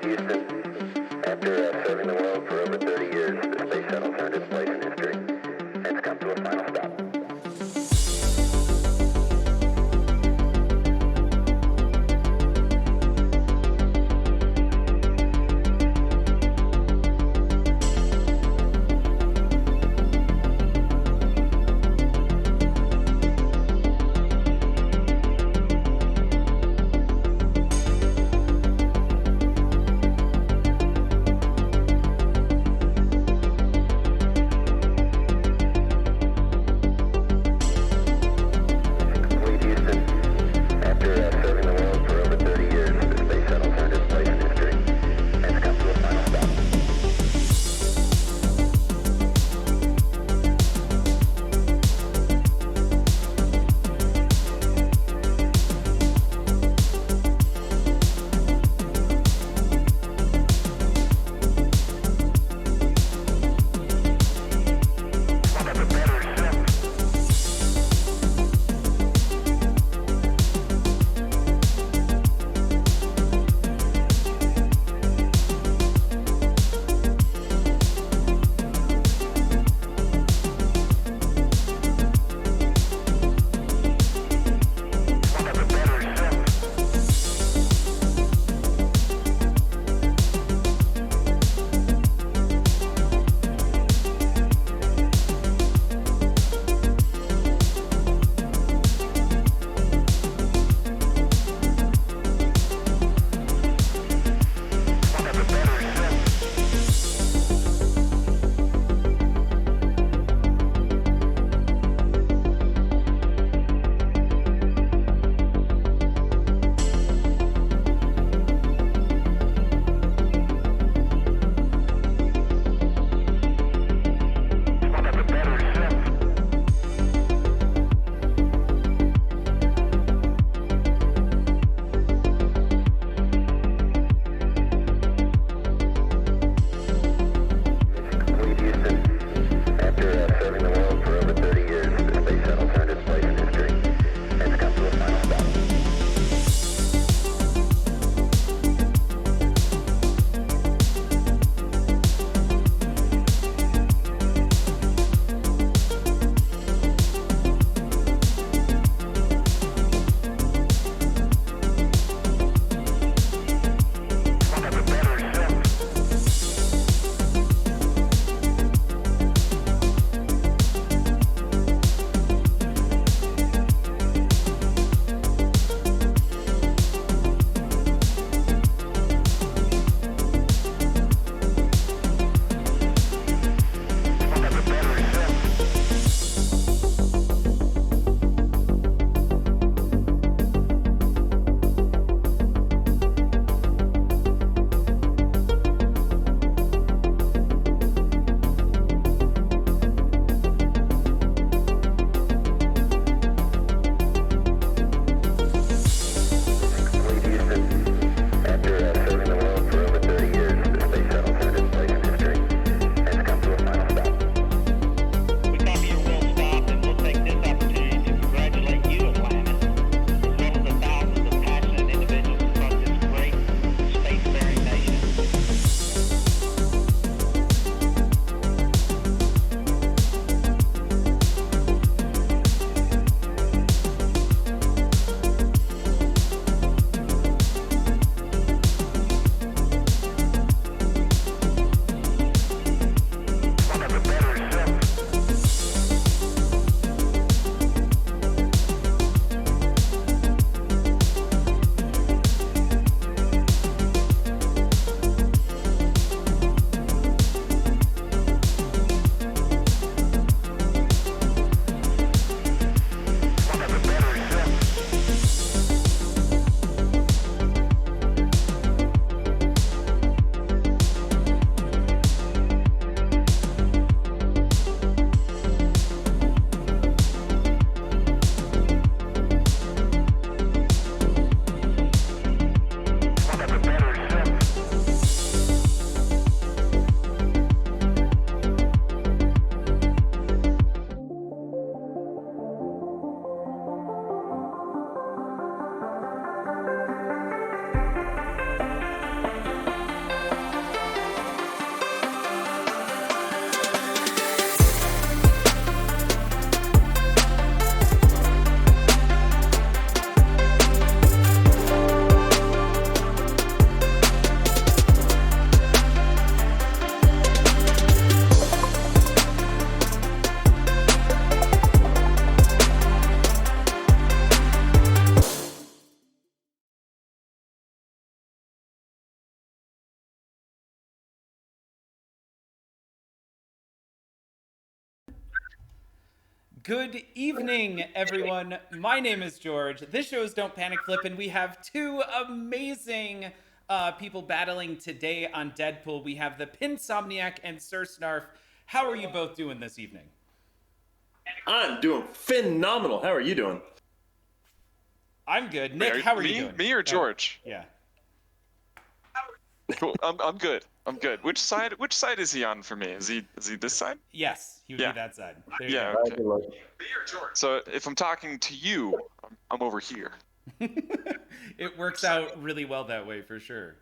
Houston, after serving the world for over 30 years, the space shuttle earned its place in history. It's come to a final stop. Good evening, everyone. My name is George. This show is Don't Panic Flip, and we have two amazing people battling today on Deadpool. We have the Pinsomniac and Sir Snarf. How are you both doing this evening? I'm doing phenomenal. How are you doing? I'm good. Nick, how are you doing? Me or George? Yeah. Cool. I'm good. I'm good. Which side is he on for me? Is he this side? Yes, he would be that side. There you Yeah. go. Okay. Me or George? So if I'm talking to you, I'm over here. It works out really well that way for sure.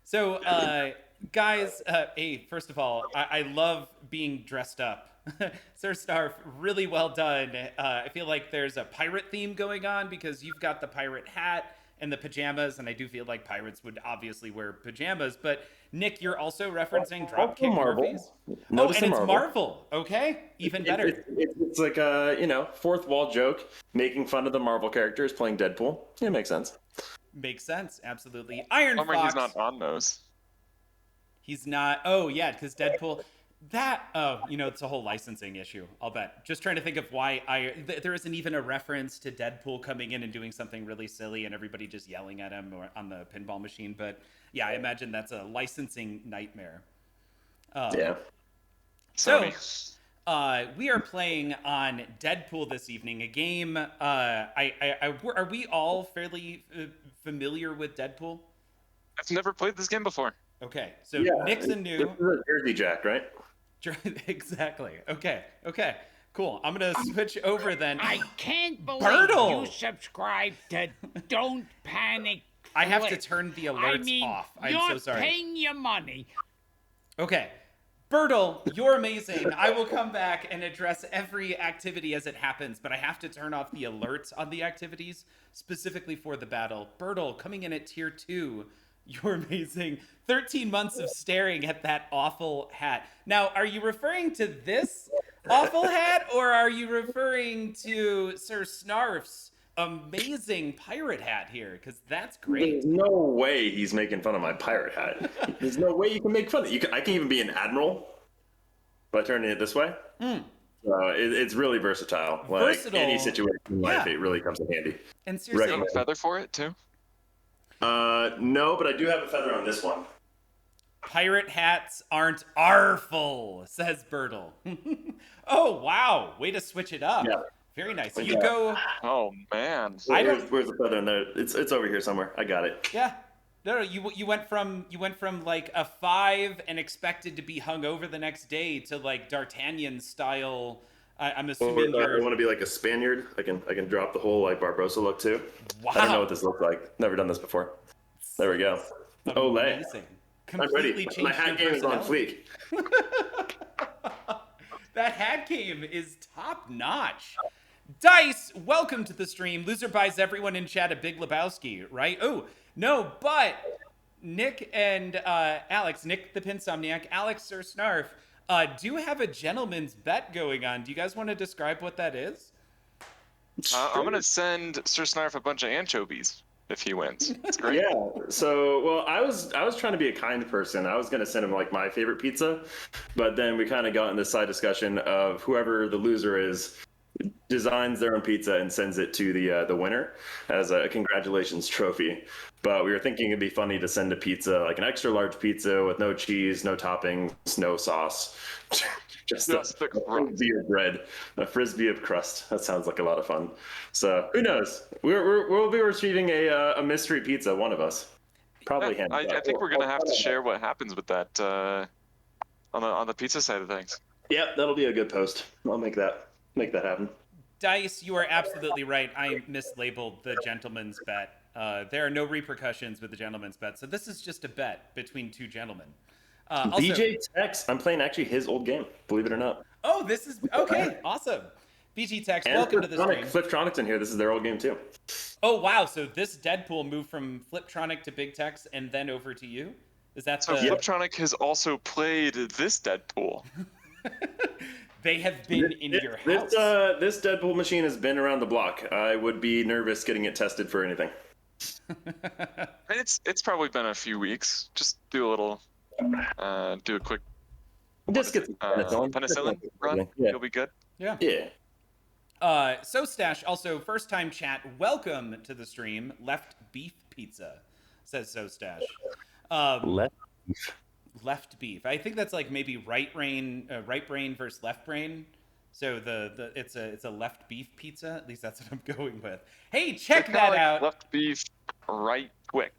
So, guys, hey, first of all, I love being dressed up. Sir Snarf, really well done. I feel like there's a pirate theme going on because you've got the pirate hat and the pajamas, and I do feel like pirates would obviously wear pajamas. But Nick, you're also referencing Dropkick Murphys. Notice and it's Marvel. Marvel. Okay, even better. It's like a fourth wall joke, making fun of the Marvel characters playing Deadpool. Yeah, it makes sense. Makes sense, absolutely. Iron Bummer Fox. he's not on those. He's not. Oh yeah, because Deadpool. That it's a whole licensing issue. I'll bet. Just trying to think of why there isn't even a reference to Deadpool coming in and doing something really silly and everybody just yelling at him or on the pinball machine. But yeah, I imagine that's a licensing nightmare. Yeah. So, we are playing on Deadpool this evening, a game. Are we all fairly familiar with Deadpool? I've never played this game before. Okay, so Yeah, Nick's a new. This is a Jersey Jack, right? Exactly. Okay. Cool. I'm gonna switch over then. I can't believe Bertle! you subscribe to Don't Panic Flip. I have to turn the alerts I mean, off. I'm you're so sorry. paying your money. Okay. Bertle, you're amazing. I will come back and address every activity as it happens, but I have to turn off the alerts on the activities specifically for the battle. Bertle, coming in at tier 2. You're amazing. 13 months of staring at that awful hat. Now, are you referring to this awful hat, or are you referring to Sir Snarf's amazing pirate hat here? Because that's great. There's no way he's making fun of my pirate hat. There's no way you can make fun of it. I can even be an admiral by turning it this way. It's really versatile. Like Versatile. any situation in life, Yeah. it really comes in handy. And Do you have seriously, a feather for it too? No, but I do have a feather on this one. pirate hats aren't artful, says Bertle. Oh, wow. Way to switch it up. Yeah. Very nice. Like You that. go... Oh man. Where's the feather in there? It's over here somewhere. I got it. Yeah. No, you went from like a 5 and expected to be hung over the next day to like D'Artagnan style. I'm assuming I you're... want to be like a Spaniard. I can drop the whole like Barbosa look too. Wow. I don't know what this looks like. Never done this before. There we go. Olay. Amazing. I'm ready. Completely My changed hat your game is on personality. fleek. That hat game is top notch. Dice, welcome to the stream. Loser buys everyone in chat a Big Lebowski, right? Oh, no, but Nick and Alex, Nick the Pinsomniac, Alex Sir Snarf, do have a gentleman's bet going on. Do you guys want to describe what that is? I'm gonna send Sir Snarf a bunch of anchovies if he wins. It's great. Yeah. So, well, I was trying to be a kind person. I was gonna send him like my favorite pizza, but then we kind of got in this side discussion of whoever the loser is designs their own pizza and sends it to the winner as a congratulations trophy. But we were thinking it'd be funny to send a pizza, like an extra large pizza with no cheese, no toppings, no sauce. Just the a frisbee of bread, a frisbee of crust. That sounds like a lot of fun. So who knows? We'll be receiving a mystery pizza, one of us. Probably him. I think we're gonna have to share what happens with that on the pizza side of things. Yep, that'll be a good post. I'll make that happen. Dice, you are absolutely right. I mislabeled the gentleman's bet. There are no repercussions with the gentleman's bet, so this is just a bet between two gentlemen. Also, BJ Tex, I'm playing actually his old game, believe it or not. oh, this is okay. Awesome. BG Tex, welcome to the stream. Fliptronic's in here. This is their old game too. Oh wow! So this Deadpool moved from Fliptronic to Big Tex and then over to you. Is that So the? Fliptronic has also played this Deadpool. They have been in your house. This Deadpool machine has been around the block. I would be nervous getting it tested for anything. It's probably been a few weeks. Just do a quick Just get some penicillin run. Yeah. You'll be good. Yeah. Yeah. So Stash, also first time chat, welcome to the stream. Left beef pizza, says So Stash. Let Left beef. I think that's like maybe right brain versus left brain. So it's a left beef pizza. At least that's what I'm going with. Hey, check Kinda that like out. Left beef, right quick.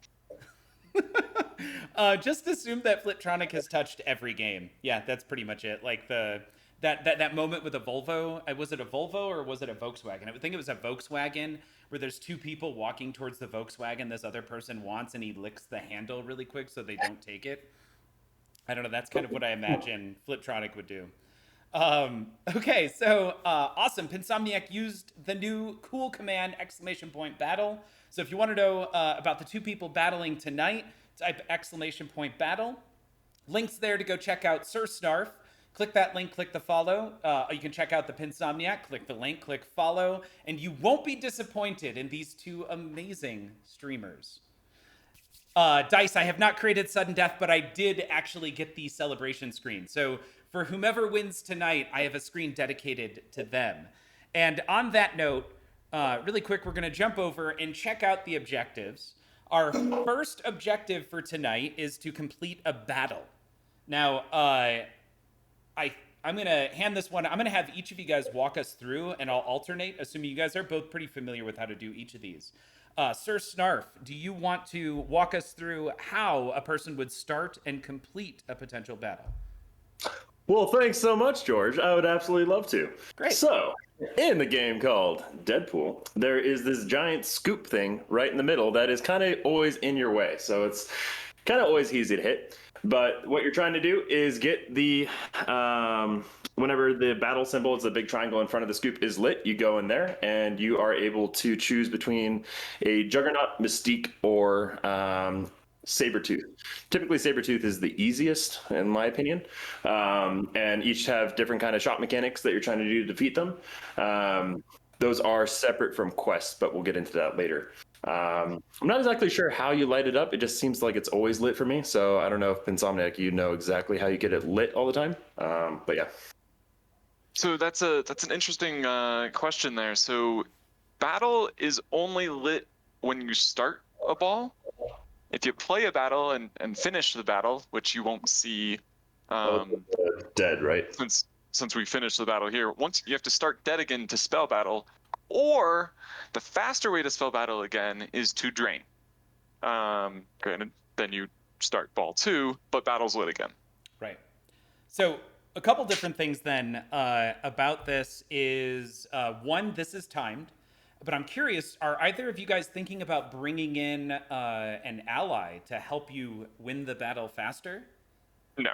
Just assume that Fliptronic has touched every game. Yeah, that's pretty much it. Like that moment with a Volvo. Was it a Volvo or was it a Volkswagen? I would think it was a Volkswagen where there's two people walking towards the Volkswagen this other person wants, and he licks the handle really quick so they don't take it. I don't know. That's kind of what I imagine Fliptronic would do. Okay, so awesome. Pinsomniac used the new cool command !battle. So if you want to know about the two people battling tonight, type !battle. Links there to go check out Sir Snarf. Click that link, click the follow. You can check out the Pinsomniac, click the link, click follow, and you won't be disappointed in these two amazing streamers. Dice, I have not created sudden death, but I did actually get the celebration screen. So for whomever wins tonight, I have a screen dedicated to them. And on that note, really quick, we're going to jump over and check out the objectives. Our first objective for tonight is to complete a battle. Now, I'm going to hand this one. I'm going to have each of you guys walk us through, and I'll alternate, assuming you guys are both pretty familiar with how to do each of these. Sir Snarf, do you want to walk us through how a person would start and complete a potential battle? Well, thanks so much, George. I would absolutely love to. Great. So, in the game called Deadpool, there is this giant scoop thing right in the middle that is kind of always in your way. So it's kind of always easy to hit. But what you're trying to do is get the, whenever the battle symbol, it's a big triangle in front of the scoop, is lit, you go in there and you are able to choose between a Juggernaut, Mystique, or Sabretooth. Typically, Sabretooth is the easiest, in my opinion, and each have different kind of shot mechanics that you're trying to do to defeat them. Those are separate from quests, but we'll get into that later. I'm not exactly sure how you light it up. It just seems like it's always lit for me, so I don't know if Pinsomniac, you know exactly how you get it lit all the time, but yeah. So that's an interesting question there. So battle is only lit when you start a ball. If you play a battle and finish the battle, which you won't see Dead, right? since we finished the battle here, once you have to start dead again to spell battle, or the faster way to spell battle again is to drain. Granted, then you start ball 2, but battle's lit again. Right. So a couple different things then about this is, one, this is timed. But I'm curious, are either of you guys thinking about bringing in an ally to help you win the battle faster? No.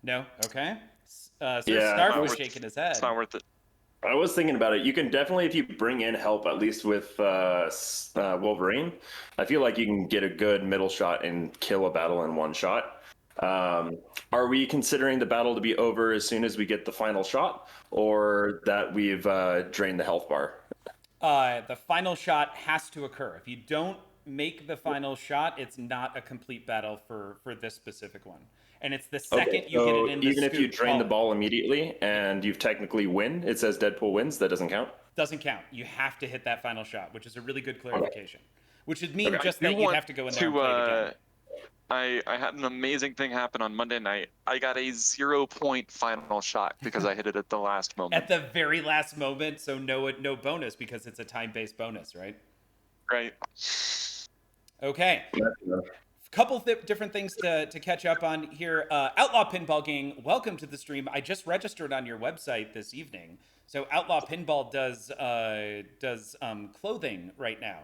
No? Okay. Yeah, Snarf was shaking his head. It's not worth it. I was thinking about it. You can definitely, if you bring in help, at least with Wolverine, I feel like you can get a good middle shot and kill a battle in one shot. Are we considering the battle to be over as soon as we get the final shot, or that we've drained the health bar? The final shot has to occur. If you don't make the final shot, it's not a complete battle for this specific one. And it's the second you get it in the even if you scoop. drain the ball immediately and you've technically win, it says Deadpool wins, that doesn't count? Doesn't count. You have to hit that final shot, which is a really good clarification. Which would mean Okay, just I that do you want have to go in there and play it again. I had an amazing thing happen on Monday night. I got a 0-point final shot because I hit it at the last moment. At the very last moment, so no bonus because it's a time-based bonus, right? Right. Okay. Couple different things to catch up on here. Outlaw Pinball Gang, welcome to the stream. I just registered on your website this evening. So Outlaw Pinball does clothing right now.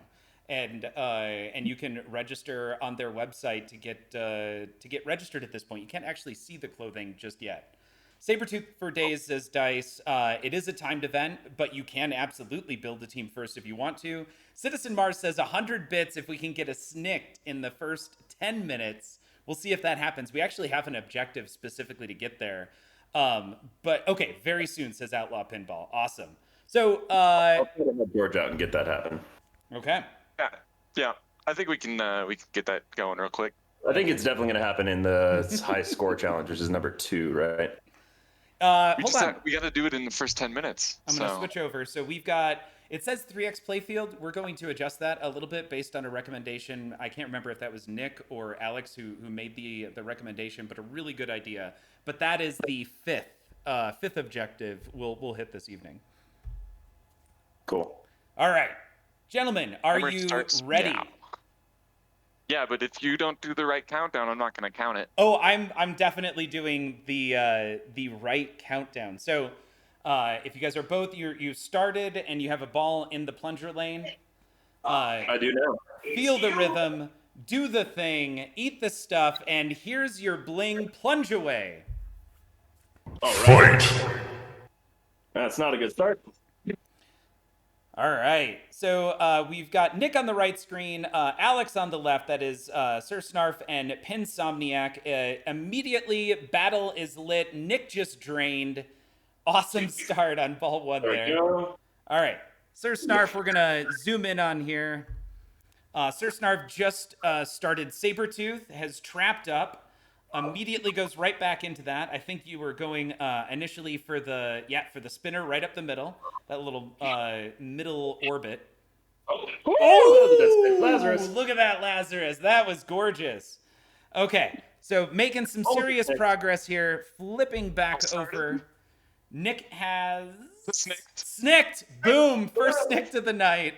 And you can register on their website to get registered at this point. You can't actually see the clothing just yet. Sabretooth for Days says Dice, it is a timed event, but you can absolutely build a team first if you want to. Citizen Mars says 100 bits if we can get a snicked in the first 10 minutes. We'll see if that happens. We actually have an objective specifically to get there. But okay, very soon, says Outlaw Pinball. Awesome. So I'll put George out and get that happen. Okay. Yeah. I think we can get that going real quick. I think it's definitely going to happen in the high score challenge, which is number 2, right? Hold on. We got to do it in the first 10 minutes. I'm going to switch over. So we've got, it says 3x playfield. We're going to adjust that a little bit based on a recommendation. I can't remember if that was Nick or Alex who made the recommendation, but a really good idea. But that is the fifth objective we'll hit this evening. Cool. All right. Gentlemen, are Timer you starts ready? now. Yeah, but if you don't do the right countdown, I'm not going to count it. Oh, I'm definitely doing the right countdown. So, if you guys are both you started and you have a ball in the plunger lane, I do know. feel the rhythm, do the thing, eat the stuff, and here's your bling plunge away. All right. That's not a good start. All right. So we've got Nick on the right screen, Alex on the left. That is Sir Snarf and Pinsomniac. Immediately, battle is lit. Nick just drained. Awesome start on ball one There there. we go. All right. Sir Snarf, we're going to zoom in on here. Sir Snarf just started Sabretooth, has trapped up. Immediately goes right back into that. I think you were going initially for the spinner right up the middle, that little middle orbit. Oh, Lazarus. Look at that Lazarus. That was gorgeous. Okay, so making some serious progress here. Flipping back over. Nick has snicked. Boom! First snicked of the night.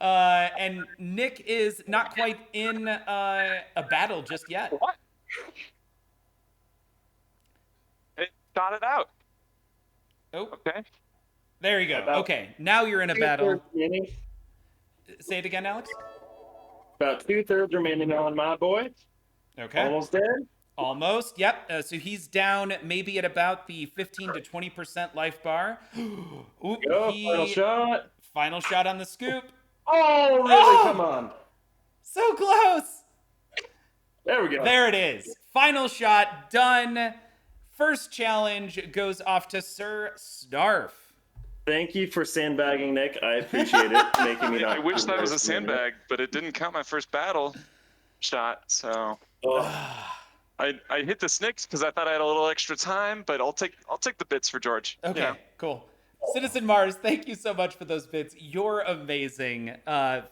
And Nick is not quite in a battle just yet. What? It got it out. Oh, Okay. there you go. Okay, now you're in a battle. Remaining. Say it again, Alex. About 2/3 remaining on my boy. Okay. Almost dead. Almost. Yep. So he's down maybe at about the 15 to 20% life bar. Ooh, Go, final shot. Final shot on the scoop. Oh, really? Oh! Come on. So close. There we go. There it is. Final shot done. First challenge goes off to Sir Snarf. Thank you for sandbagging, Nick. I appreciate it. Making me not. I wish that was a sandbag, but it didn't count my first battle shot, so I hit the snicks because I thought I had a little extra time, but I'll take the bits for George. Okay, Yeah. cool. Citizen Mars, thank you so much for those bits. You're amazing.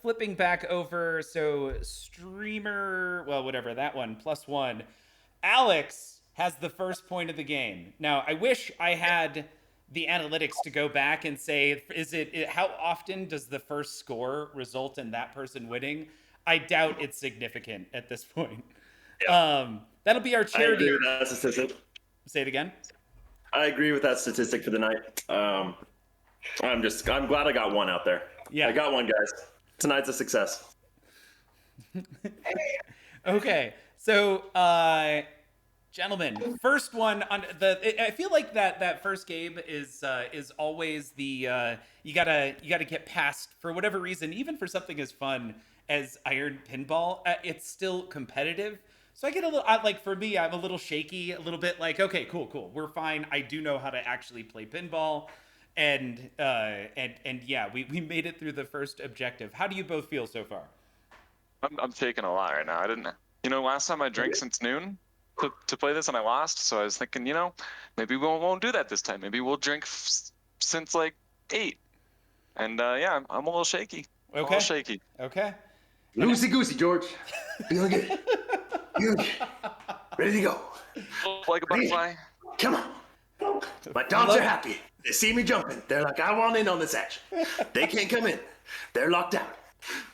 Flipping back over, so streamer, well, whatever, that one, +1. Alex has the first point of the game. Now, I wish I had the analytics to go back and say, how often does the first score result in that person winning? I doubt it's significant at this point. Yeah. That'll be our I charity. agree with that statistic. Say it again. I agree with that statistic for the night. I'm glad I got one out there. Yeah. I got one, guys. Tonight's a success. Okay, so gentlemen, first one on I feel like that first game is always the you gotta get past, for whatever reason, even for something as fun as Iron Pinball. It's still competitive. So I get a little, like, for me, I'm a little shaky, a little bit like, okay, cool, we're fine. I do know how to actually play pinball, and yeah, we made it through the first objective. How do you both feel so far? I'm shaking a lot right now. I didn't, last time I drank since noon to play this and I lost, so I was thinking, maybe we won't do that this time. Maybe we'll drink since like 8. And yeah, I'm a little shaky. Okay. A little shaky. Okay. Loosey goosey, George. Feeling good. Feeling good. Ready to go. Like a butterfly. Come on. My dogs are happy. They see me jumping. They're like, I want in on this action. They can't come in. They're locked out.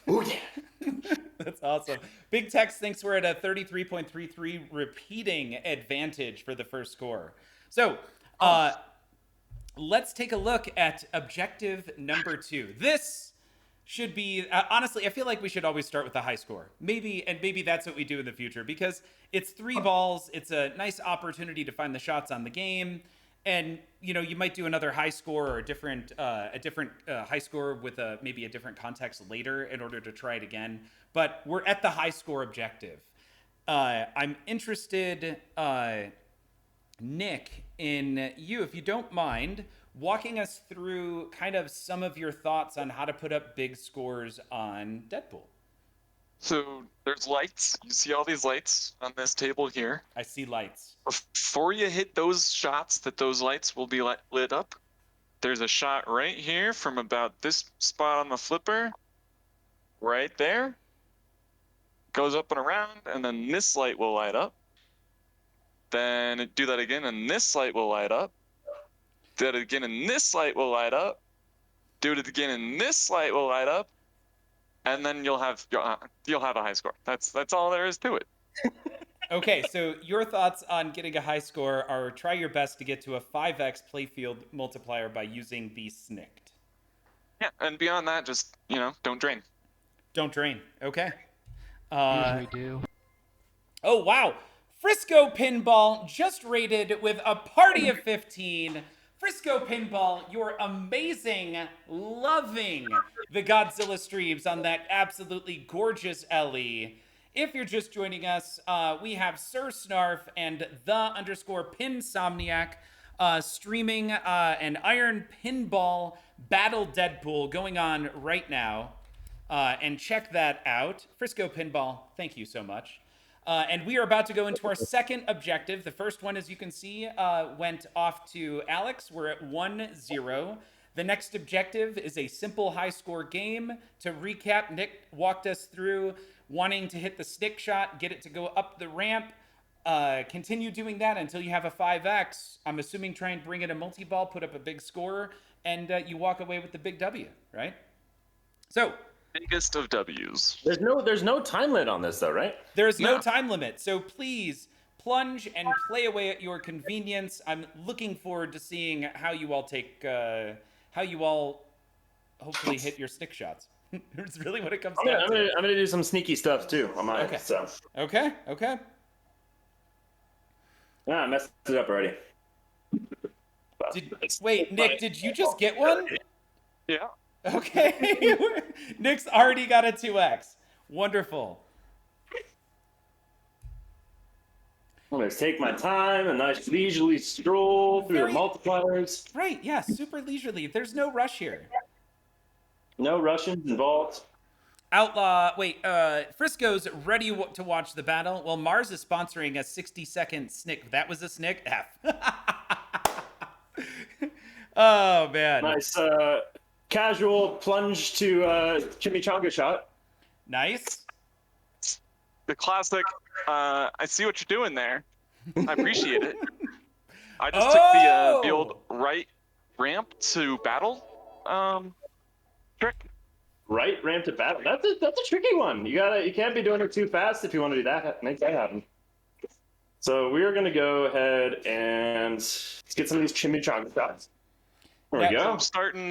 Oh, yeah. That's awesome. Big Tex thinks we're at a 33.33 repeating advantage for the first score. So, let's take a look at objective number 2. This should be, honestly, I feel like we should always start with a high score. Maybe that's what we do in the future, because it's 3 balls. It's a nice opportunity to find the shots on the game. And, you might do another high score or a different high score with maybe a different context later in order to try it again. But we're at the high score objective. I'm interested, Nick, in you, if you don't mind, walking us through kind of some of your thoughts on how to put up big scores on Deadpool. So there's lights. You see all these lights on this table here. I see lights. Before you hit those shots that those lights will be lit up, there's a shot right here from about this spot on the flipper. Right there. Goes up and around, and then this light will light up. Then do that again, and this light will light up. Do that again, and this light will light up. Do it again, and this light will light up. And then you'll have a high score. That's all there is to it. Okay, so your thoughts on getting a high score are try your best to get to a 5x playfield multiplier by using the SNCT. Yeah, and beyond that, just don't drain. Don't drain. Okay. Usually do. Oh, wow. Frisco Pinball just rated with a party of 15. Frisco Pinball, you're amazing, loving the Godzilla streams on that absolutely gorgeous Ellie. If you're just joining us, we have Sir Snarf and _Pinsomniac streaming an Iron Pinball Battle Deadpool going on right now. And check that out. Frisco Pinball, thank you so much. And we are about to go into our second objective. The first one, as you can see, went off to Alex. We're at 1-0. The next objective is a simple high score game. To recap, Nick walked us through wanting to hit the stick shot, get it to go up the ramp, continue doing that until you have a 5x. I'm assuming try and bring in a multi-ball, put up a big score, and you walk away with the big W, right? So, biggest of W's. There's no time limit on this though, right? there's no time limit, so please plunge and play away at your convenience. I'm looking forward to seeing how you all hopefully hit your stick shots. It's really what it comes down to. I'm gonna do some sneaky stuff too on mine. Okay. So Okay. I messed it up already. Wait, Nick, did you just get one? Yeah. Okay. Nick's already got a 2x. Wonderful. I'm gonna take my time and nice leisurely stroll through the multipliers. Right, yeah, super leisurely. There's no rush here. No Russians involved. Frisco's ready to watch the battle. Well, Mars is sponsoring a 60-second snick. That was a snick? F. Oh, man. Nice casual plunge to chimichanga shot. Nice. The classic, I see what you're doing there. I appreciate it. I just took the old right ramp to battle trick. Right ramp to battle. That's a tricky one. You can't be doing it too fast if you want to do that. Make that happen. So we are gonna go ahead and let's get some of these chimichanga shots. There we go. I'm starting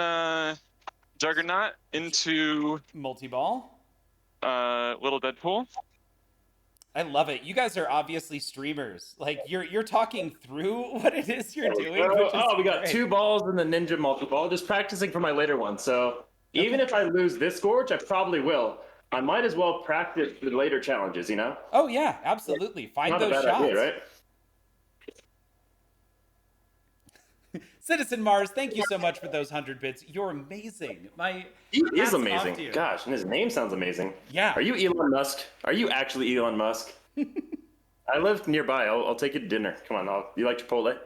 Juggernaut into Multi-ball. Little Deadpool. I love it. You guys are obviously streamers. Like, you're talking through what it is you're doing. We got 2 balls in the ninja multi-ball. Just practicing for my later one. So even if I lose this score, which I probably will, I might as well practice the later challenges, you know? Oh, yeah, absolutely. Find Not those a bad shots. idea, right? Citizen Mars, thank you so much for those 100 bits. You're amazing. He is hats off amazing. to you. Gosh, and his name sounds amazing. Yeah. Are you Elon Musk? Are you actually Elon Musk? I live nearby. I'll take you to dinner. Come on, you like Chipotle?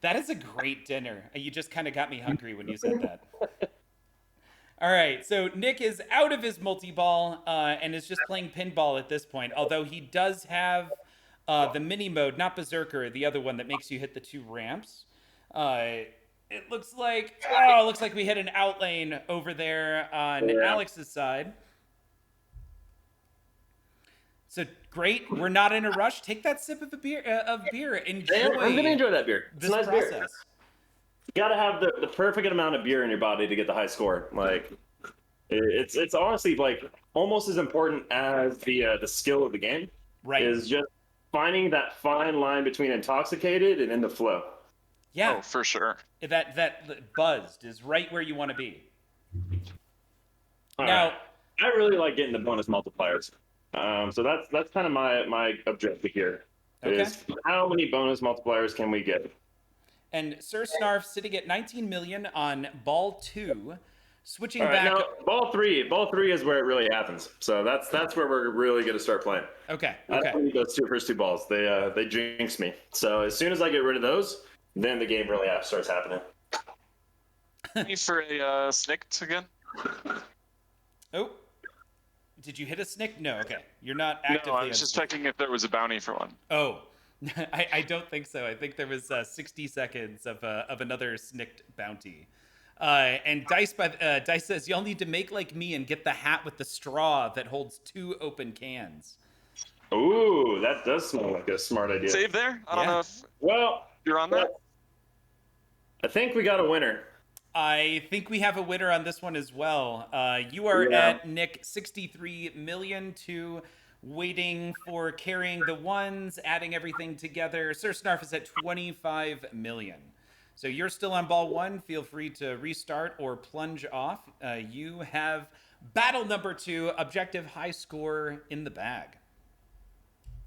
That is a great dinner. You just kind of got me hungry when you said that. All right, so Nick is out of his multi-ball and is just playing pinball at this point, although he does have the mini mode, not Berserker, the other one that makes you hit the 2 ramps. It looks like we hit an out lane over there on Alex's side. So great, we're not in a rush. Take that sip of beer. Enjoy. I'm gonna enjoy that beer. It's This a nice process. beer. You gotta have the perfect amount of beer in your body to get the high score. Like, it's honestly like almost as important as the skill of the game. Right. Is just finding that fine line between intoxicated and in the flow. Yeah. Oh, for sure. That buzzed is right where you want to be. All Now- right. I really like getting the bonus multipliers. So that's kind of my objective here. Okay. Is how many bonus multipliers can we get? And Sir Snarf sitting at 19 million on ball 2. Switching All right, back. now ball three is where it really happens. So that's where we're really going to start playing. Okay. I don't need those first two balls. They jinx me. So as soon as I get rid of those, then the game really starts happening. Need for a snicked again? Oh, did you hit a snick? No. Okay, you're not actively. No, I was just checking if there was a bounty for one. Oh, I don't think so. I think there was 60 seconds of another snicked bounty. And Dice says y'all need to make like me and get the hat with the straw that holds 2 open cans. Ooh, that does smell like a smart idea. Save there? I don't know if you're on that. I think we got a winner. I think we have a winner on this one as well. You are at Nick 63 million to waiting for carrying the ones, adding everything together. Sir Snarf is at 25 million. So you're still on ball 1. Feel free to restart or plunge off. You have battle number 2, objective high score in the bag.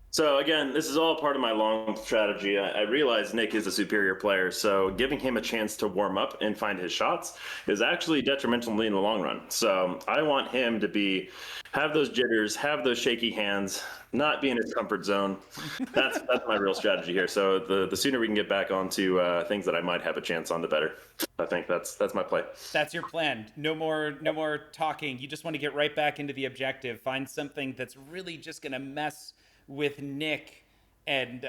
So again, this is all part of my long strategy. I realize Nick is a superior player, so giving him a chance to warm up and find his shots is actually detrimental in the long run. So I want him to have those jitters, have those shaky hands, not be in his comfort zone. That's my real strategy here. So the sooner we can get back onto things that I might have a chance on, the better. I think that's my play. That's your plan. No more talking. You just want to get right back into the objective. Find something that's really just gonna mess with Nick and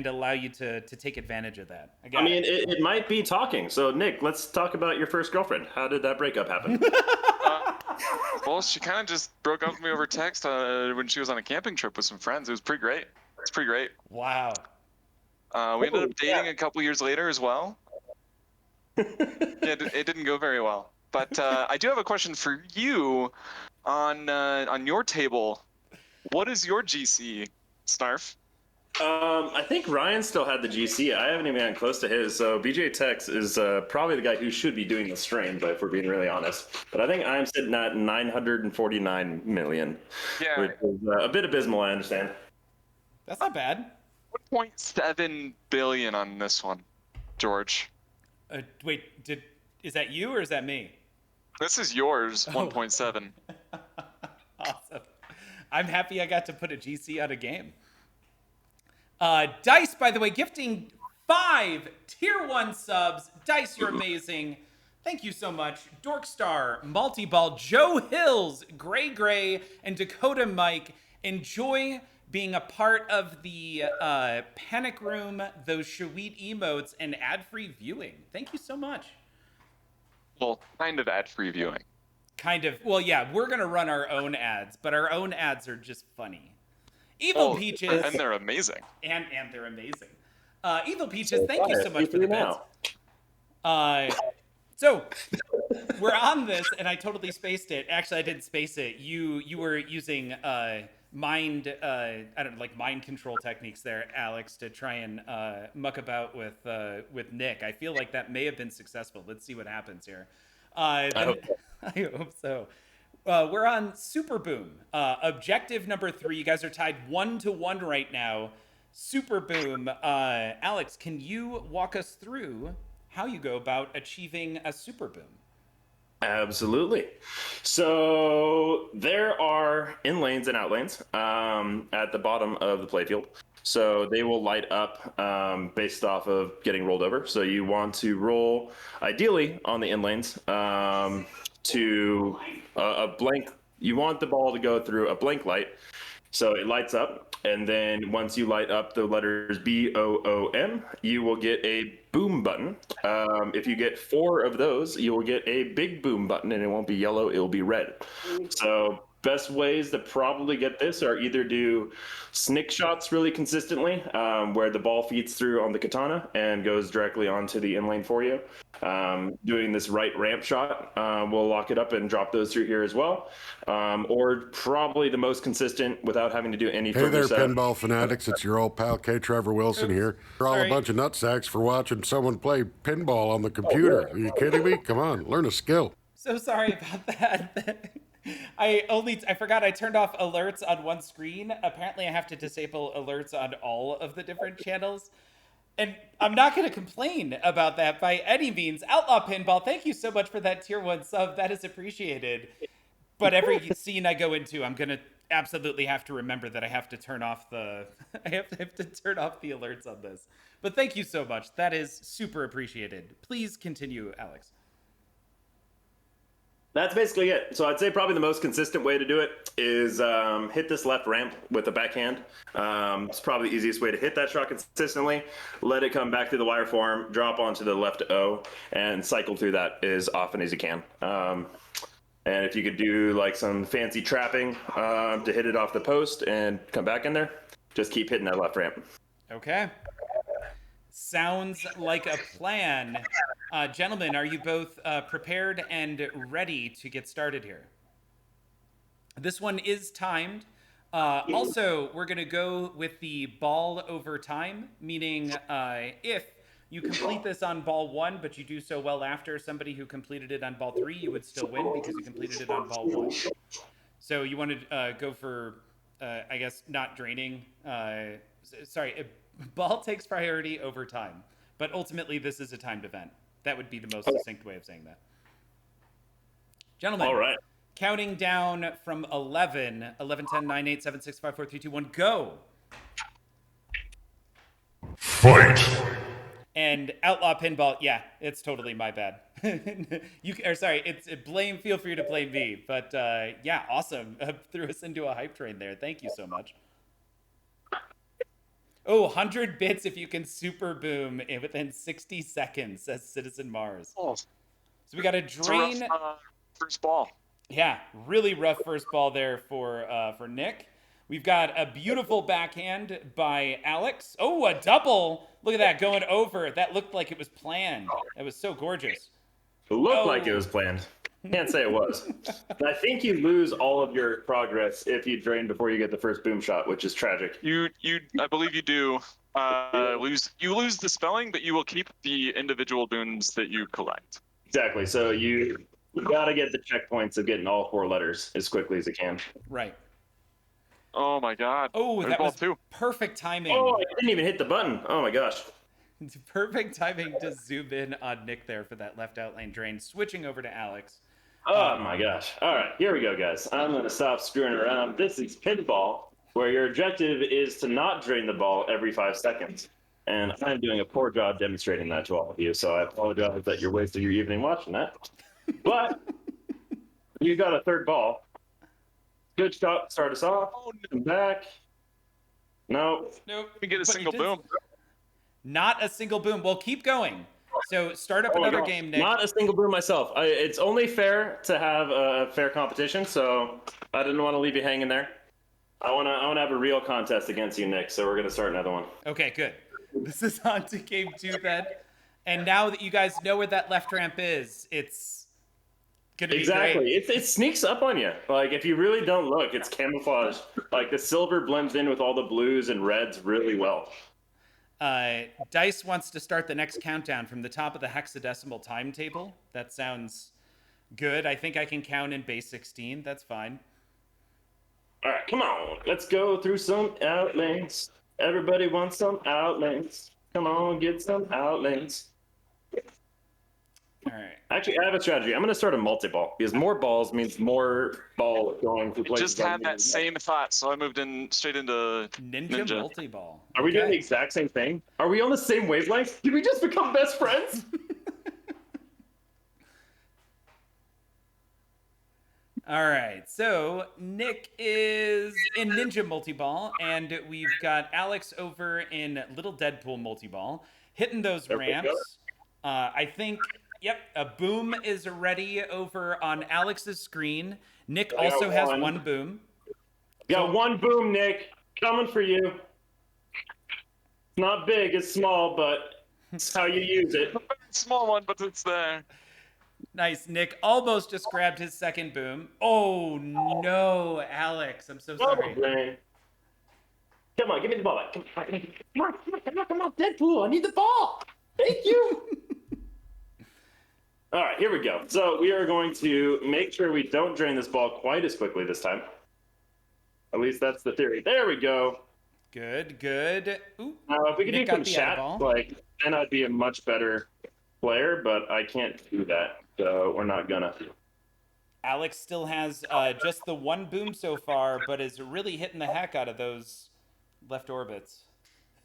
allow you to take advantage of that. I mean, it might be talking. So Nick, let's talk about your first girlfriend. How did that breakup happen? Well, she kind of just broke up with me over text when she was on a camping trip with some friends. It was pretty great. It's pretty great. Wow. We ended up dating a couple years later as well. It didn't go very well. But I do have a question for you on your table. What is your GC, Snarf? I think Ryan still had the GC. I haven't even gotten close to his. So BJ Tex is probably the guy who should be doing the stream, but if we're being really honest. But I think I'm sitting at 949 million. Yeah. Which is a bit abysmal, I understand. That's not bad. 1.7 billion on this one, George. Wait, is that you or is that me? This is yours, 1.7. Awesome. I'm happy I got to put a GC on a game. Dice, by the way, gifting 5 tier 1 subs. Dice, you're amazing. Thank you so much. Dorkstar, Multiball, Joe Hills, Gray, and Dakota Mike. Enjoy being a part of the Panic Room, those Shawit emotes, and ad-free viewing. Thank you so much. Well, kind of ad-free viewing. Kind of. Well, yeah, we're going to run our own ads, but our own ads are just funny. Evil Peaches. And they're amazing. And they're amazing. Evil Peaches, thank you so much for the bits. So we're on this, and I totally spaced it. Actually, I didn't space it. You were using mind control techniques there, Alex, to try and muck about with Nick. I feel like that may have been successful. Let's see what happens here. I hope so. We're on Super Boom. Objective number 3. You guys are tied 1-1 right now. Super Boom. Alex, can you walk us through how you go about achieving a Super Boom? Absolutely. So there are in lanes and out lanes at the bottom of the playfield. So they will light up based off of getting rolled over. So you want to roll, ideally, on the in lanes to a blank. You want the ball to go through a blank light. So it lights up. And then once you light up the letters BOOM, you will get a boom button. If you get 4 of those, you will get a big boom button, and it won't be yellow, it will be red. So best ways to probably get this are either do snick shots really consistently, where the ball feeds through on the katana and goes directly onto the in lane for you. Doing this right ramp shot, we'll lock it up and drop those through here as well. Or probably the most consistent without having to do any Hey there, setup. pinball fanatics. It's your old pal K. Trevor Wilson here. You're all Sorry. a bunch of nutsacks for watching someone play pinball on the computer. Are you kidding me? Come on, learn a skill. So sorry about that. I forgot I turned off alerts on one screen. Apparently I have to disable alerts on all of the different channels. And I'm not going to complain about that by any means. Outlaw Pinball, thank you so much for that tier 1 sub. That is appreciated. But every scene I go into, I'm going to absolutely have to remember that I have to turn off the I have to turn off the alerts on this. But thank you so much. That is super appreciated. Please continue, Alex. That's basically it. So I'd say probably the most consistent way to do it is hit this left ramp with the backhand. It's probably the easiest way to hit that shot consistently. Let it come back through the wire form, drop onto the left O, and cycle through that as often as you can. And if you could do like some fancy trapping to hit it off the post and come back in there, just keep hitting that left ramp. Okay. Sounds like a plan. Gentlemen, are you both prepared and ready to get started here? This one is timed. Also, we're going to go with the ball over time, meaning if you complete this on ball 1, but you do so well after somebody who completed it on ball 3, you would still win because you completed it on ball 1. So you want to go for, I guess, not draining. Ball takes priority over time. But ultimately, this is a timed event. That would be the most succinct way of saying that. Gentlemen, All right. counting down from 11, 10, 9, 8, 7, 6, 5, 4, 3, 2, 1, go. Fight! And Outlaw Pinball, yeah, it's totally my bad. Feel free to blame me. But yeah, awesome. Threw us into a hype train there. Thank you so much. Oh, 100 bits if you can super boom within 60 seconds, says Citizen Mars. Oh. So we got a drain. Rough, first ball. Yeah, really rough first ball there for Nick. We've got a beautiful backhand by Alex. Oh, a double. Look at that going over. That looked like it was planned. That was so gorgeous. It looked like it was planned. Can't say it was. I think you lose all of your progress if you drain before you get the first boom shot, which is tragic. I believe you do. You lose the spelling, but you will keep the individual boons that you collect. Exactly. So you gotta get the checkpoints of getting all 4 letters as quickly as you can. Right. Oh my god. Oh, There's that ball was 2. perfect timing. Oh, I didn't even hit the button. Oh my gosh. It's perfect timing to zoom in on Nick there for that left out lane drain. Switching over to Alex. Oh my gosh. All right, here we go, guys. I'm going to stop screwing around. This is Pinball, where your objective is to not drain the ball every 5 seconds. And I'm doing a poor job demonstrating that to all of you, so I apologize that you're wasting your evening watching that. But you got a third ball. Good shot. Start us off. Come back. No. Nope. You get a single boom. Not a single boom. Well, keep going. So start up another game, Nick. Not a single boom myself. It's only fair to have a fair competition, so I didn't want to leave you hanging there. I want to have a real contest against you, Nick. So we're gonna start another one. Okay, good. This is on to game 2 then. And now that you guys know where that left ramp is, it's gonna be exactly. great. It sneaks up on you. Like if you really don't look, it's camouflage. Like the silver blends in with all the blues and reds really well. Dice wants to start the next countdown from the top of the hexadecimal timetable. That sounds good. I think I can count in base 16. That's fine. All right, come on. Let's go through some outlanes. Everybody wants some outlanes. Come on, get some outlanes. All right. Actually, I have a strategy. I'm going to start a multi-ball because more balls means more ball going through places. Just had that same thought, so I moved in straight into Ninja multi-ball. Are we doing the exact same thing? Are we on the same wavelength? Did we just become best friends? All right, so Nick is in Ninja multi-ball, and we've got Alex over in Little Deadpool multi-ball, hitting those ramps. I think, yep, a boom is ready over on Alex's screen. Nick also has one boom. Got one boom, Nick. Coming for you. It's not big, it's small, but it's how you use it. small one, but it's there. Nice. Nick almost just grabbed his second boom. Oh, no, Alex. I'm so sorry. Come on, give me the ball back. Come on, Deadpool. I need the ball. Thank you. All right, here we go. So we are going to make sure we don't drain this ball quite as quickly this time. At least that's the theory. There we go. Good, good. Ooh, If we could Nick do some got the chat, eyeball. like, then I'd be a much better player, but I can't do that, so we're not gonna. Alex still has just the one boom so far, but is really hitting the heck out of those left orbits.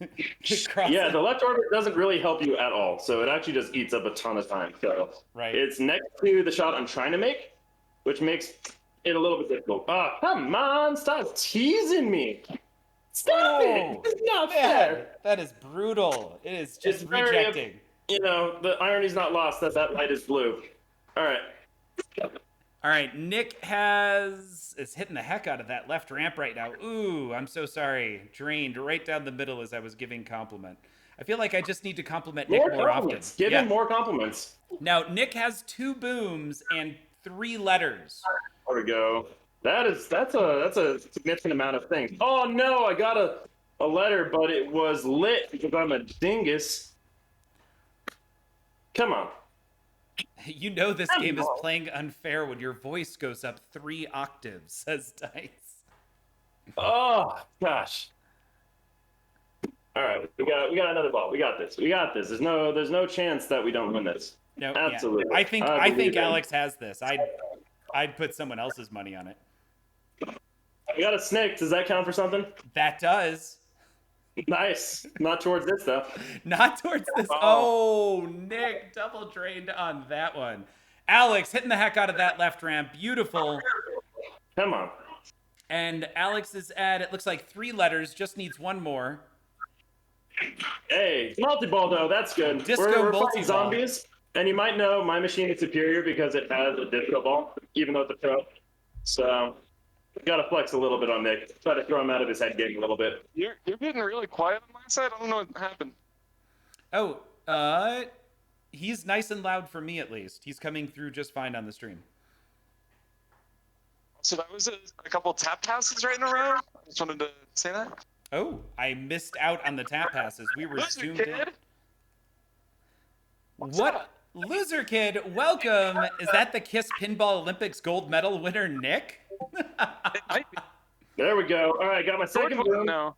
Yeah, the left orbit doesn't really help you at all, so it actually just eats up a ton of time. So Right. it's next to the shot I'm trying to make, which makes it a little bit difficult. Ah, come on, stop teasing me. Stop it! It's not fair. That is brutal. It is just It's very, rejecting. the irony's not lost that that light is blue. All right. All right, Nick is hitting the heck out of that left ramp right now. Ooh, I'm so sorry. Drained right down the middle as I was giving compliment. I feel like I just need to compliment Nick more often. Give him more compliments. Now, Nick has 2 booms and 3 letters. There we go. That's a significant amount of things. Oh no, I got a letter, but it was lit because I'm a dingus. Come on. You know this game is playing unfair when your voice goes up 3 octaves, says Dice. Oh gosh. All right, we got another ball. We got this. We got this. There's no chance that we don't win this. No, absolutely. Yeah. I think Alex has this. I'd put someone else's money on it. We got a snake. Does that count for something? That does. Nice. Not towards this though. Not towards this. Oh, Nick double drained on that one. Alex hitting the heck out of that left ramp. Beautiful. Come on. And Alex is at, it looks like 3 letters, just needs 1 more. Hey, multi-ball though, that's good. Disco we're multi-ball. fighting zombies, and you might know my machine is superior because it has a disco ball, even though it's a pro. So, gotta flex a little bit on Nick. Try to throw him out of his head game a little bit. You're getting really quiet on my side. I don't know what happened. Oh, he's nice and loud for me at least. He's coming through just fine on the stream. So that was a couple tap passes right in a row. I just wanted to say that. Oh, I missed out on the tap passes. We were Loser zoomed kid. in. What's What? up? Loser kid, welcome. Is that the KISS Pinball Olympics gold medal winner, Nick? It might be. There we go. All right, got my second boom. No.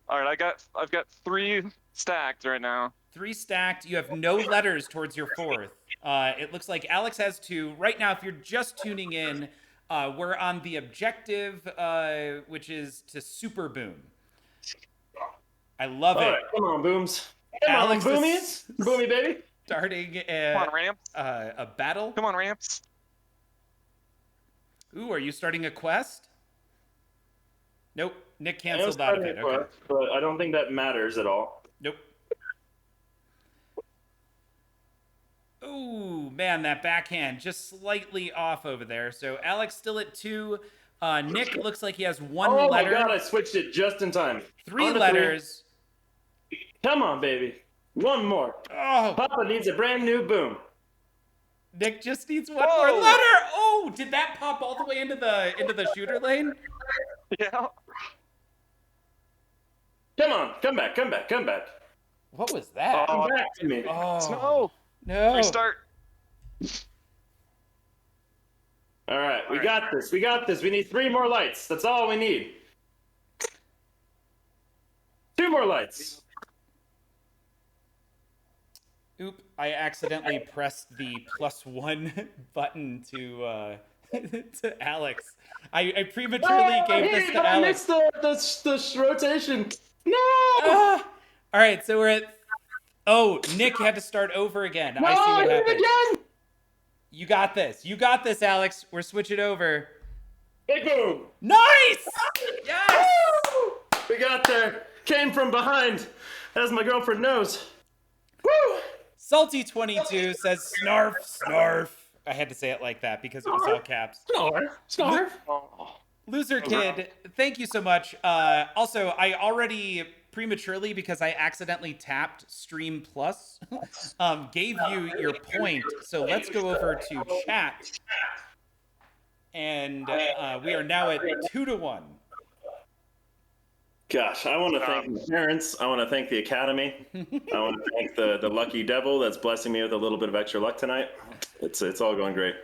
All right, I've got 3 stacked right now. 3 stacked. You have no letters towards your 4th. It looks like Alex has 2. Right now, if you're just tuning in, we're on the objective, which is to super boom. I love All it. right, come on, booms. Come Alex on, is boomies. Boomy, baby. Starting Come on, ramps. a battle. Come on, ramps. Ooh, are you starting a quest? Nope. Nick I am canceled out of starting it. a Okay. quest, but I don't think that matters at all. Nope. Ooh, man, that backhand just slightly off over there. So Alex still at 2. Nick looks like he has 1 Oh letter. my god, I switched it just in time. 3 On to letters. 3. Come on, baby. 1 more. Oh, Papa needs a brand new boom. Nick just needs 1 more letter. Oh, did that pop all the way into the shooter lane? Yeah. Come on, come back. What was that? Come back to me. Oh, No. no. Restart. All right, we got this. We need 3 more lights. That's all we need. 2 more lights. Oop, I accidentally pressed the +1 button to to Alex. I prematurely gave this to I Alex. missed the rotation. No! Ah! All right, so we're at. Oh, Nick had to start over again. No, I see what I did happened. it again! You got this. You got this, Alex. We're switching over. Big boom! Nice! Yes! Woo! We got there. Came from behind, as my girlfriend knows. Woo! Salty22 says snarf, snarf. I had to say it like that because it was all caps. Snarf. Loser Kid, thank you so much. Also, I already prematurely, because I accidentally tapped Stream Plus, gave you your point. So let's go over to chat. And we are now at 2-1. Gosh, I want to thank my parents. I want to thank the Academy. I want to thank the lucky devil that's blessing me with a little bit of extra luck tonight. It's all going great.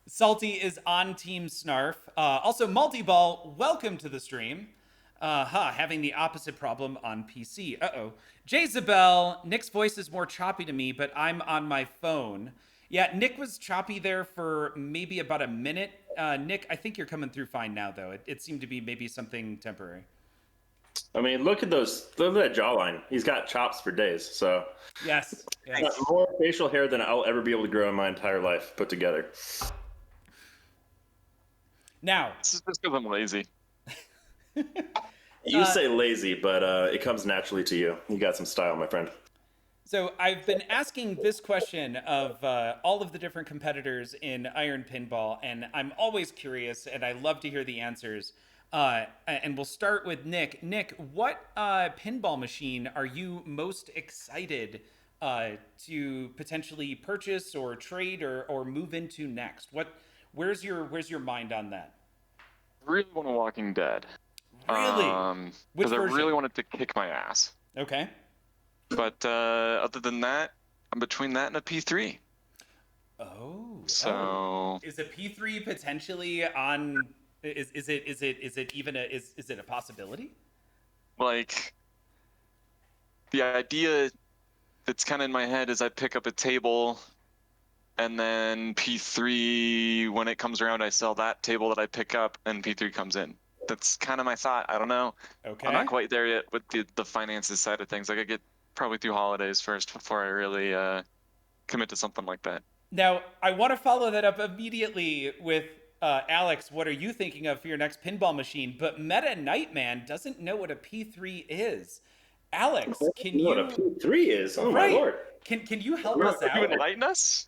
Salty is on Team Snarf. Also, Multiball, welcome to the stream. Having the opposite problem on PC. Uh-oh. Jezebel, Nick's voice is more choppy to me, but I'm on my phone. Yeah, Nick was choppy there for maybe about a minute. Nick, I think you're coming through fine now, though. It seemed to be maybe something temporary. I mean, look at that jawline. He's got chops for days. So Yes. I got more facial hair than I'll ever be able to grow in my entire life put together. Now, This is just because I'm lazy. You say lazy, but it comes naturally to you. You got some style, my friend. so I've been asking this question of all of the different competitors in Iron Pinball, and I'm always curious, and I love to hear the answers. And we'll start with Nick. Nick, what pinball machine are you most excited to potentially purchase or trade or move into next? Where's your mind on that? Really want a Walking Dead. Really? Which Because I version? really wanted to kick my ass. Okay. But other than that, I'm between that and a P3. Oh. So Is a P3 potentially on? Is it even is it a possibility? like the idea that's kind of in my head is I pick up a table, and then P3, when it comes around, I sell that table that I pick up, and P3 comes in. That's kind of my thought. I don't know. Okay. I'm not quite there yet with the finances side of things. I could get probably through holidays first before I really commit to something like that. Now, I want to follow that up immediately with Alex. What are you thinking of for your next pinball machine? But Meta Nightman doesn't know what a P3 is. Alex, can You you? know what a P3 is? Oh Right. my lord! Can you help us You out? enlighten us?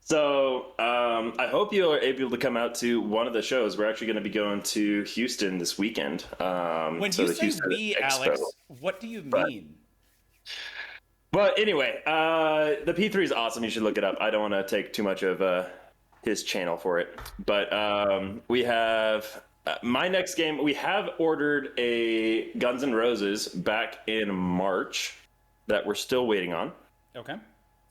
So I hope you are able to come out to one of the shows. We're actually going to be going to Houston this weekend. When so you the say Houston we, Expo. Alex, what do you mean? But anyway, the P3 is awesome. You should look it up. I don't want to take too much of his channel for it. But we have my next game. We have ordered a Guns N' Roses back in March that we're still waiting on. Okay.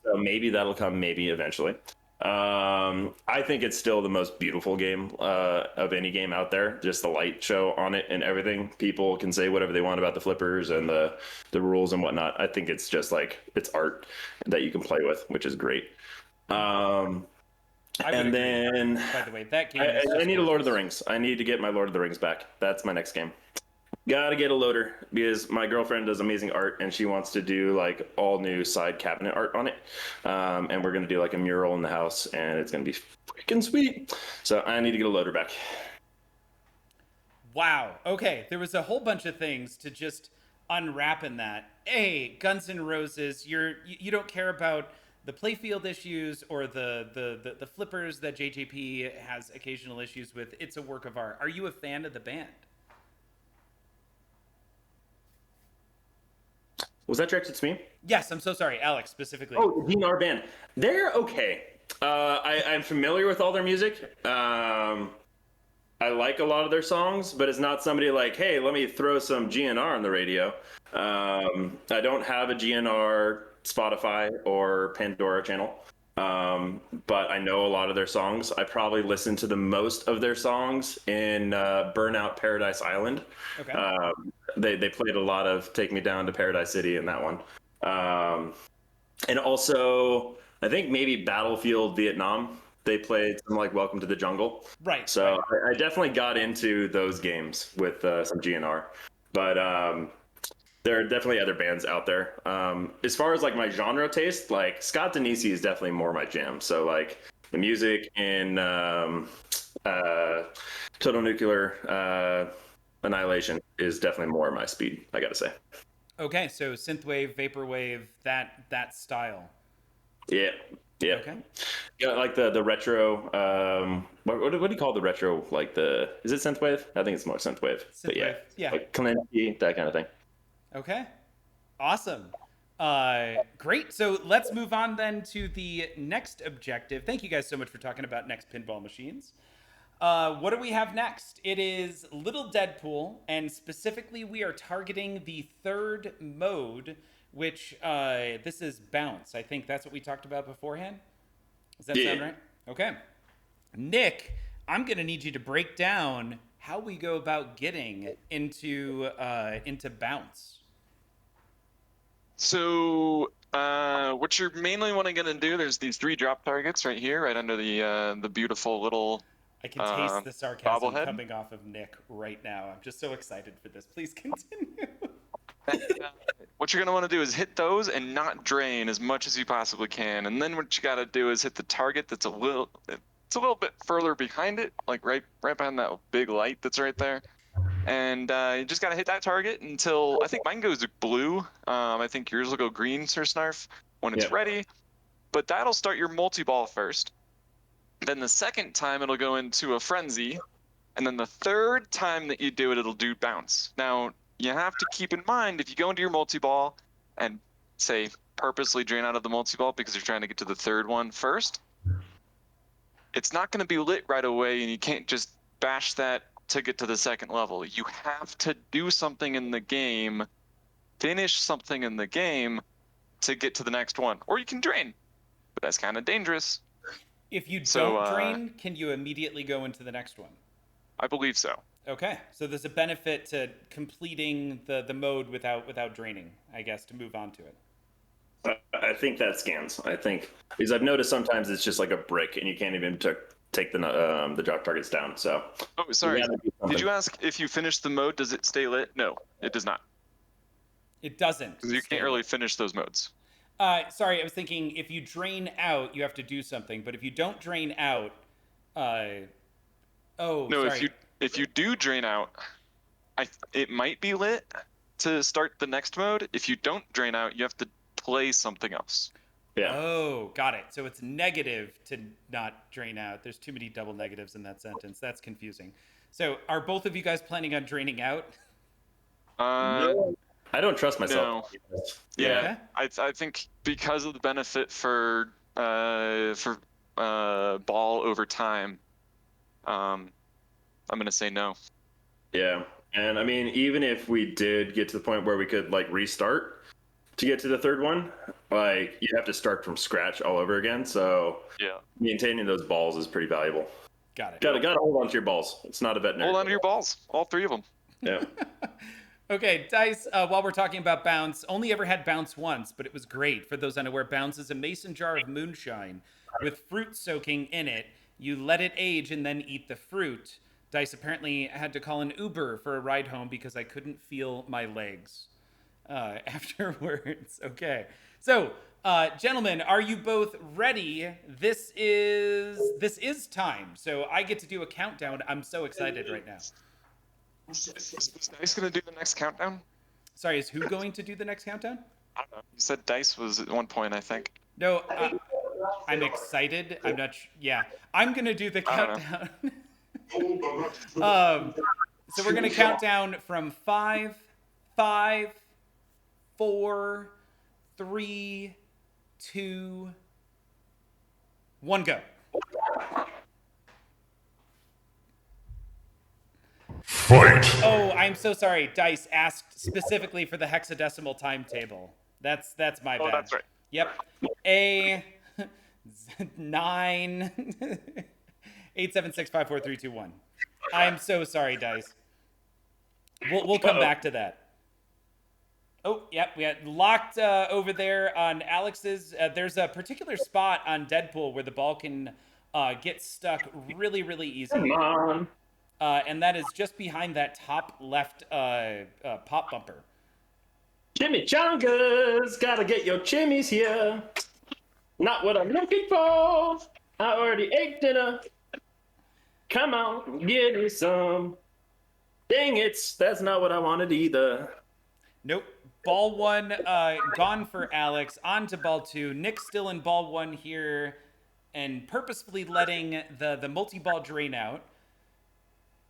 So maybe that'll come, maybe eventually. I think it's still the most beautiful game of any game out there. Just the light show on it and everything. People can say whatever they want about the flippers and the rules and whatnot. I think it's just like it's art that you can play with, which is great. I would And agree. then By the way, that game is I just need a Lord of the gorgeous. Rings. I need to get my Lord of the Rings back. That's my next game. Gotta get a loader because my girlfriend does amazing art and she wants to do like all new side cabinet art on it. And we're gonna do like a mural in the house and it's gonna be freaking sweet. So I need to get a loader back. Wow. Okay, there was a whole bunch of things to just unwrap in that. Hey, Guns N' Roses, you don't care about the playfield issues or the flippers that JJP has occasional issues with. It's a work of art. Are you a fan of the band? Was that directed to me? Yes, I'm so sorry, Alex specifically. Oh, the DNR band. They're okay. I'm familiar with all their music. I like a lot of their songs, but it's not somebody like, hey, let me throw some GNR on the radio. I don't have a GNR Spotify or Pandora channel, but I know a lot of their songs. I probably listen to the most of their songs in Burnout Paradise Island. Okay. They played a lot of Take Me Down to Paradise City in that one. And also, I think maybe Battlefield Vietnam. They played some like Welcome to the Jungle. Right. So right. I definitely got into those games with some GNR. But there are definitely other bands out there. As far as like my genre taste, like Scott Danesi is definitely more my jam. So like the music in Total Nuclear Annihilation is definitely more my speed, I gotta say. Okay, so synthwave, vaporwave, that style. Yeah. Yeah. Okay. Yeah, like the retro. What do you call the retro? Like is it synthwave? I think it's more synthwave. But yeah, Synthwave, yeah. like Kalinske, that kind of thing. Okay. Awesome. Great. So let's move on then to the next objective. Thank you guys so much for talking about next pinball machines. What do we have next? It is Little Deadpool, and specifically we are targeting the third mode, which this is bounce. I think that's what we talked about beforehand. Does that sound right? Okay. Nick, I'm going to need you to break down how we go about getting into bounce. So, what you're mainly wanting to do, there's these 3 drop targets right here, right under the beautiful little I can taste the sarcasm bobblehead. coming off of Nick right now. I'm just so excited for this. Please continue. What you're going to want to do is hit those and not drain as much as you possibly can. And then what you got to do is hit the target that's it's a little bit further behind it, like right behind that big light that's right there. And you just got to hit that target until, I think mine goes blue. I think yours will go green, Sir Snarf, when it's ready. But that'll start your multi-ball first. Then the second time it'll go into a frenzy. And then the third time that you do it, it'll do bounce. Now, you have to keep in mind, if you go into your multi-ball and, say, purposely drain out of the multi-ball because you're trying to get to the third one first, it's not going to be lit right away, and you can't just bash that to get to the second level. You have to do something in the game, finish something in the game to get to the next one. Or you can drain, but that's kind of dangerous. If you don't drain, can you immediately go into the next one? I believe so. Okay, so there's a benefit to completing the mode without draining, I guess, to move on to it. I think that scans. I think because I've noticed sometimes it's just like a brick and you can't even take the drop targets down. So. Oh, sorry. Did you ask if you finish the mode, does it stay lit? No, it does not. It doesn't. Because you can't really finish those modes. Sorry, I was thinking if you drain out, you have to do something. But if you don't drain out, no, sorry. if you do drain out, it might be lit to start the next mode. If you don't drain out, you have to play something else. Yeah. Oh, got it. So it's negative to not drain out. There's too many double negatives in that sentence. That's confusing. So are both of you guys planning on draining out? No. I don't trust myself. No. Yeah, okay. I think because of the benefit for ball over time, I'm gonna say no. Yeah, and I mean, even if we did get to the point where we could like restart to get to the third one, like you have to start from scratch all over again. So yeah, maintaining those balls is pretty valuable. Got it. Got to hold on to your balls. It's not a veterinary. Hold on to your balls, all 3 of them. Yeah. Okay, Dice, while we're talking about bounce, only ever had bounce once, but it was great. For those unaware, bounce is a mason jar of moonshine with fruit soaking in it. You let it age and then eat the fruit. Dice apparently had to call an Uber for a ride home because I couldn't feel my legs afterwards. Okay, so gentlemen, are you both ready? This is time. So I get to do a countdown. I'm so excited right now. Is Dice going to do the next countdown? Sorry, is who going to do the next countdown? I don't know. You said Dice was at one point, I think. No, I'm excited. I'm not. Yeah, I'm going to do the countdown. So we're going to count down from 5, 4, 3, 2, 1, go. Fight! Oh, I'm so sorry. Dice asked specifically for the hexadecimal timetable. That's my bad. Oh, that's right. Yep. A 9 8765432 I'm so sorry, Dice. We'll come back to that. Oh, yep, we had locked over there on Alex's. There's a particular spot on Deadpool where the ball can get stuck really, really easy. Come on. And that is just behind that top left pop bumper. Chimichangas, gotta get your chimmies here. Not what I'm looking for. I already ate dinner. Come on, give me some. Dang it, that's not what I wanted either. Nope. Ball 1 gone for Alex. On to ball 2. Nick's still in ball 1 here and purposefully letting the multi-ball drain out.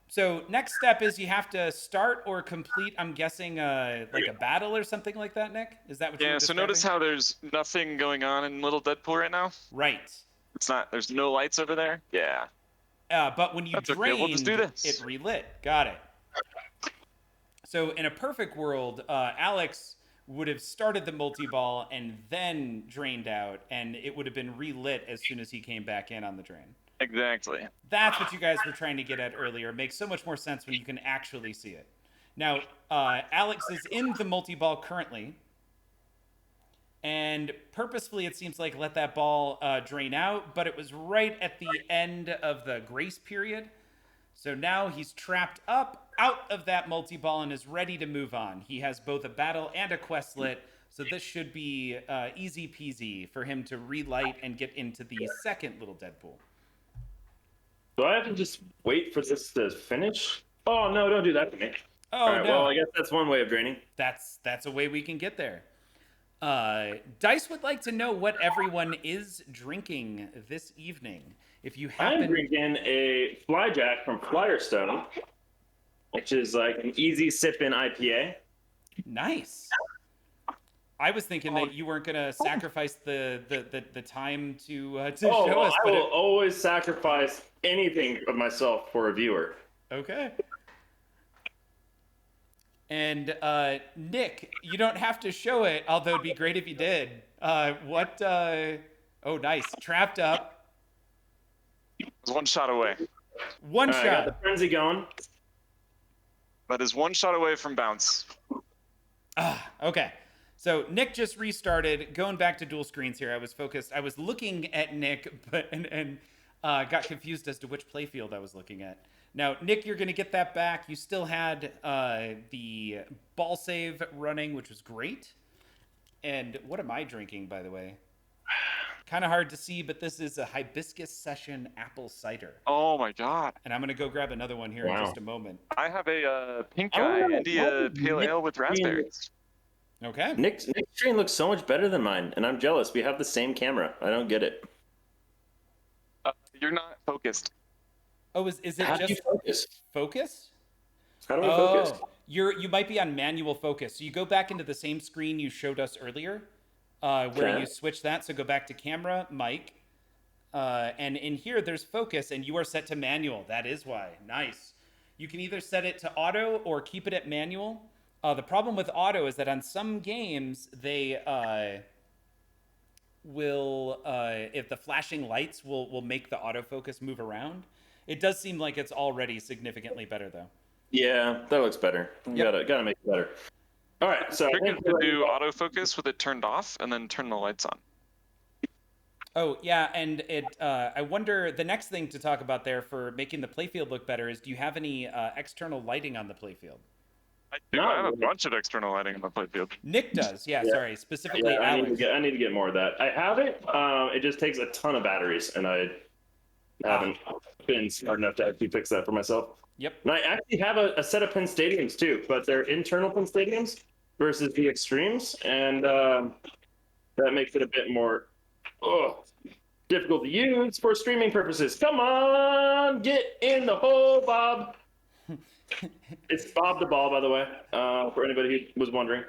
So next step is you have to start or complete, I'm guessing, like a battle or something like that, Nick? Is that what you're describing? So notice how there's nothing going on in Little Deadpool right now? Right. There's no lights over there? Yeah. But when you drained, we'll just do this. It relit. Got it. So in a perfect world, Alex would have started the multi-ball and then drained out, and it would have been relit as soon as he came back in on the drain. Exactly. That's what you guys were trying to get at earlier. It makes so much more sense when you can actually see it. Now, Alex is in the multi-ball currently, and purposefully it seems like let that ball drain out, but it was right at the end of the grace period. So now he's trapped up out of that multi-ball and is ready to move on. He has both a battle and a questlet, so this should be easy peasy for him to relight and get into the second little Deadpool. Do I have to just wait for this to finish? Oh, no, don't do that to me. Oh, All right, no. well, I guess that's one way of draining. That's a way we can get there. Dice would like to know what everyone is drinking this evening. If you happen... I'm drinking a Flyjack from Firestone, which is like an easy sip-in IPA. Nice. I was thinking that you weren't going to sacrifice the time to show us. I will always sacrifice anything of myself for a viewer. Okay. And Nick, you don't have to show it, although it'd be great if you did. Oh, nice. Trapped up. It was one shot away. One shot. I got the frenzy going. That is one shot away from bounce. Okay. So Nick just restarted. Going back to dual screens here. I was focused. I was looking at Nick, but and got confused as to which playfield I was looking at. Now, Nick, you're going to get that back. You still had the ball save running, which was great. And what am I drinking, by the way? Kind of hard to see, but this is a hibiscus session apple cider. Oh my god. And I'm going to go grab another one here in just a moment. I have a pink eye India pale ale with raspberries. Okay. Nick's screen looks so much better than mine, and I'm jealous. We have the same camera. I don't get it. You're not focused. Oh, is it How do you just focus? focus? How do I focus? You might be on manual focus. So you go back into the same screen you showed us earlier, where you switch that. So go back to camera, mic, and in here there's focus, and you are set to manual. That is why. Nice. You can either set it to auto or keep it at manual. The problem with auto is that on some games they will, if the flashing lights will make the autofocus move around. It does seem like it's already significantly better, though. Yeah, that looks better. Yep. Gotta make it better. All right, so You're going to do autofocus with it turned off, and then turn the lights on. Oh yeah, and it. I wonder the next thing to talk about there for making the playfield look better is, do you have any external lighting on the playfield? I do. I have a bunch of external lighting on the playfield. Nick does. Yeah. Sorry, specifically Yeah, Alex. I need to get more of that. I have it. It just takes a ton of batteries, and I haven't been smart enough to actually fix that for myself. Yep. And I actually have a set of pin stadiums too, but they're internal pin stadiums versus the extremes, and that makes it a bit more difficult to use for streaming purposes. Come on, get in the hole, Bob. It's Bob the Ball, by the way, for anybody who was wondering.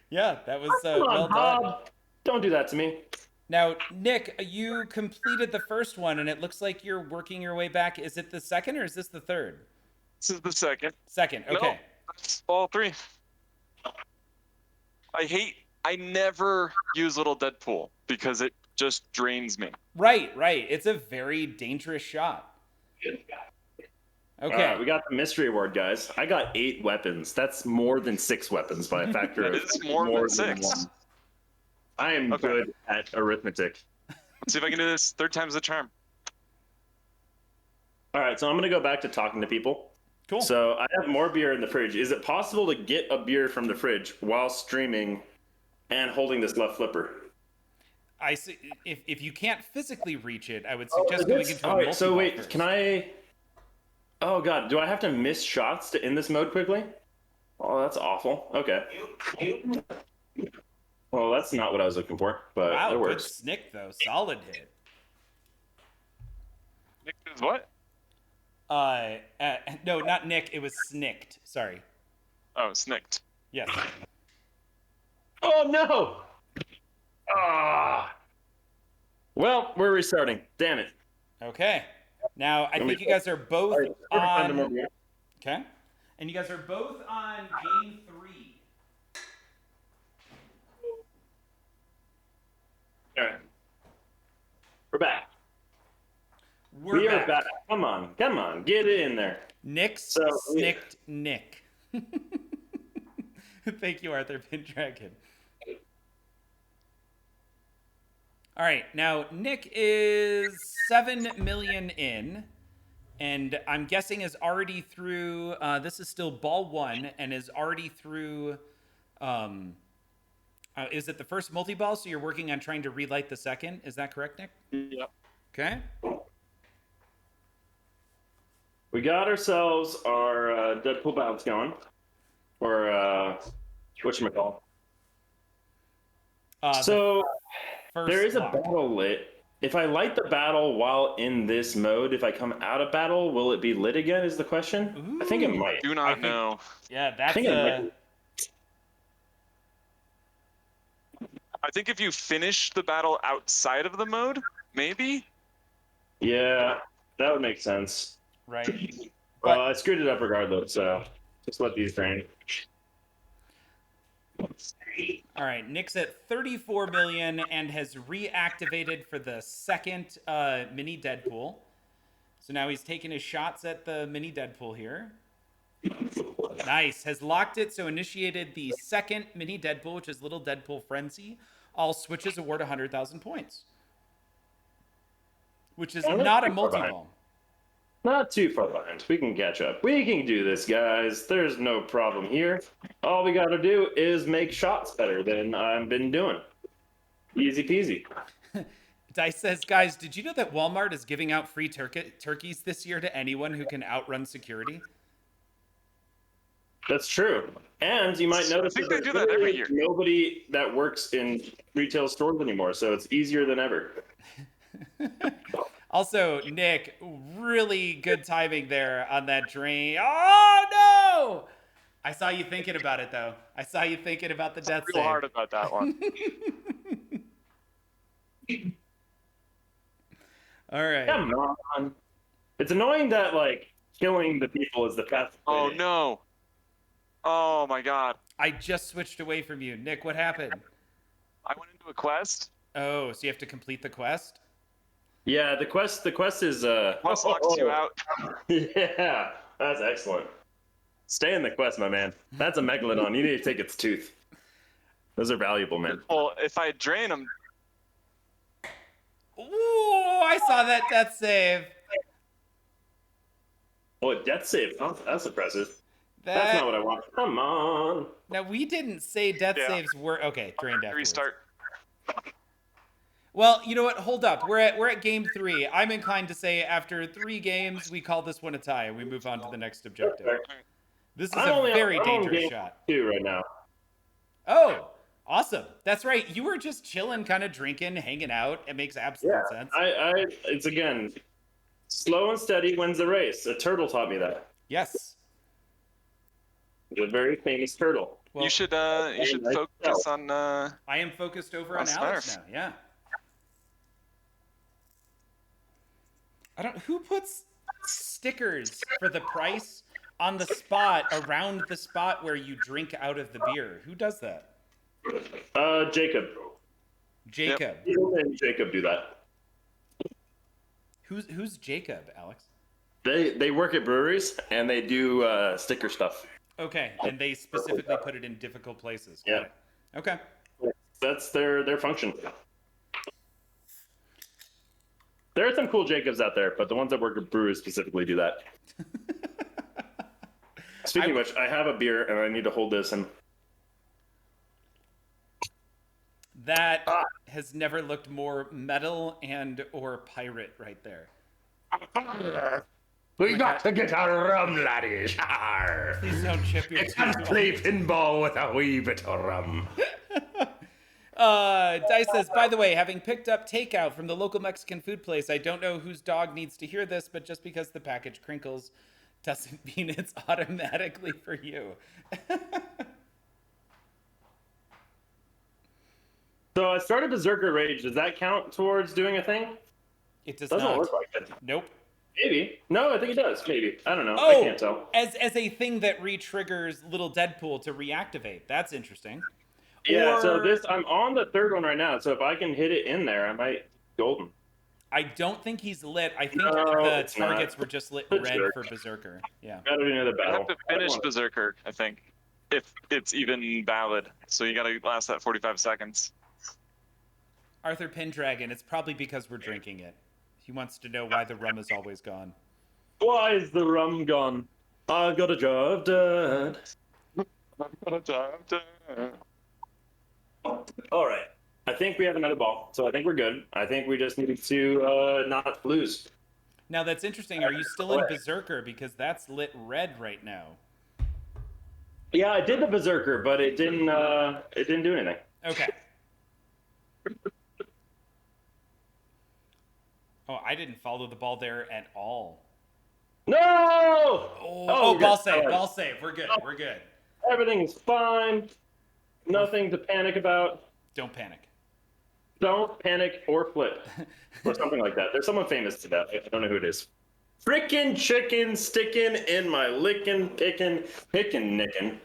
Yeah, that was Come on, well Bob. done. Don't do that to me. Now, Nick, you completed the first one, and it looks like you're working your way back. Is it the second, or is this the third? This is the second. Second. Okay. No, that's all three. I never use little Deadpool because it just drains me. Right. It's a very dangerous shot. Okay. We got the mystery award, guys. I got 8 weapons. That's more than 6 weapons by a factor of It's more than 6. 1. I am good at arithmetic. Let's see if I can do this 3rd time's the charm. All right, so I'm going to go back to talking to people. Cool. So I have more beer in the fridge. Is it possible to get a beer from the fridge while streaming and holding this left flipper? I see. If you can't physically reach it, I would suggest going into a multi-ball so wait, first. can I... Oh, God, do I have to miss shots to end this mode quickly? Oh, that's awful. Okay. Well, that's not what I was looking for, but Wow, it good works. snick though. Solid hit. Nick does what? No, not Nick. It was snicked. Sorry. Oh, snicked. Yes. Oh, no! Ah. Well, we're restarting. Damn it. Okay. Now I think you guys are both on. Okay. And you guys are both on game 3. All right. We're back. We're We are back. back. Come on, get it in there. Nick's So, snicked Nick. Thank you, Arthur Pendragon. All right, now Nick is 7 million in, and I'm guessing is already through. This is still ball 1, and is already through. Is it the first multi-ball? So you're working on trying to relight the second. Is that correct, Nick? Yep. Okay. We got ourselves our Deadpool bounce going, or whatchamacallit. So there is a battle lit. If I light the battle while in this mode, if I come out of battle, will it be lit again? Is the question? Ooh. I think it might. Do not know. Yeah, I that's think it might. I think if you finish the battle outside of the mode, maybe. Yeah, that would make sense. right. Well, I screwed it up regardless, so just let these drain. All right, Nick's at 34 million and has reactivated for the second mini Deadpool. So now he's taking his shots at the mini Deadpool here. Nice. Has locked it, so initiated the second mini Deadpool, which is Little Deadpool Frenzy. All switches award 100,000 points. Which is not a multi-ball. Not too far behind. We can catch up. We can do this, guys. There's no problem here. All we got to do is make shots better than I've been doing. Easy peasy. Dice says, guys, did you know that Walmart is giving out free turkeys this year to anyone who can outrun security? That's true. And you might notice I think they do that every year. Nobody that works in retail stores anymore, so it's easier than ever. Also, Nick, really good timing there on that drain. Oh, no! I saw you thinking about it, though. I saw you thinking about the death Real save. hard about that one. All right. Come on. It's annoying that, like, killing the people is the fastest way Oh to- no. Oh my god. I just switched away from you. Nick, what happened? I went into a quest. Oh, so you have to complete the quest? Yeah, the quest is Quest locks you out. Yeah, that's excellent. Stay in the quest, my man. That's a megalodon. You need to take its tooth. Those are valuable, man. Well, if I drain them, Ooh, I saw that death save. Oh, death save. Oh, that's impressive. That... That's not what I want. Come on. Now, we didn't say death Yeah. saves were... Okay, drained afterwards. restart. Well, you know what? Hold up. We're at game 3. I'm inclined to say after 3 games, we call this one a tie and we move on to the next objective. This is a very dangerous shot. 2 right now. Oh, awesome. That's right. You were just chilling, kind of drinking, hanging out. It makes absolute sense. It's again, slow and steady wins the race. A turtle taught me that. Yes. A very famous turtle. Well, You should focus on. I am focused over on Alex Snarf. now. Yeah. Who puts stickers for the price on the spot around the spot where you drink out of the beer? Who does that? Jacob. Jacob. People named Jacob do that. Who's Jacob, Alex? They work at breweries and they do sticker stuff. Okay, and they specifically put it in difficult places. Got Yeah. it. Okay. That's their function. There are some cool Jacobs out there, but the ones that work at breweries specifically do that. Speaking of which, I have a beer and I need to hold this and That has never looked more metal and or pirate right there. We got to get our rum, laddies. Arr. Please don't chip your You can't tooth. play pinball with a wee bit of rum. Dice says, by the way, having picked up takeout from the local Mexican food place, I don't know whose dog needs to hear this, but just because the package crinkles doesn't mean it's automatically for you. So I started Berserker Rage. Does that count towards doing a thing? It does Doesn't not. look like it. Nope. Maybe. No, I think it does. Maybe. I don't know. Oh, I can't tell. as a thing that re-triggers Little Deadpool to reactivate. That's interesting. Yeah, so Or- I'm on the third one right now, so if I can hit it in there, I might golden. I don't think he's lit. I think No, the it's not. targets were just lit It's red jerk. for Berserker. Yeah. Gotta do another You battle. have to finish Berserker, I think, if it's even valid. So you gotta last that 45 seconds. Arthur Pendragon, it's probably because we're drinking it. He wants to know why the rum is always gone. Why is the rum gone? I got a job done. All right. I think we have another ball, so I think we're good. I think we just need to not lose. Now that's interesting. Are you still in Berserker? Because that's lit red right now. Yeah, I did the Berserker, but it didn't do anything. Okay. Oh, I didn't follow the ball there at all. No! Oh, good. ball save, All right. ball save. We're good. We're good. Everything is fine. Nothing to panic about. Don't panic. Don't panic or flip. Or something like that. There's someone famous to that. I don't know who it is. Frickin' chicken sticking in my lickin', pickin', nickin'.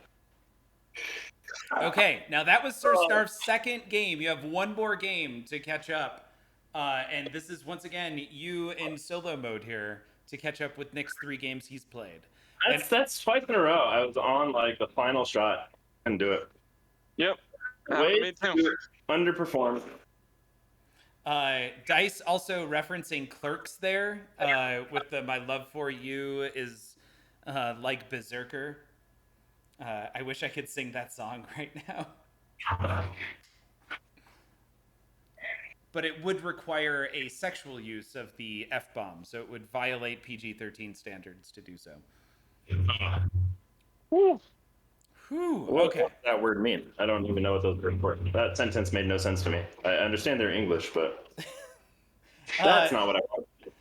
Okay, now that was Sir Snarf's second game. You have one more game to catch up. And this is, once again, you in solo mode here to catch up with Nick's 3 games he's played. That's twice in a row. I was on, like, the final shot. Couldn't do it. Yep. Way Me too. to underperform. Dice also referencing Clerks there with the "My love for you is like Berserker." I wish I could sing that song right now. But it would require a sexual use of the F-bomb, so it would violate PG-13 standards to do so. Whew. Whew, What okay. does that word mean? I don't even know what those words were. That sentence made no sense to me. I understand they're English, but that's not what I wanted.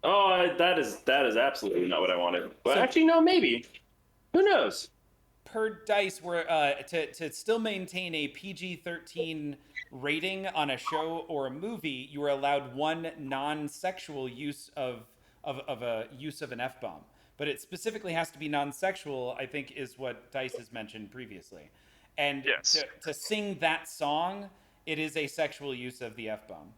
Oh, that is absolutely not what I wanted. But So- actually, no, maybe. Who knows? Per Dice, we're to still maintain a PG-13 rating on a show or a movie, you are allowed one non-sexual use of a use of an F-bomb. But it specifically has to be non-sexual, I think, is what Dice has mentioned previously. And Yes. to sing that song, it is a sexual use of the F-bomb.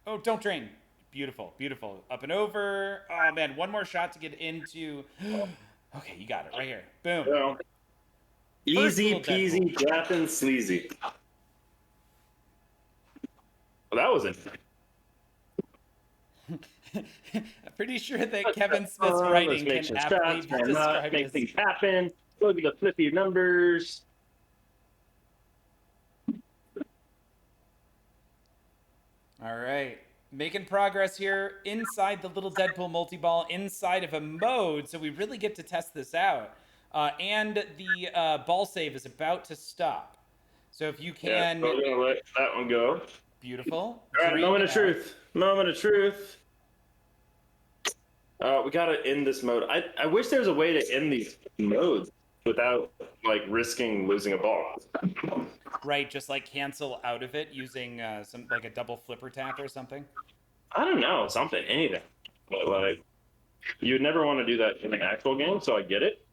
Oh, don't drain. Beautiful, beautiful. Up and over. Oh, man, one more shot to get into... Okay, you got it right here. Boom. Well, easy little peasy, Jappin' sleazy. Well, that was it. I'm pretty sure that Kevin Smith's writing Let's can make aptly some be shots, man, described make as... things happen. Look at the flippy numbers. All right. Making progress here inside the little Deadpool multi-ball, inside of a mode, so we really get to test this out. And the ball save is about to stop. So if you can... Yeah, so we're gonna let that one go. Beautiful. All right, Drain moment of out. truth. Moment of truth. We gotta end this mode. I wish there was a way to end these modes without like risking losing a ball. Right, just like cancel out of it using some like a double flipper tap or something. I don't know, something, anything. But like, you'd never want to do that in an actual game, so I get it.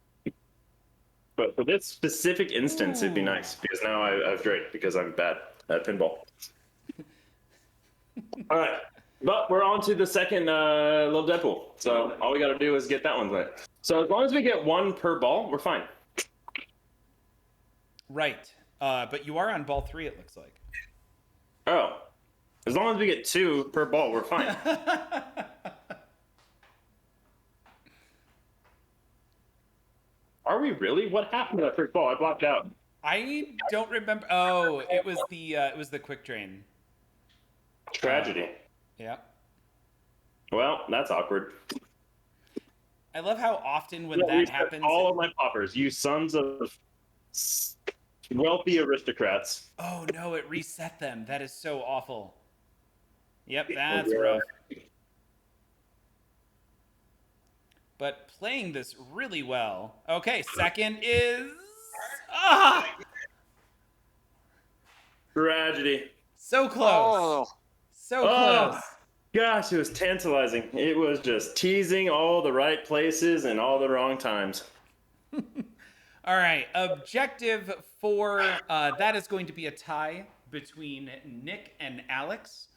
But for this specific instance, it'd be nice because now I've drained because I'm bad at pinball. All right, but we're on to the second little Deadpool. So all we got to do is get that one lit. So as long as we get one per ball, we're fine. Right, but you are on ball 3, it looks like. Oh, as long as we get 2 per ball, we're fine. Are we really? What happened to that first ball? I blocked out. I don't remember. Oh, it was the quick drain. Tragedy. Yeah. Well, that's awkward. I love how often when Yeah, that reset happens. all of my poppers, you sons of wealthy aristocrats. Oh no, it reset them. That is so awful. Yep, that's Yeah. rough. But playing this really well. Okay, second is Tragedy. so close. Oh, So close. Gosh, it was tantalizing. It was just teasing all the right places and all the wrong times. All right, objective 4, that is going to be a tie. between Nick and Alex.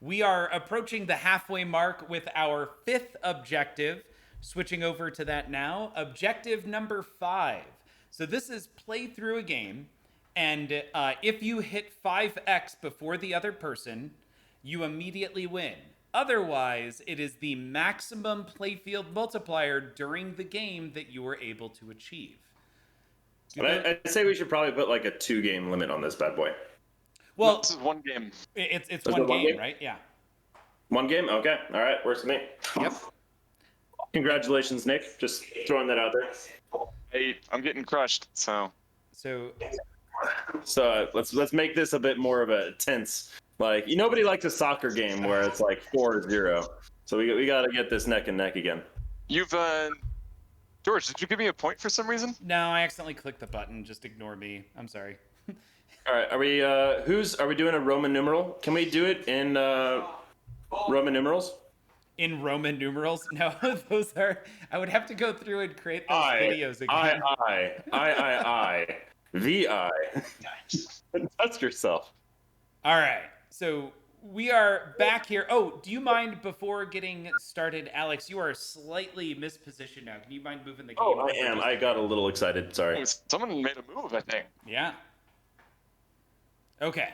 We are approaching the halfway mark with our 5th objective. Switching over to that now. Objective number 5. So this is play through a game, and if you hit 5x before the other person, you immediately win. Otherwise, it is the maximum playfield multiplier during the game that you are able to achieve. I'd say we should probably put like a 2-game limit on this bad boy. Well, No, this is one game. It's it one one game, game? right? Yeah. 1 game? Okay. All right. Works for me. Yep. Congratulations, Nick. Just throwing that out there. Hey, I'm getting crushed. So So So let's make this a bit more of a tense. Like, nobody likes a soccer game where it's like 4-0. So we got to get this neck and neck again. you've George, did you give me a point for some reason? no, I accidentally clicked the button. Just ignore me. I'm sorry. All right. Are we doing a Roman numeral? Can we do it in Roman numerals? In Roman numerals? No, those are. I would have to go through and create those videos again. I. VI. Touch yourself. All right. So we are back here. Oh, do you mind before getting started, Alex? You are slightly mispositioned now. Can you mind moving the game? Oh, I over am. just- I got a little excited. Sorry. Someone made a move, I think. Yeah. Okay.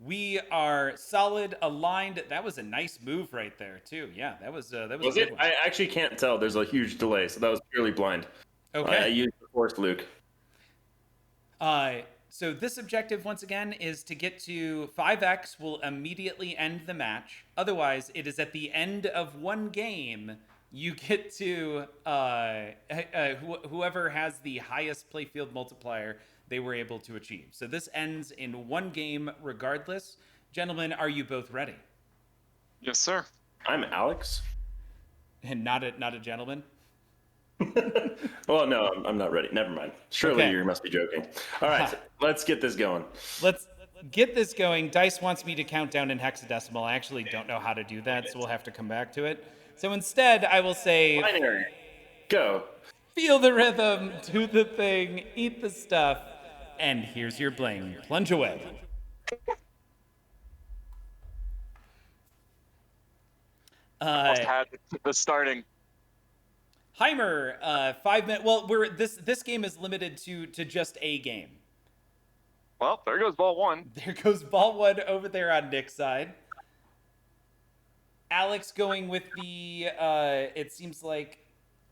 We are solid, aligned. That was a nice move right there, too. Yeah, that was Was a good it? one. I actually can't tell. There's a huge delay, so that was purely blind. I Okay. used the force, Luke. So this objective, once again, is to get to 5x will immediately end the match. Otherwise, it is at the end of one game, you get to whoever has the highest playfield multiplier they were able to achieve. So this ends in one game regardless. Gentlemen, are you both ready? Yes, sir. I'm Alex. And not a gentleman? Well, no, I'm not ready. Never mind. Surely Okay. you must be joking. All right, let's get this going. Let's get this going. Dice wants me to count down in hexadecimal. I actually don't know how to do that, so we'll have to come back to it. So instead, I will say, Binary. Go. feel the rhythm, do the thing, eat the stuff, and here's your bling. Plunge away. Had the starting. Heimer, 5 minutes. Well, this game is limited to just a game. Well, there goes ball one. There goes ball one over there on Nick's side. Alex going with the. It seems like.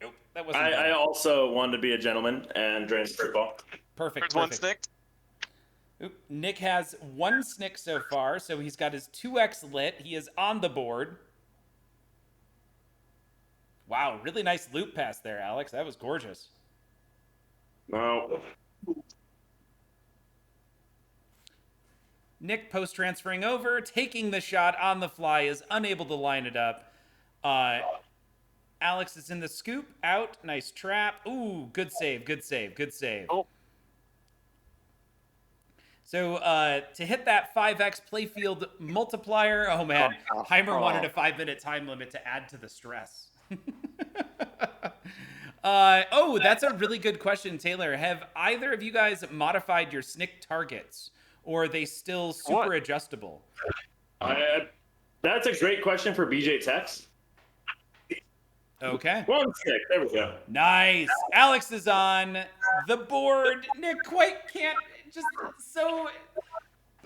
Nope, that wasn't. I also wanted to be a gentleman and drain the football. Perfect. There's one Perfect. snick. Oop, Nick has 1 snick so far, so he's got his 2x lit. He is on the board. Wow, really nice loop pass there, Alex. That was gorgeous. No. Nick post-transferring over, taking the shot on the fly, is unable to line it up. Alex is in the scoop, out, nice trap. Ooh, good save, good save, good save. Oh. So to hit that 5x playfield multiplier, oh man, Heimer wanted a 5-minute time limit to add to the stress. That's a really good question, Taylor. Have either of you guys modified your snick targets, or are they still super What? adjustable? That's a great question for BJ Tex. Okay. 1 stick. There we go. Nice. Alex is on the board. Nick quite can't just so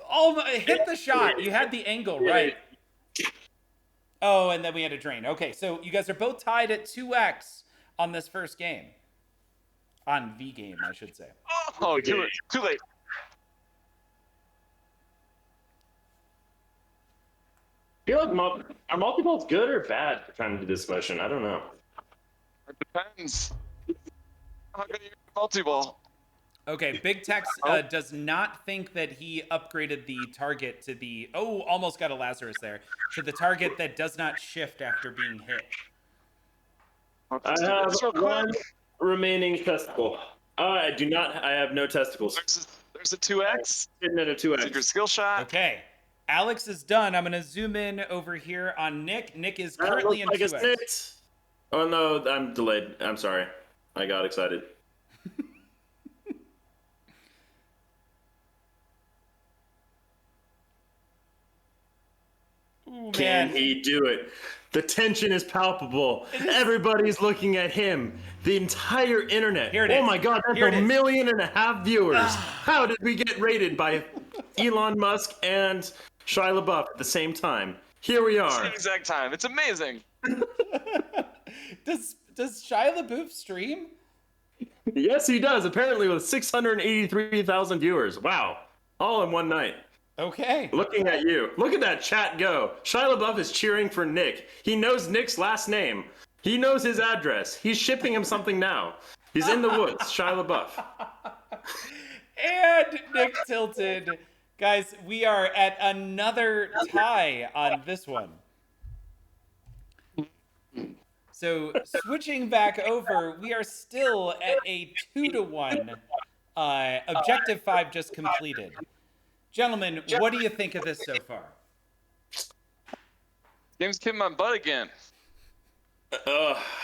almost hit the shot. You had the angle right. Oh, and then we had a drain. Okay, so you guys are both tied at 2x on this first game. On V game, I should say. Oh, too late. I feel like are multi-balls good or bad for trying to do this motion? I don't know. It depends. How good are your multi-ball? Okay, Big Tex does not think that he upgraded the target to the... Oh, almost got a Lazarus there. To the target that does not shift after being hit. I have 1 remaining testicle. I do not. I have no testicles. There's a 2x. Hitting at a It's your 2x. skill shot. Okay, Alex is done. I'm going to zoom in over here on Nick. Nick is currently in Like a 2x. snit. Oh no, I'm delayed. I'm sorry. I got excited. Ooh, Can man. he do it? The tension is palpable. Everybody's looking at him. The entire internet. Here it Oh is. my God, that's Here it a is. 1.5 million viewers. How did we get rated by Elon Musk and Shia LaBeouf at the same time? Here we are. Same exact time. It's amazing. Does Shia LaBeouf stream? Yes, he does. Apparently with 683,000 viewers. Wow. All in one night. Okay. Looking at you. Look at that chat go. Shia LaBeouf is cheering for Nick. He knows Nick's last name. He knows his address. He's shipping him something now. He's in the woods. Shia LaBeouf. And Nick tilted. Guys, we are at another tie on this one. So switching back over, we are still at a 2-1. Objective 5 just completed. Gentlemen, what do you think of this so far? Game's kicking my butt again.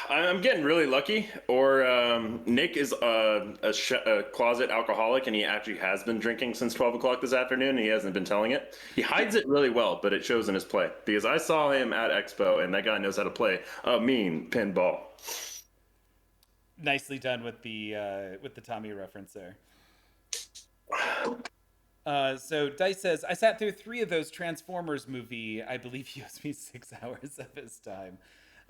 I'm getting really lucky. Or Nick is a closet alcoholic, and he actually has been drinking since 12 o'clock this afternoon, and he hasn't been telling it. He hides it really well, but it shows in his play. Because I saw him at Expo, and that guy knows how to play a mean pinball. Nicely done with the Tommy reference there. So Dice says, I sat through 3 of those Transformers movie. I believe he owes me 6 hours of his time.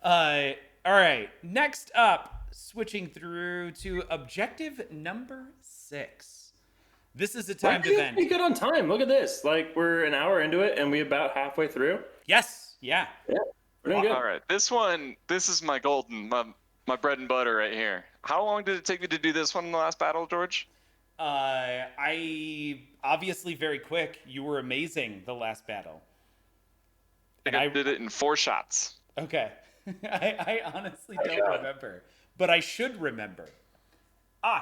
All right. Next up, switching through to objective number 6. This is a timed event. Pretty good on time. Look at this. Like, we're an hour into it, and we're about halfway through. Yes. Yeah. Yeah. We're doing good. All right, this is my my bread and butter right here. How long did it take you to do this one in the last battle, George? I obviously very quick. You were amazing the last battle. And I did it in 4 shots. Okay. I honestly don't remember, but I should remember.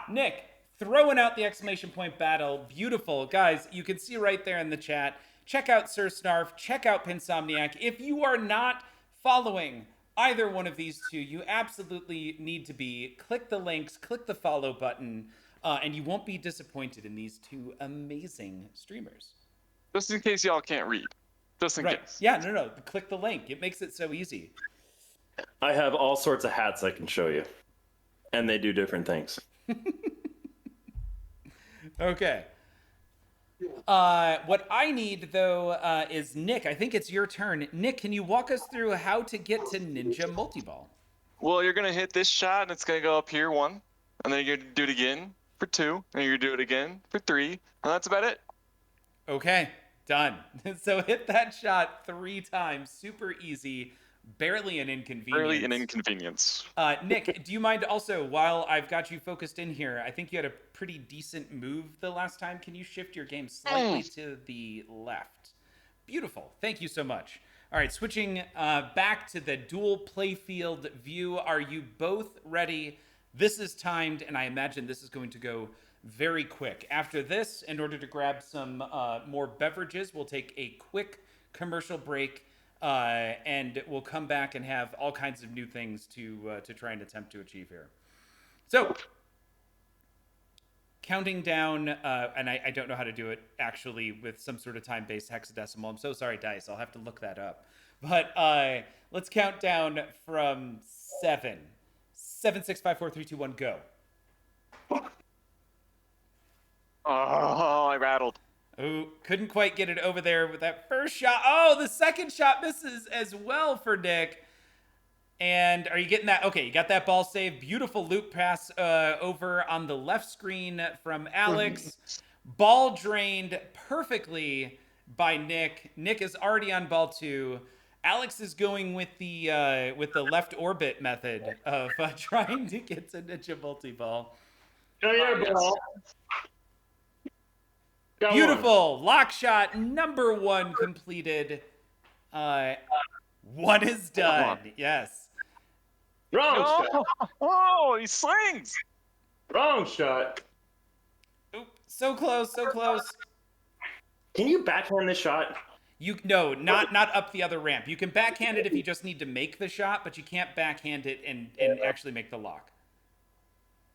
Nick, throwing out the exclamation point battle. Beautiful. Guys, you can see right there in the chat. Check out Sir Snarf. Check out Pinsomniac. If you are not following either one of these two, you absolutely need to be. Click the links, click the follow button, and you won't be disappointed in these 2 amazing streamers. Just in case y'all can't read. Just in case. Yeah, no. Click the link. It makes it so easy. I have all sorts of hats I can show you. And they do different things. Okay. What I need, though, is Nick. I think it's your turn. Nick, can you walk us through how to get to Ninja Multiball? Well, you're going to hit this shot, and it's going to go up here 1. And then you're going to do it again for 2. And you're going to do it again for 3. And that's about it. Okay, done. So hit that shot 3 times. Super easy. Barely an inconvenience. Nick, do you mind also, while I've got you focused in here, I think you had a pretty decent move the last time. Can you shift your game slightly to the left? Beautiful. Thank you so much. All right, switching back to the dual playfield view. Are you both ready? This is timed, and I imagine this is going to go very quick. After this, in order to grab some more beverages, we'll take a quick commercial break. And we'll come back and have all kinds of new things to try and attempt to achieve here. So, counting down, and I don't know how to do it actually with some sort of time-based hexadecimal. I'm so sorry, Dice. I'll have to look that up. But let's count down from 7. 7, 6, 5, 4, 3, 2, 1, go. Oh, I rattled. Oh, couldn't quite get it over there with that first shot. Oh, the second shot misses as well for Nick. And are you getting that? Okay, you got that ball save. Beautiful loop pass over on the left screen from Alex. Ball drained perfectly by Nick. Nick is already on ball 2. Alex is going with the left orbit method of trying to get to Ninja Multi-Ball. Show your ball. Got Beautiful. Lock shot number 1 completed. 1 is done. Yes. Wrong shot. Oh, he slings. Wrong shot. Oop, so close, so close. Can you backhand this shot? No, not up the other ramp. You can backhand it if you just need to make the shot, but you can't backhand it and actually make the lock.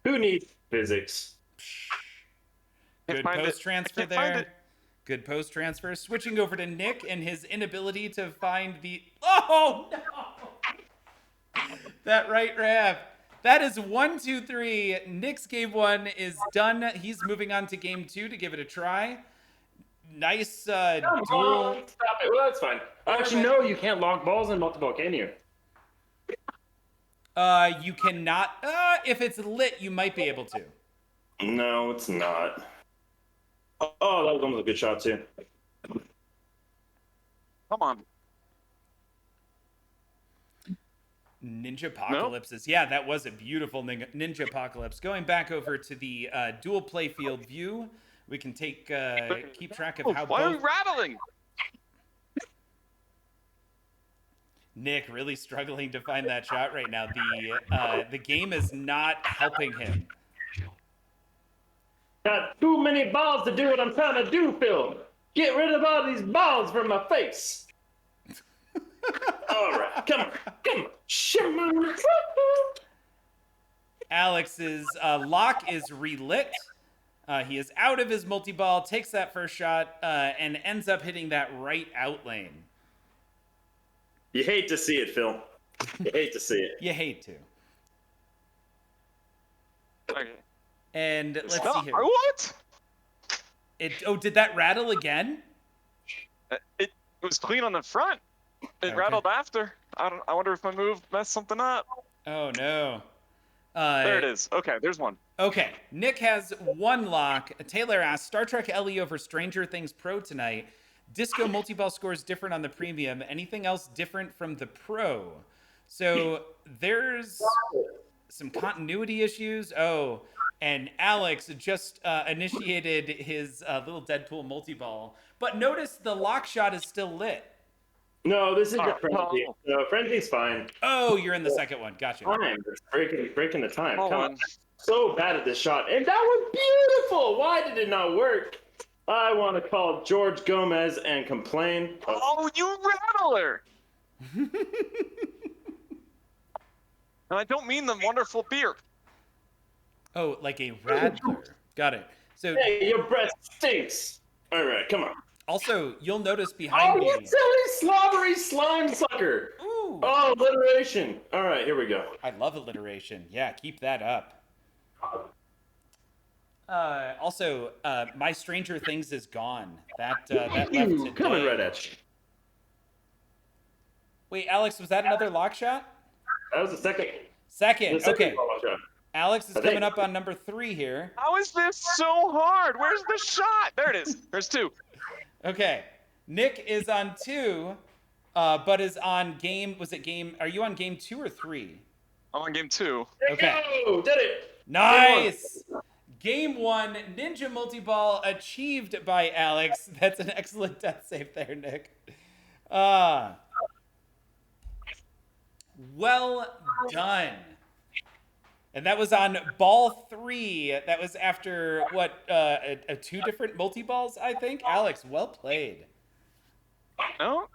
Who needs physics? Good post transfer there. Good post transfer. Switching over to Nick and his inability to find the. Oh no! That right ramp. That is 1, 2, 3. Nick's game 1 is done. He's moving on to game 2 to give it a try. Nice Come duel. on, stop it. Well, that's fine. Actually, no, you can't lock balls in multi-ball, can you? You cannot. If it's lit, you might be able to. No, it's not. Oh, that was almost a good shot, too. Come on. Ninja Apocalypses. Yeah, that was a beautiful Ninja Apocalypse. Going back over to the dual play field view, we can take keep track of how Why are we both. rattling? Nick really struggling to find that shot right now. The game is not helping him. Got too many balls to do what I'm trying to do, Phil. Get rid of all these balls from my face. All right, come on. Shimmer. Alex's lock is relit. He is out of his multi-ball, takes that first shot, and ends up hitting that right out lane. You hate to see it, Phil. You hate to see it. You hate to. Okay. And let's Stop. see here. What? Did that rattle again? It was clean on the front. It rattled after. I wonder if my move messed something up. Oh no. There it is. Okay, there's one. Okay, Nick has one lock. Taylor asks, Star Trek LE over Stranger Things Pro tonight. Disco multi-ball scores different on the premium. Anything else different from the pro? So there's some continuity issues. Oh, and Alex just initiated his little Deadpool multi-ball. But notice the lock shot is still lit. No, this is your frenzy. No, frenzy's fine. Oh, you're in the second one. Gotcha. Time. It's breaking the time. Hold Come on. on. So bad at this shot. And that was beautiful. Why did it not work? I want to call George Gomez and complain. Oh, you rattler! And I don't mean the wonderful beer. Oh, like a Radler. Got it. So Hey, your breath stinks. All right, come on. also, you'll notice Oh, behind you me. silly, slobbery slime sucker. Ooh. Oh, alliteration. All right, here we go. I love alliteration. Yeah, keep that up. Also, my Stranger Things is gone. That left today. Coming right at you. Wait, Alex, was that another lock shot? That was the second. Second. The second Okay. ball shot. Alex is I think. coming up on number 3 here. How is this so hard? Where's the shot? There it is. There's 2. Okay. Nick is on 2, but is on game. Was it game? Are you on game 2 or 3? I'm on game 2. Okay. Oh, did it. Nice. Game 1, Ninja Multi-Ball achieved by Alex. That's an excellent death save there, Nick. Well done. And that was on ball 3. That was after, what, 2 different multi-balls, I think? Alex, well played. No?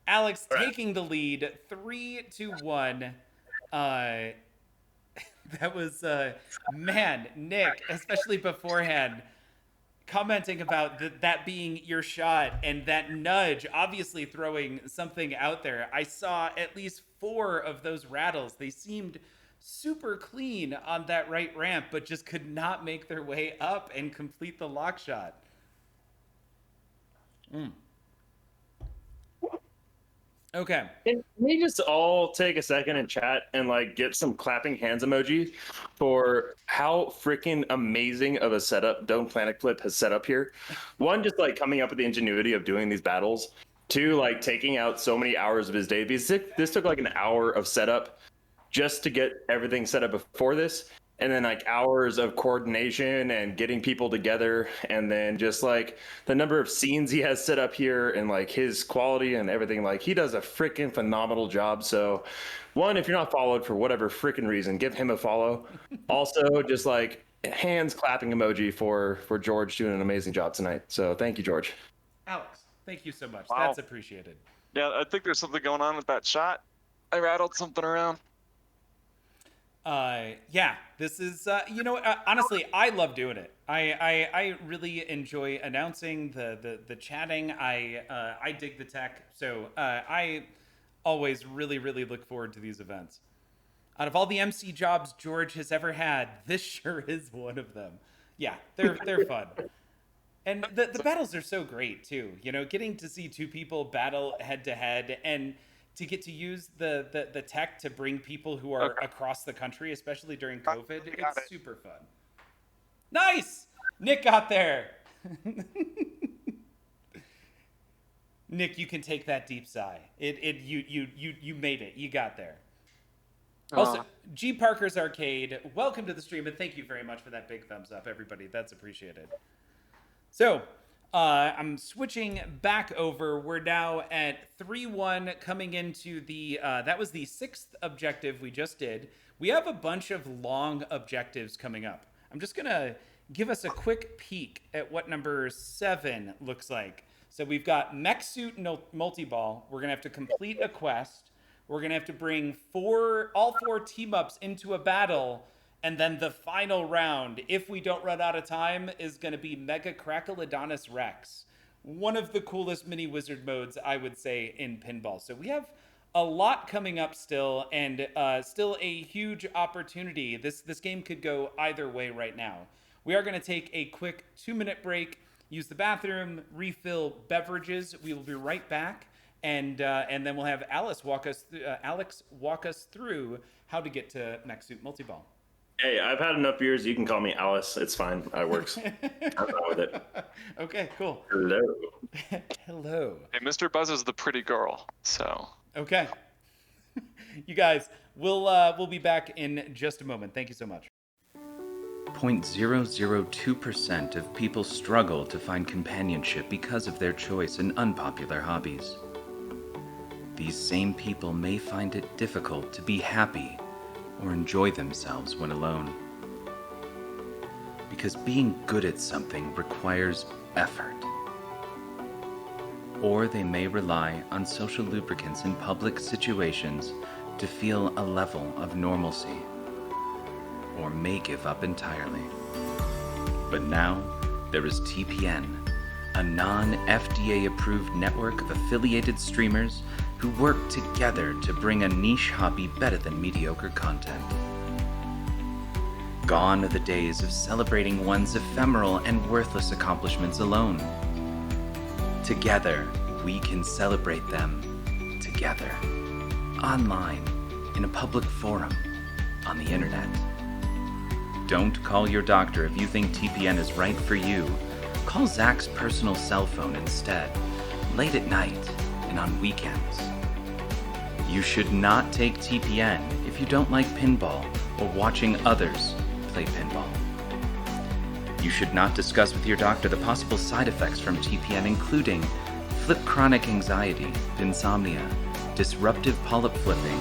Alex taking the lead, 3-1. That was, man, Nick, especially beforehand, commenting about that being your shot and that nudge, obviously throwing something out there. I saw at least 4 of those rattles. They seemed super clean on that right ramp, but just could not make their way up and complete the lock shot. Okay. Can we just all take a second and chat and like get some clapping hands emoji for how freaking amazing of a setup Don't Planet Flip has set up here? One, just like coming up with the ingenuity of doing these battles. 2, like taking out so many hours of his day. Because this took like an hour of setup just to get everything set up before this. And then like hours of coordination and getting people together, and then just like the number of scenes he has set up here and like his quality and everything. Like he does a freaking phenomenal job. So one, if you're not followed for whatever freaking reason, give him a follow. Also, just like hands clapping emoji for George doing an amazing job tonight. So thank you, George. Alex, thank you so much. Wow. That's appreciated. Yeah, I think there's something going on with that shot. I rattled something around. Yeah, this is honestly, I love doing it. I really enjoy announcing the chatting. I dig the tech, so I always really look forward to these events. Out of all the MC jobs George has ever had, this sure is one of them. Yeah, they're fun. And the battles are so great too. Getting to see two people battle head to head and to get to use the tech to bring people who are across the country, especially during COVID, it's super fun. Nice! Nick got there. Nick, you can take that deep sigh. You made it. You got there. Also, G Parker's Arcade, welcome to the stream, and thank you very much for that big thumbs up, everybody. That's appreciated. So, I'm switching back over. We're now at 3-1 coming into the, that was the 6th objective we just did. We have a bunch of long objectives coming up. I'm just going to give us a quick peek at what number 7 looks like. So we've got Mech Suit Multi-Ball. We're going to have to complete a quest. We're going to have to bring all four team-ups into a battle. And then the final round, if we don't run out of time, is going to be Mega Crackalodonus Rex. One of the coolest mini wizard modes, I would say, in Pinball. So we have a lot coming up still, and still a huge opportunity. This game could go either way right now. We are going to take a quick 2-minute break, use the bathroom, refill beverages. We will be right back, and then we'll have Alex walk us through how to get to Mech Suit Multi-Ball. Hey, I've had enough beers. You can call me Alice. It's fine. It works. I'm fine with it. Okay, cool. Hello. Hello. Hey, Mr. Buzz is the pretty girl, so. Okay. You guys, we'll be back in just a moment. Thank you so much. 0.002% of people struggle to find companionship because of their choice in unpopular hobbies. These same people may find it difficult to be happy or enjoy themselves when alone. Because being good at something requires effort. Or they may rely on social lubricants in public situations to feel a level of normalcy. Or may give up entirely. But now, there is TPN, a non-FDA approved network of affiliated streamers who work together to bring a niche hobby better than mediocre content. Gone are the days of celebrating one's ephemeral and worthless accomplishments alone. Together, we can celebrate them together. Online, in a public forum, on the internet. Don't call your doctor if you think TPN is right for you. Call Zach's personal cell phone instead, late at night and on weekends. You should not take TPN if you don't like pinball or watching others play pinball. You should not discuss with your doctor the possible side effects from TPN, including flip chronic anxiety, insomnia, disruptive polyp flipping,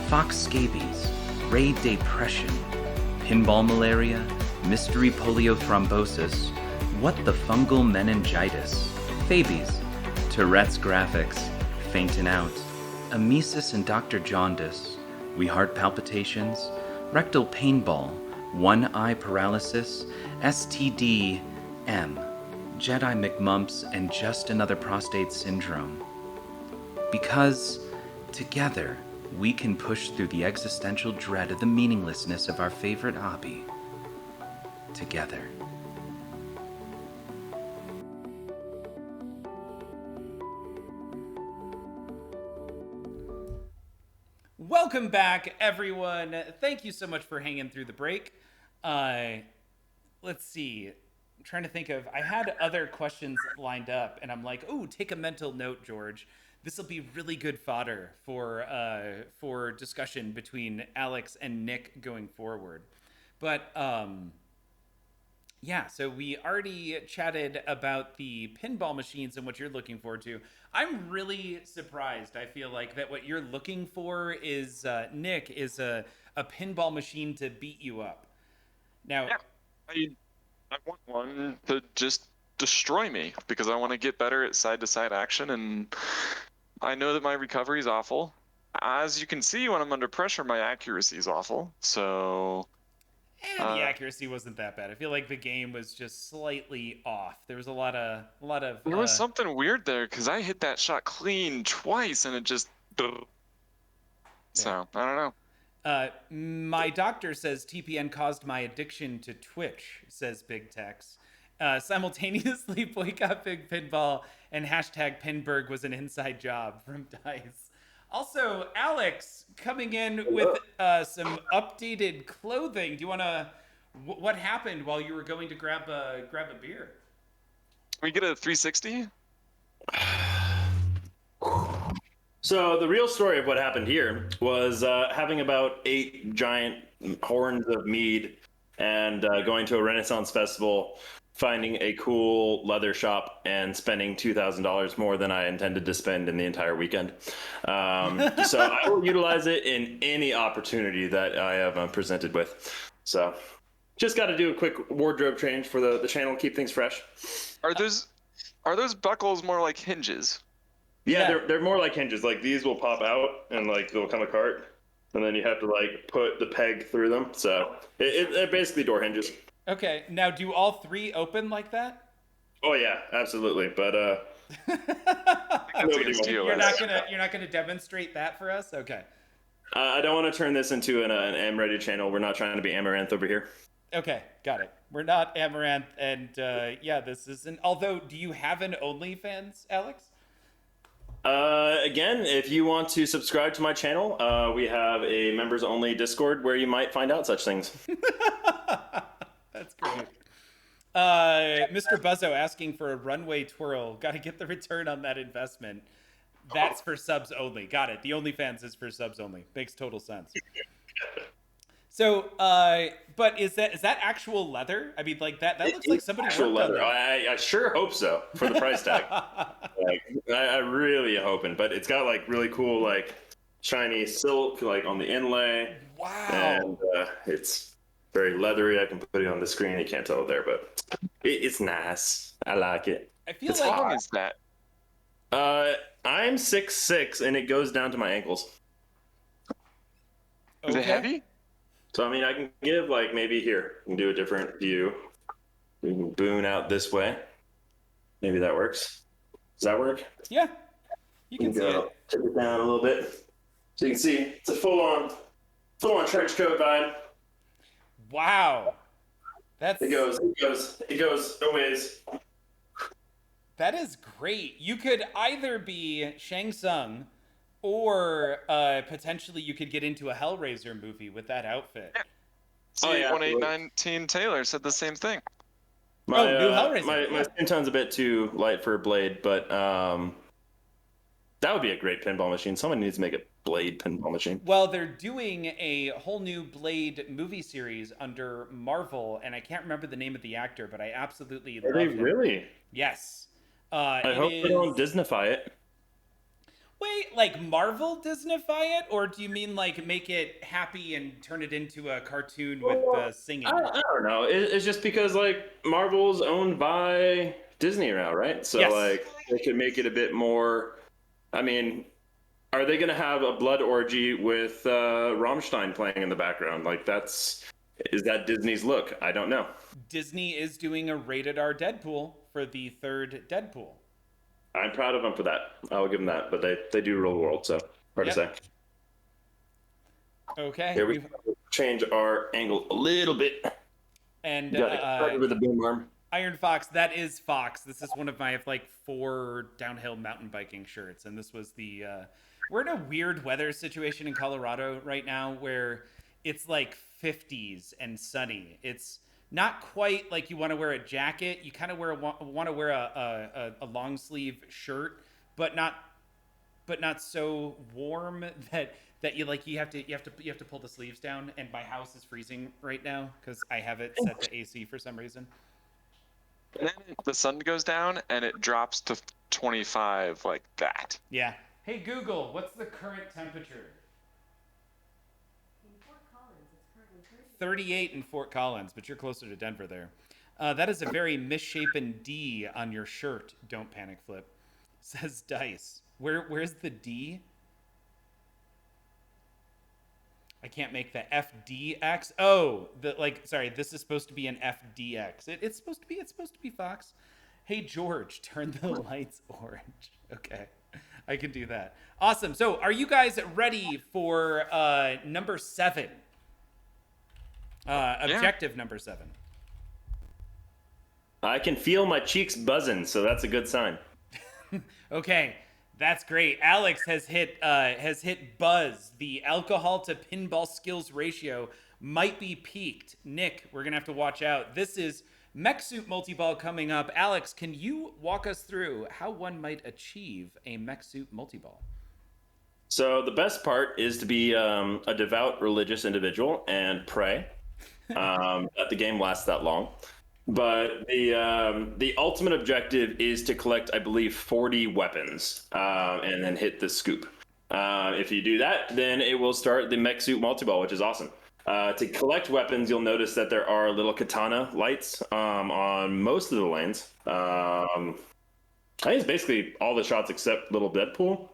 fox scabies, ray depression, pinball malaria, mystery poliothrombosis, what the fungal meningitis, Fabies, Tourette's graphics, fainting out, emesis and Dr. Jaundice, wee heart palpitations, rectal painball, one eye paralysis, STD, M, Jedi McMumps, and just another prostate syndrome. Because together, we can push through the existential dread of the meaninglessness of our favorite hobby. Together. Welcome back, everyone. Thank you so much for hanging through the break. Let's see. I'm trying to think of, I had other questions lined up, and I'm like, ooh, take a mental note, George. This will be really good fodder for discussion between Alex and Nick going forward. But yeah, so we already chatted about the pinball machines and what you're looking forward to. I'm really surprised. I feel like that what you're looking for is, Nick, is a pinball machine to beat you up. Now, yeah, I want one to just destroy me because I want to get better at side-to-side action, and I know that my recovery is awful. As you can see, when I'm under pressure, my accuracy is awful. So And the accuracy wasn't that bad. I feel like the game was just slightly off. There was a lot of there was something weird there because I hit that shot clean twice and it just. So I don't know. My doctor says TPN caused my addiction to Twitch, says Big Tex. Simultaneously, boycott Big Pinball and hashtag Pinberg was an inside job from DICE. Also, Alex coming in with some updated clothing. Do you want to? What happened while you were going to grab a beer? Can we get a 360? So the real story of what happened here was having about 8 giant horns of mead and going to a Renaissance festival, finding a cool leather shop, and spending $2,000 more than I intended to spend in the entire weekend. So I will utilize it in any opportunity that I am presented with. So just got to do a quick wardrobe change for the channel, keep things fresh. Are those buckles more like hinges? Yeah, they're more like hinges. Like these will pop out and like they'll come apart, and then you have to like put the peg through them. So they're basically door hinges. Okay, now do all 3 open like that? Oh yeah, absolutely. But you're not gonna demonstrate that for us? Okay. I don't want to turn this into an Am-Ready channel. We're not trying to be Amaranth over here. Okay, got it. We're not Amaranth, and yeah, this isn't. Although, do you have an OnlyFans, Alex? Again, if you want to subscribe to my channel, we have a members only Discord where you might find out such things. That's great. Mr. Buzzo asking for a runway twirl. Got to get the return on that investment. That's for subs only. Got it. The OnlyFans is for subs only. Makes total sense. So, but is that actual leather? I mean, like that looks like somebody actual worked leather. on that. I sure hope so for the price tag. Like, I really hoping, but it's got like really cool like shiny silk like on the inlay. Wow. And it's very leathery. I can put it on the screen. You can't tell it there, but it's nice. I like it. I feel it's like How long is that? I'm 6'6" and it goes down to my ankles. Is it heavy? So I mean, I can give like maybe here. We can do a different view. We can boon out this way. Maybe that works. Does that work? Yeah, you can see it. Tip it down a little bit, so you can see it's a full-on trench coat vibe. Wow, It goes a ways. That is great. You could either be Shang Tsung, or potentially you could get into a Hellraiser movie with that outfit. See, 1819 Taylor said the same thing. New Hellraiser. My skin tone's a bit too light for a blade, but that would be a great pinball machine. Someone needs to make a Blade pinball machine. Well, they're doing a whole new Blade movie series under Marvel, and I can't remember the name of the actor, but I absolutely love him. Really? Yes. I hope they don't Disneyfy it. Wait, like Marvel Disneyfy it, or do you mean like make it happy and turn it into a cartoon with singing? I don't know. It's just because like Marvel's owned by Disney now, right? So yes. Like they could make it a bit more. I mean, are they going to have a blood orgy with Rammstein playing in the background? Like is that Disney's look? I don't know. Disney is doing a rated R Deadpool for the third Deadpool. I'm proud of them for that. I will give them that. But they do rule the world, so hard to say. Okay. Here we change our angle a little bit. And with the boom arm. Iron Fox, that is Fox. This is one of my like 4 downhill mountain biking shirts, and this was the. We're in a weird weather situation in Colorado right now where it's like 50s and sunny. It's not quite like you want to wear a jacket. You kind of want to wear a long sleeve shirt, but not so warm that you have to pull the sleeves down. And my house is freezing right now because I have it set to AC for some reason. And then the sun goes down and it drops to 25 like that. Yeah. Hey Google, what's the current temperature? In Fort Collins, it's currently 38 in Fort Collins, but you're closer to Denver there. That is a very misshapen D on your shirt. Don't panic, Flip. Says Dice. Where's the D? I can't make the FDX. Oh, sorry, this is supposed to be an FDX. It's supposed to be Fox. Hey George, turn the lights orange. Okay. I can do that. Awesome. So, are you guys ready for number 7? Objective number 7. I can feel my cheeks buzzing, so that's a good sign. Okay, that's great. Alex has hit buzz. The alcohol to pinball skills ratio might be peaked. Nick, we're gonna have to watch out. This is Mech Suit Multiball coming up. Alex, can you walk us through how one might achieve a Mech Suit Multiball? So the best part is to be a devout religious individual and pray that the game lasts that long. But the ultimate objective is to collect, I believe, 40 weapons and then hit the scoop. If you do that, then it will start the Mech Suit Multiball, which is awesome. To collect weapons, you'll notice that there are little katana lights on most of the lanes. I think it's basically all the shots except little Deadpool.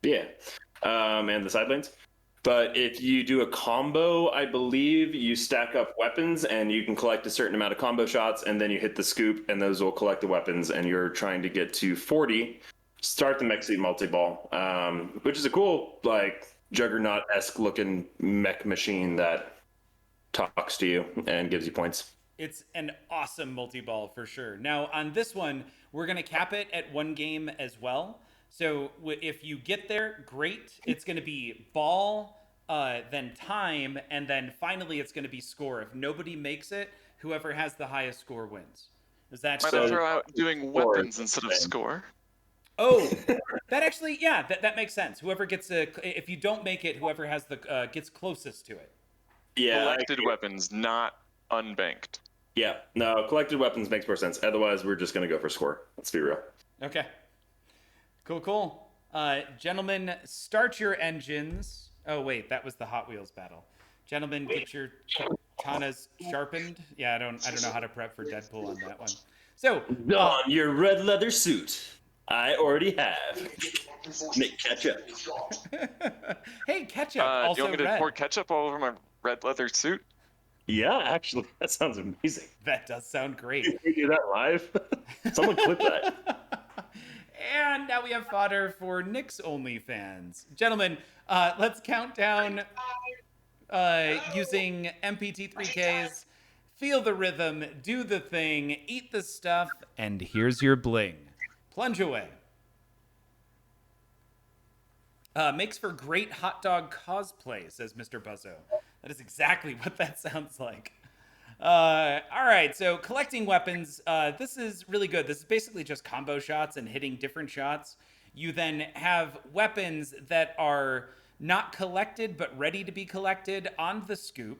Yeah, and the side lanes. But if you do a combo, I believe you stack up weapons and you can collect a certain amount of combo shots, and then you hit the scoop and those will collect the weapons, and you're trying to get to 40, start the Mech Suit Multiball, which is a cool, like, Juggernaut-esque looking mech machine that talks to you and gives you points. It's an awesome multi-ball for sure. Now, on this one, we're going to cap it at 1 game as well. So if you get there, great. It's going to be ball, then time, and then finally it's going to be score. If nobody makes it, whoever has the highest score wins. Is that Might I throw out doing weapons instead of score? Oh, that actually, yeah, that makes sense. Whoever gets if you don't make it, whoever has the gets closest to it. Yeah, collected weapons, not unbanked. Yeah, no, collected weapons makes more sense. Otherwise, we're just going to go for score. Let's be real. Okay. Cool. Gentlemen, start your engines. Oh, wait, that was the Hot Wheels battle. Gentlemen, get your katanas sharpened. Yeah, I don't know how to prep for Deadpool on that one. So, on your red leather suit. I already have. Nick, ketchup. Hey, ketchup. Also do you want me to red. pour ketchup all over my red leather suit? Yeah, actually, that sounds amazing. That does sound great. Can we do that live? Someone clip that. And now we have fodder for Nick's OnlyFans. Gentlemen, let's count down using MPT3Ks. Feel the rhythm, do the thing, eat the stuff, and here's your bling. Plunge away. Makes for great hot dog cosplay, says Mr. Buzzo. That is exactly what that sounds like. All right, so collecting weapons. This is really good. This is basically just combo shots and hitting different shots. You then have weapons that are not collected but ready to be collected on the scoop.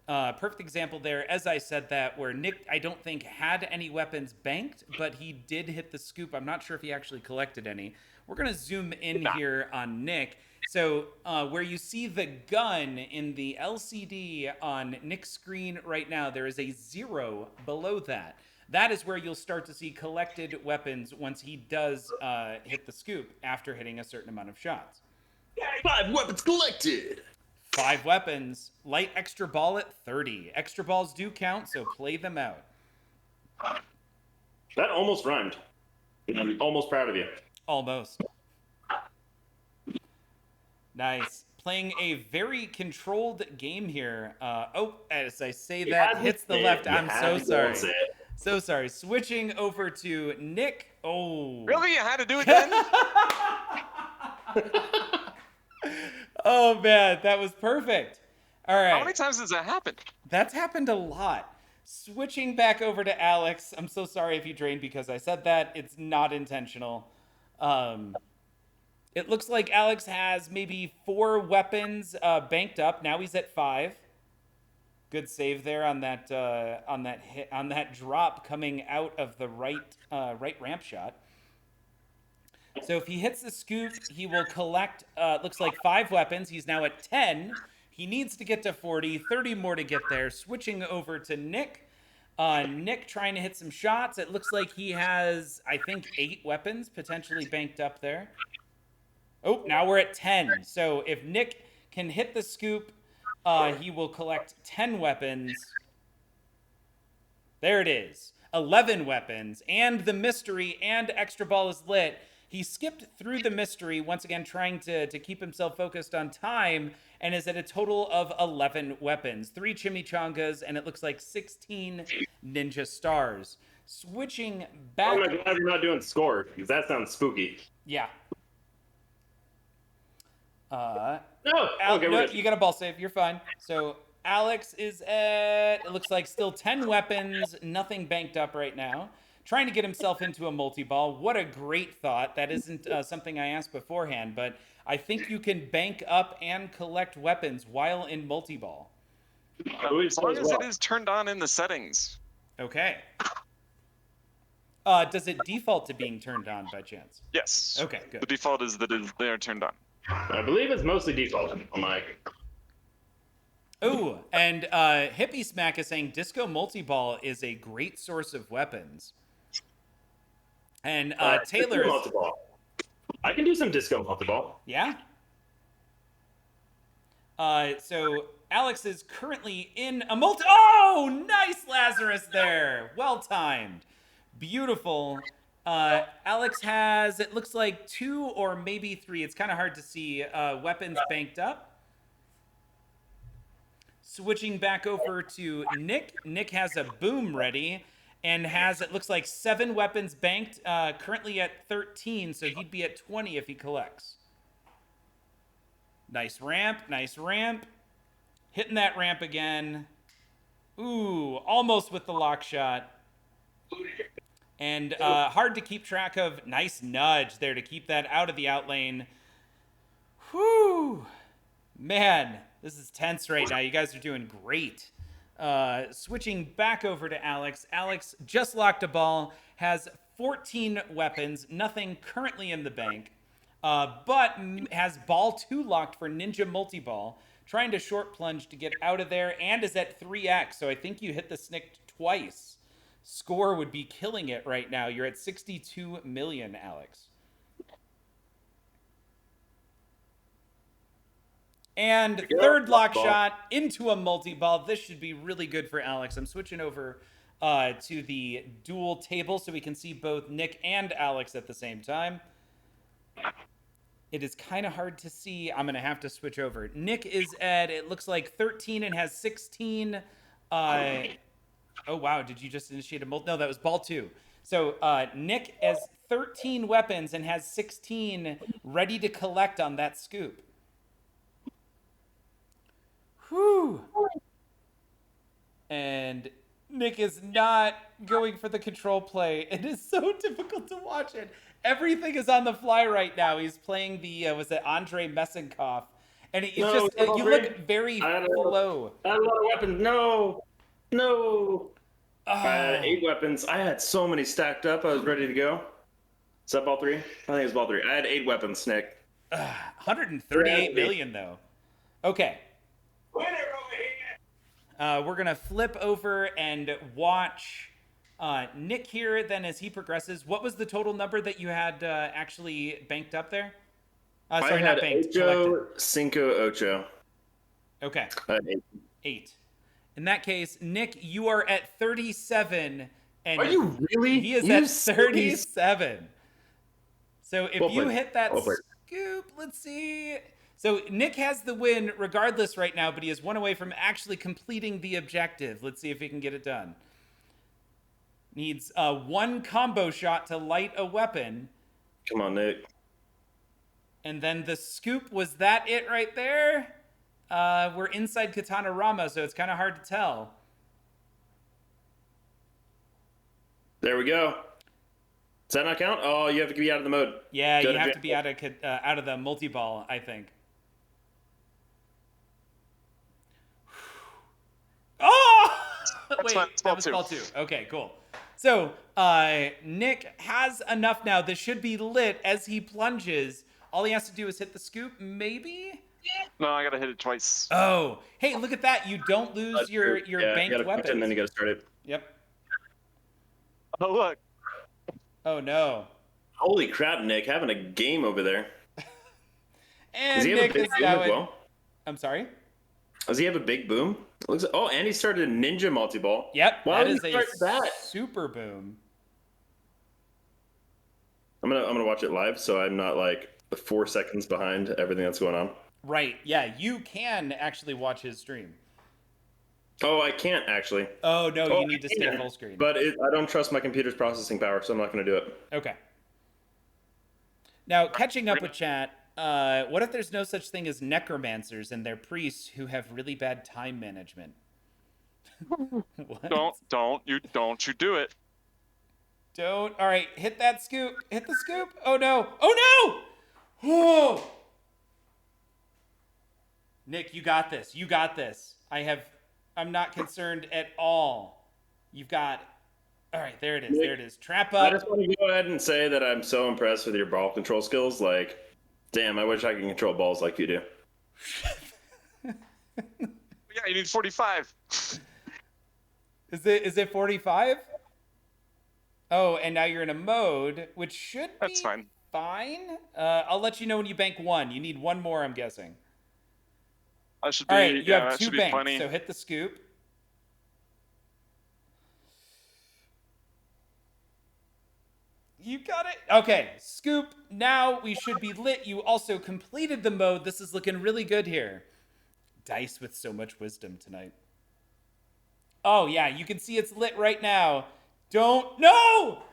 Perfect example there, as I said that, where Nick, I don't think, had any weapons banked, but he did hit the scoop. I'm not sure if he actually collected any. We're going to zoom in here on Nick. So where you see the gun in the LCD on Nick's screen right now, there is a 0 below that. That is where you'll start to see collected weapons once he does hit the scoop after hitting a certain amount of shots. 5 weapons collected. 5 weapons. Light extra ball at 30. Extra balls do count, so play them out. That almost rhymed. I'm almost proud of you. Almost. Nice. Playing a very controlled game here. As I say that, hits the left. I'm so sorry. So sorry. Switching over to Nick. Oh. Really? You had to do it then? Oh, man. That was perfect. All right. How many times has that happened? That's happened a lot. Switching back over to Alex. I'm so sorry if you drained because I said that. It's not intentional. It looks like Alex has maybe 4 weapons banked up. Now he's at 5. Good save there on that drop coming out of the right ramp shot. So if he hits the scoop, he will collect, looks like 5 weapons. He's now at 10. He needs to get to 40, 30 more to get there. Switching over to Nick. Nick trying to hit some shots. It looks like he has, I think, 8 weapons potentially banked up there. Oh, now we're at 10. So if Nick can hit the scoop, he will collect 10 weapons. There it is. 11 weapons, and the mystery and extra ball is lit. He skipped through the mystery, once again trying to keep himself focused on time, and is at a total of 11 weapons. 3 chimichangas, and it looks like 16 ninja stars. Switching back... I'm glad we're not doing score, because that sounds spooky. Yeah. No! Okay, no, you got a ball save. You're fine. So Alex is at, it looks like still 10 weapons, nothing banked up right now. Trying to get himself into a multi-ball. What a great thought. That isn't something I asked beforehand, but I think you can bank up and collect weapons while in multi-ball. As long as it is turned on in the settings. Okay. Does it default to being turned on by chance? Yes. Okay, good. The default is that they are turned on. I believe it's mostly default on my... Ooh, and Hippie Smack is saying Disco Multi-Ball is a great source of weapons. And Taylor... I can do some disco multi-ball. Yeah? So Alex is currently in a multi... Oh, nice Lazarus there. Well timed. Beautiful. Alex has, it looks like 2 or maybe 3. It's kind of hard to see. Weapons banked up. Switching back over to Nick. Nick has a boom ready and has, it looks like 7 weapons banked, currently at 13, so he'd be at 20 if he collects. Nice ramp, nice ramp. Hitting that ramp again. Ooh, almost with the lock shot. And hard to keep track of. Nice nudge there to keep that out of the out lane. Whew. Man, this is tense right now. You guys are doing great. Switching back over to Alex. Alex just locked a ball, has 14 weapons, nothing currently in the bank, but has ball 2 locked for Ninja Multi-Ball, trying to short plunge to get out of there, and is at 3x, so I think you hit the snick twice. Score would be killing it right now. You're at 62 million, Alex. And third lock shot into a multi-ball. This should be really good for Alex. I'm switching over to the dual table so we can see both Nick and Alex at the same time. It is kind of hard to see. I'm going to have to switch over. Nick is at, it looks like 13 and has 16. Oh, wow. Did you just initiate a multi? No, that was ball 2. So Nick has 13 weapons and has 16 ready to collect on that scoop. Whew. And Nick is not going for the control play. It is so difficult to watch it. Everything is on the fly right now. He's playing the, was it Andrei Mesenkov? And it's you look very low. I had a lot of weapons. No. I had 8 weapons. I had so many stacked up. I was ready to go. Is that ball 3? I think it's ball 3. I had 8 weapons, Nick. 138 million, though. Okay. We're going to flip over and watch Nick here then as he progresses. What was the total number that you had actually banked up there? Sorry, not banked. Ocho, cinco, ocho. Okay. I had 8. 8. In that case, Nick, you are at 37. And are you really? He is at 37. So if you hit that scoop, let's see. So Nick has the win regardless right now, but he is 1 away from actually completing the objective. Let's see if he can get it done. Needs 1 combo shot to light a weapon. Come on, Nick. And then the scoop, was that it right there? We're inside Katana Rama, so it's kind of hard to tell. There we go. Does that not count? Oh, you have to be out of the mode. Yeah, you have to be out of the multi-ball, I think. Oh! Wait, that was ball 2. Okay, cool. So, Nick has enough now. This should be lit as he plunges. All he has to do is hit the scoop, maybe? No, I gotta hit it twice. Oh, hey, look at that. You don't lose your banked you weapons. And then you gotta start it. Yep. Oh, look. Oh, no. Holy crap, Nick. Having a game over there. And Nick is now I'm sorry? Does he have a big boom? Looks. Oh, and he started a ninja multi-ball. Yep, Why that would is he a start that? super boom. I'm gonna watch it live, so I'm not like 4 seconds behind everything that's going on. Right, yeah, you can actually watch his stream. Oh, I can't actually. Oh, no, Oh, you need to I stay can, full screen. But I don't trust my computer's processing power, so I'm not gonna do it. Okay. Now, catching up with chat, what if there's no such thing as necromancers and they're priests who have really bad time management? What? Don't you do it. Don't. All right, hit that scoop. Hit the scoop. Oh no. Oh no. Oh. Nick, you got this. You got this. I'm not concerned at all. You've got it. All right, there it is. There it is. Trap I up. just want to go ahead and say that I'm so impressed with your ball control skills. Like, damn, I wish I could control balls like you do. Yeah, you need 45. Is it 45? Oh, and now you're in a mode, which should be That's fine. fine. I'll let you know when you bank 1. You need 1 more, I'm guessing. That should be. All right, you Yeah, have that 2 should be banks, plenty. so hit the scoop. You got it. Okay, scoop. Now we should be lit. You also completed the mode. This is looking really good here. Dice with so much wisdom tonight. Oh, yeah, you can see it's lit right now. Don't. No!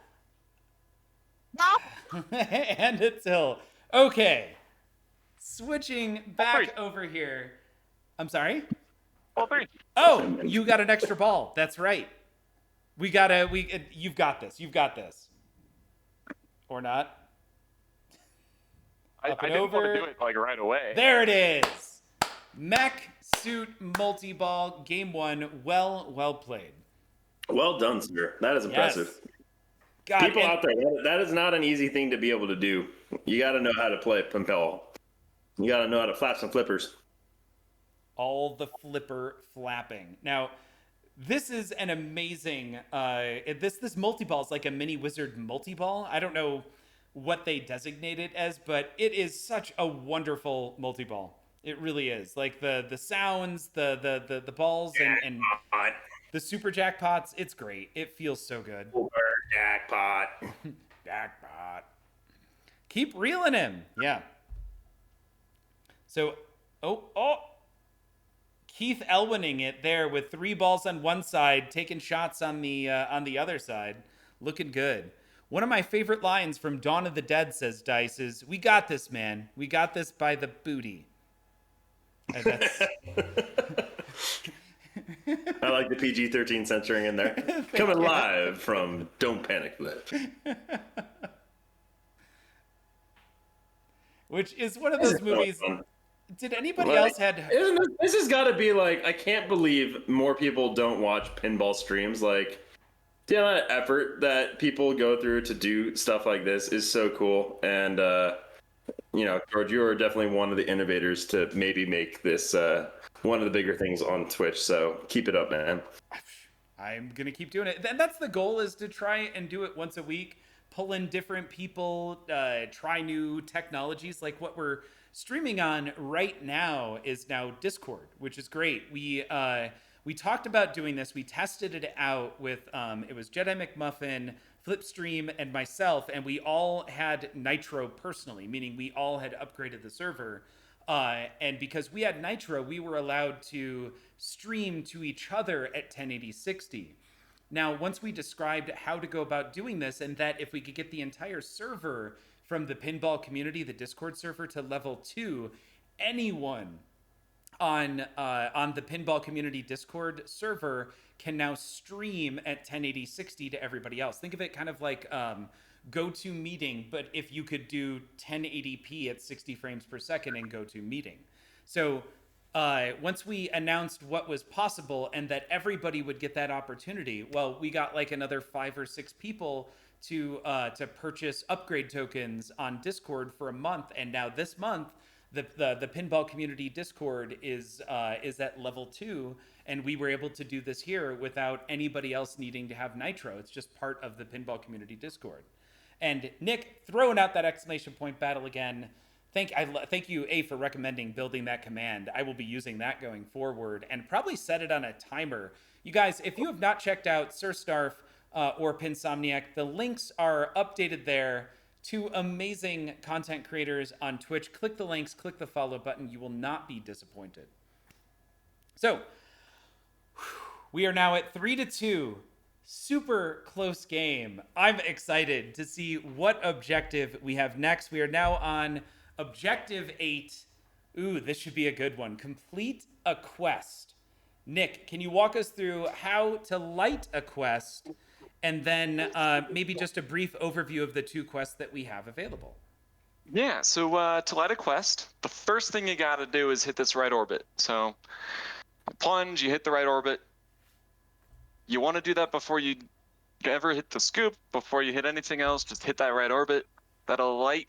And it's Hill. Okay. Switching back over here. I'm sorry? All 3. Oh, you got an extra ball. That's right. You've got this. You've got this. Or not. I didn't want to do it like right away. There it is. Mech Suit Multi-Ball, Game 1. Well played. Well done, sir. That is impressive. Yes. God, People out there, that is not an easy thing to be able to do. You got to know how to play Pinball. You got to know how to flap some flippers. All the flipper flapping. Now, this is an amazing. This multi-ball is like a mini wizard multi-ball. I don't know what they designate it as, but it is such a wonderful multi-ball. It really is. Like the sounds, the balls, and the super jackpots. It's great. It feels so good. Super jackpot. Jackpot. Keep reeling him. Yeah. So, oh. Keith Elwinning it there with 3 balls on one side, taking shots on the other side. Looking good. One of my favorite lines from Dawn of the Dead, says Dice, is, "We got this, man. We got this by the booty." And that's... I like the PG-13 censoring in there. Coming live from Don't Panic Flip. Which is one of those movies... Did anybody else This has got to be like, I can't believe more people don't watch pinball streams. Like, the amount of effort that people go through to do stuff like this is so cool. And, George, you are definitely one of the innovators to maybe make this one of the bigger things on Twitch. So keep it up, man. I'm going to keep doing it. And that's the goal, is to try and do it once a week. Pull in different people, try new technologies. Like what we're streaming on right now is now Discord, which is great. We talked about doing this. We tested it out with it was Jedi McMuffin, Flipstream, and myself, and we all had Nitro personally, meaning we all had upgraded the server. And because we had Nitro, we were allowed to stream to each other at 1080-60. Now, once we described how to go about doing this, and that if we could get the entire server from the pinball community, the Discord server, to level 2, anyone on the pinball community Discord server can now stream at 1080-60 to everybody else. Think of it kind of like GoToMeeting, but if you could do 1080p at 60 frames per second in GoToMeeting. So once we announced what was possible and that everybody would get that opportunity, well, we got like another 5 or 6 people to purchase upgrade tokens on Discord for a month, and now this month the pinball community Discord is at level 2, and we were able to do this here without anybody else needing to have Nitro. It's just part of the pinball community Discord. And Nick, throwing out that exclamation point battle again, Thank you, A, for recommending building that command. I will be using that going forward and probably set it on a timer. You guys, if you have not checked out Sir Starf or Pinsomniac, the links are updated there to amazing content creators on Twitch. Click the links, click the follow button. You will not be disappointed. So, we are now at 3-2. Super close game. I'm excited to see what objective we have next. We are now on Objective 8. Ooh, this should be a good one. Complete a quest. Nick, can you walk us through how to light a quest and then maybe just a brief overview of the 2 quests that we have available? Yeah, so to light a quest, the first thing you got to do is hit this right orbit. So plunge, you hit the right orbit. You want to do that before you ever hit the scoop, before you hit anything else, just hit that right orbit. That'll light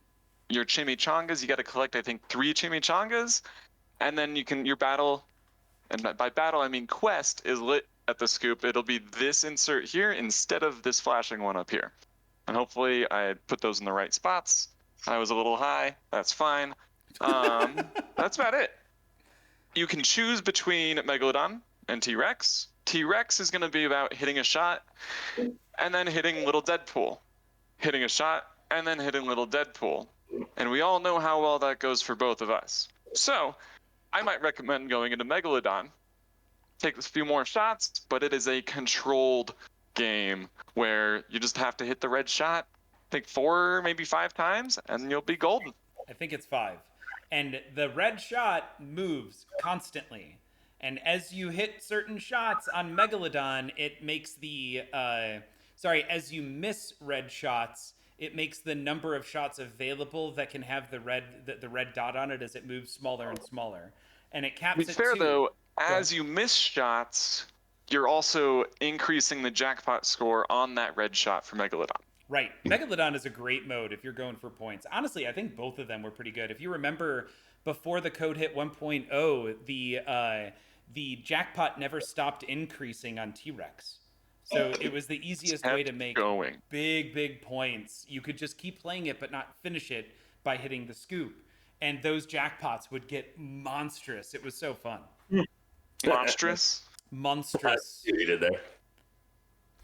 your chimichangas. You got to collect, I think, 3 chimichangas, and then your battle, and by battle I mean quest, is lit at the scoop. It'll be this insert here instead of this flashing one up here. And hopefully I put those in the right spots. I was a little high. That's fine. That's about it. You can choose between Megalodon and T-Rex. T-Rex is going to be about hitting a shot and then hitting little Deadpool. Hitting a shot and then hitting little Deadpool. And we all know how well that goes for both of us. So I might recommend going into Megalodon. Take a few more shots, but it is a controlled game where you just have to hit the red shot, I think 4, maybe 5 times, and you'll be golden. I think it's 5. And the red shot moves constantly. And as you hit certain shots on Megalodon, it makes the... as you miss red shots, it makes the number of shots available that can have the red dot on it as it moves smaller and smaller. And it caps it To be fair, too. though, as you miss shots, you're also increasing the jackpot score on that red shot for Megalodon. Right. Megalodon is a great mode if you're going for points. Honestly, I think both of them were pretty good. If you remember, before the code hit 1.0, the jackpot never stopped increasing on T-Rex. So it was the easiest way to make big points. You could just keep playing it but not finish it by hitting the scoop. And those jackpots would get monstrous. It was so fun. Monstrous? Monstrous. See what he did there.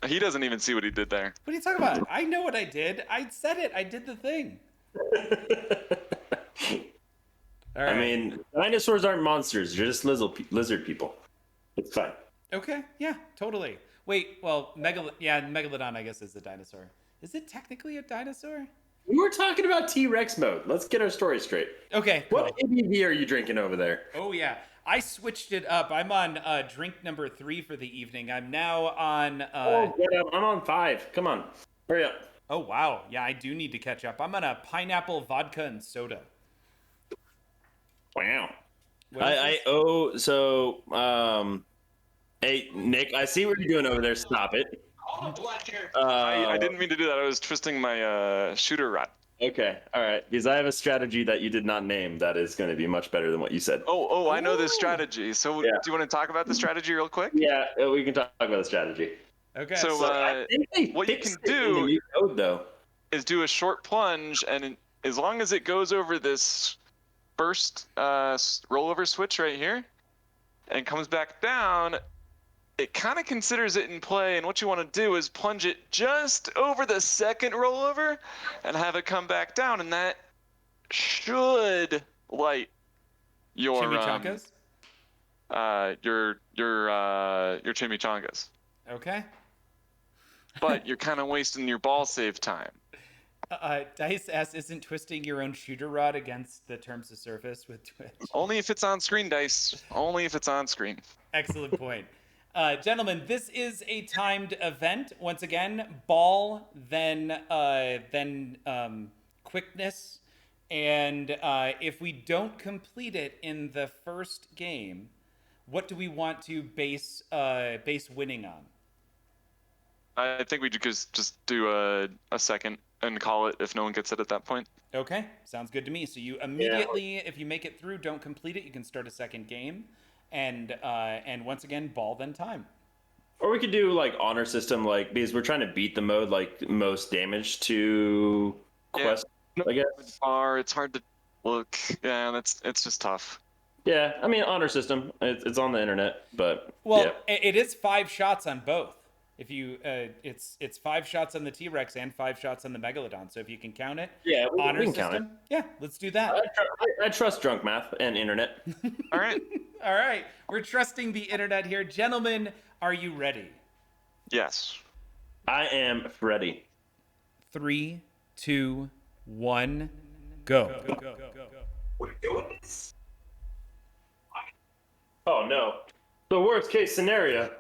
He doesn't even see what he did there. What are you talking about? I know what I did. I said it. I did the thing. All right. I mean, dinosaurs aren't monsters. They're just lizard people. It's fine. Okay. Yeah, totally. Wait, well, Megalodon, I guess, is a dinosaur. Is it technically a dinosaur? We were talking about T-Rex mode. Let's get our story straight. Okay. Cool. What ABV are you drinking over there? Oh, yeah. I switched it up. I'm on drink number 3 for the evening. I'm now on... I'm on 5. Come on. Hurry up. Oh, wow. Yeah, I do need to catch up. I'm on a pineapple vodka and soda. Wow. Hey, Nick, I see what you're doing over there. Stop it. I didn't mean to do that. I was twisting my shooter rod. Okay, all right. Because I have a strategy that you did not name that is going to be much better than what you said. Oh, I know this strategy. So do you want to talk about the strategy real quick? Yeah, we can talk about the strategy. Okay. So what you can do is do a short plunge, and as long as it goes over this first rollover switch right here and comes back down, it kind of considers it in play, and what you want to do is plunge it just over the second rollover and have it come back down, and that should light your chimichangas? Your chimichangas. Okay. But you're kind of wasting your ball save time. Dice asks, isn't twisting your own shooter rod against the terms of service with Twitch? Only if it's on screen, Dice. Only if it's on screen. Excellent point. Gentlemen, this is a timed event. Once again, ball, then quickness. And if we don't complete it in the first game, what do we want to base winning on? I think we could just do a second and call it if no one gets it at that point. Okay, sounds good to me. So you immediately, if you make it through, don't complete it, you can start a second game. And once again, ball then time. Or we could do like honor system, like because we're trying to beat the mode like most damage to quest. I guess. It's hard to Look, yeah, it's just tough. Yeah, I mean, honor system. It's on the internet, but Well, yeah. it is 5 shots on both. If you, it's 5 shots on the T-Rex and 5 shots on the Megalodon. So if you can count it, Yeah, honor we can system. count it. Yeah, let's do that. I trust drunk math and internet. All right. All right, we're trusting the internet here, gentlemen. Are you ready? Yes. I am ready. 3, 2, 1, go. We're doing this. Oh no, the worst case scenario.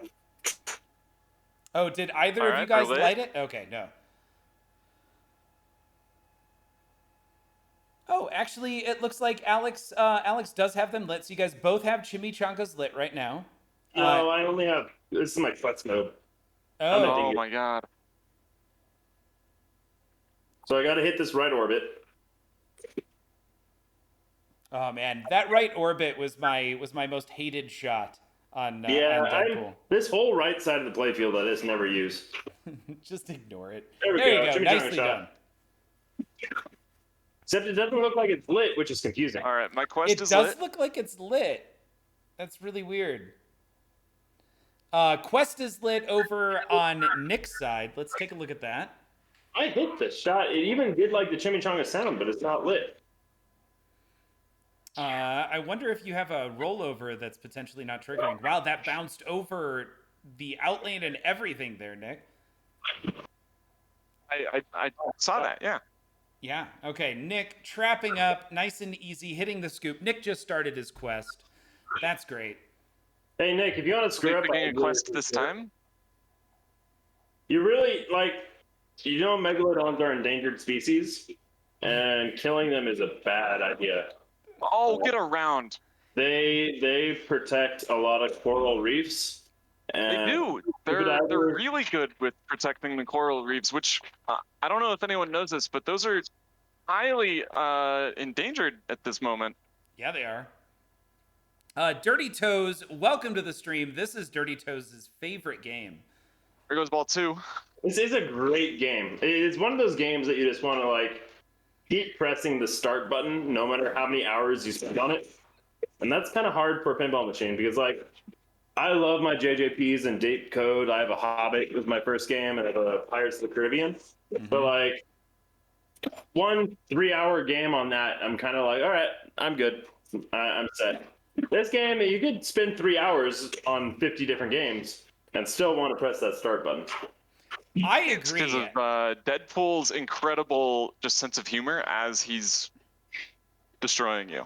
Oh, did either All of you right, guys we're lit. light it? Okay, no. Oh, actually, it looks like Alex does have them lit. So you guys both have chimichangas lit right now. No, I only have. This is my flex mode. Oh, Oh my god. So I got to hit this right orbit. oh man, that right orbit was my most hated shot on Yeah, on Deadpool. this whole right side of the playfield I just never use. Just ignore it. There we you go, go. chimichanga Nicely shot. done. Except it doesn't look like it's lit, which is confusing. All right, my quest It is does lit. look like it's lit. That's really weird. Quest is lit over on Nick's side. Let's take a look at that. I hit this shot. It even did like the chimichanga sound, but it's not lit. I wonder if you have a rollover that's potentially not triggering. Wow, that bounced over the outlane and everything there, Nick. I saw that. Yeah. Yeah. Okay, Nick trapping up, nice and easy, hitting the scoop. Nick just started his quest. That's great. Hey Nick, if you want to screw up, Picking a quest this time. You really like. You know, megalodons are endangered species, and killing them is a bad idea. Oh, get around. They protect a lot of coral reefs. They And do. They're really good with protecting the coral reefs, which I don't know if anyone knows this, but those are highly endangered at this moment. Yeah, they are. Dirty Toes, welcome to the stream. This is Dirty Toes' favorite game. There goes ball 2. This is a great game. It's one of those games that you just want to like keep pressing the start button no matter how many hours you spend on it. And that's kind of hard for a pinball machine because like I love my JJPs and date code. I have a Hobbit was my first game, and I have a Pirates of the Caribbean. But like 1 3-hour game on that, I'm kind of like, all right, I'm good. I'm set. This game, you could spend 3 hours on 50 different games and still want to press that start button. I It's agree. because of Deadpool's incredible just sense of humor as destroying you.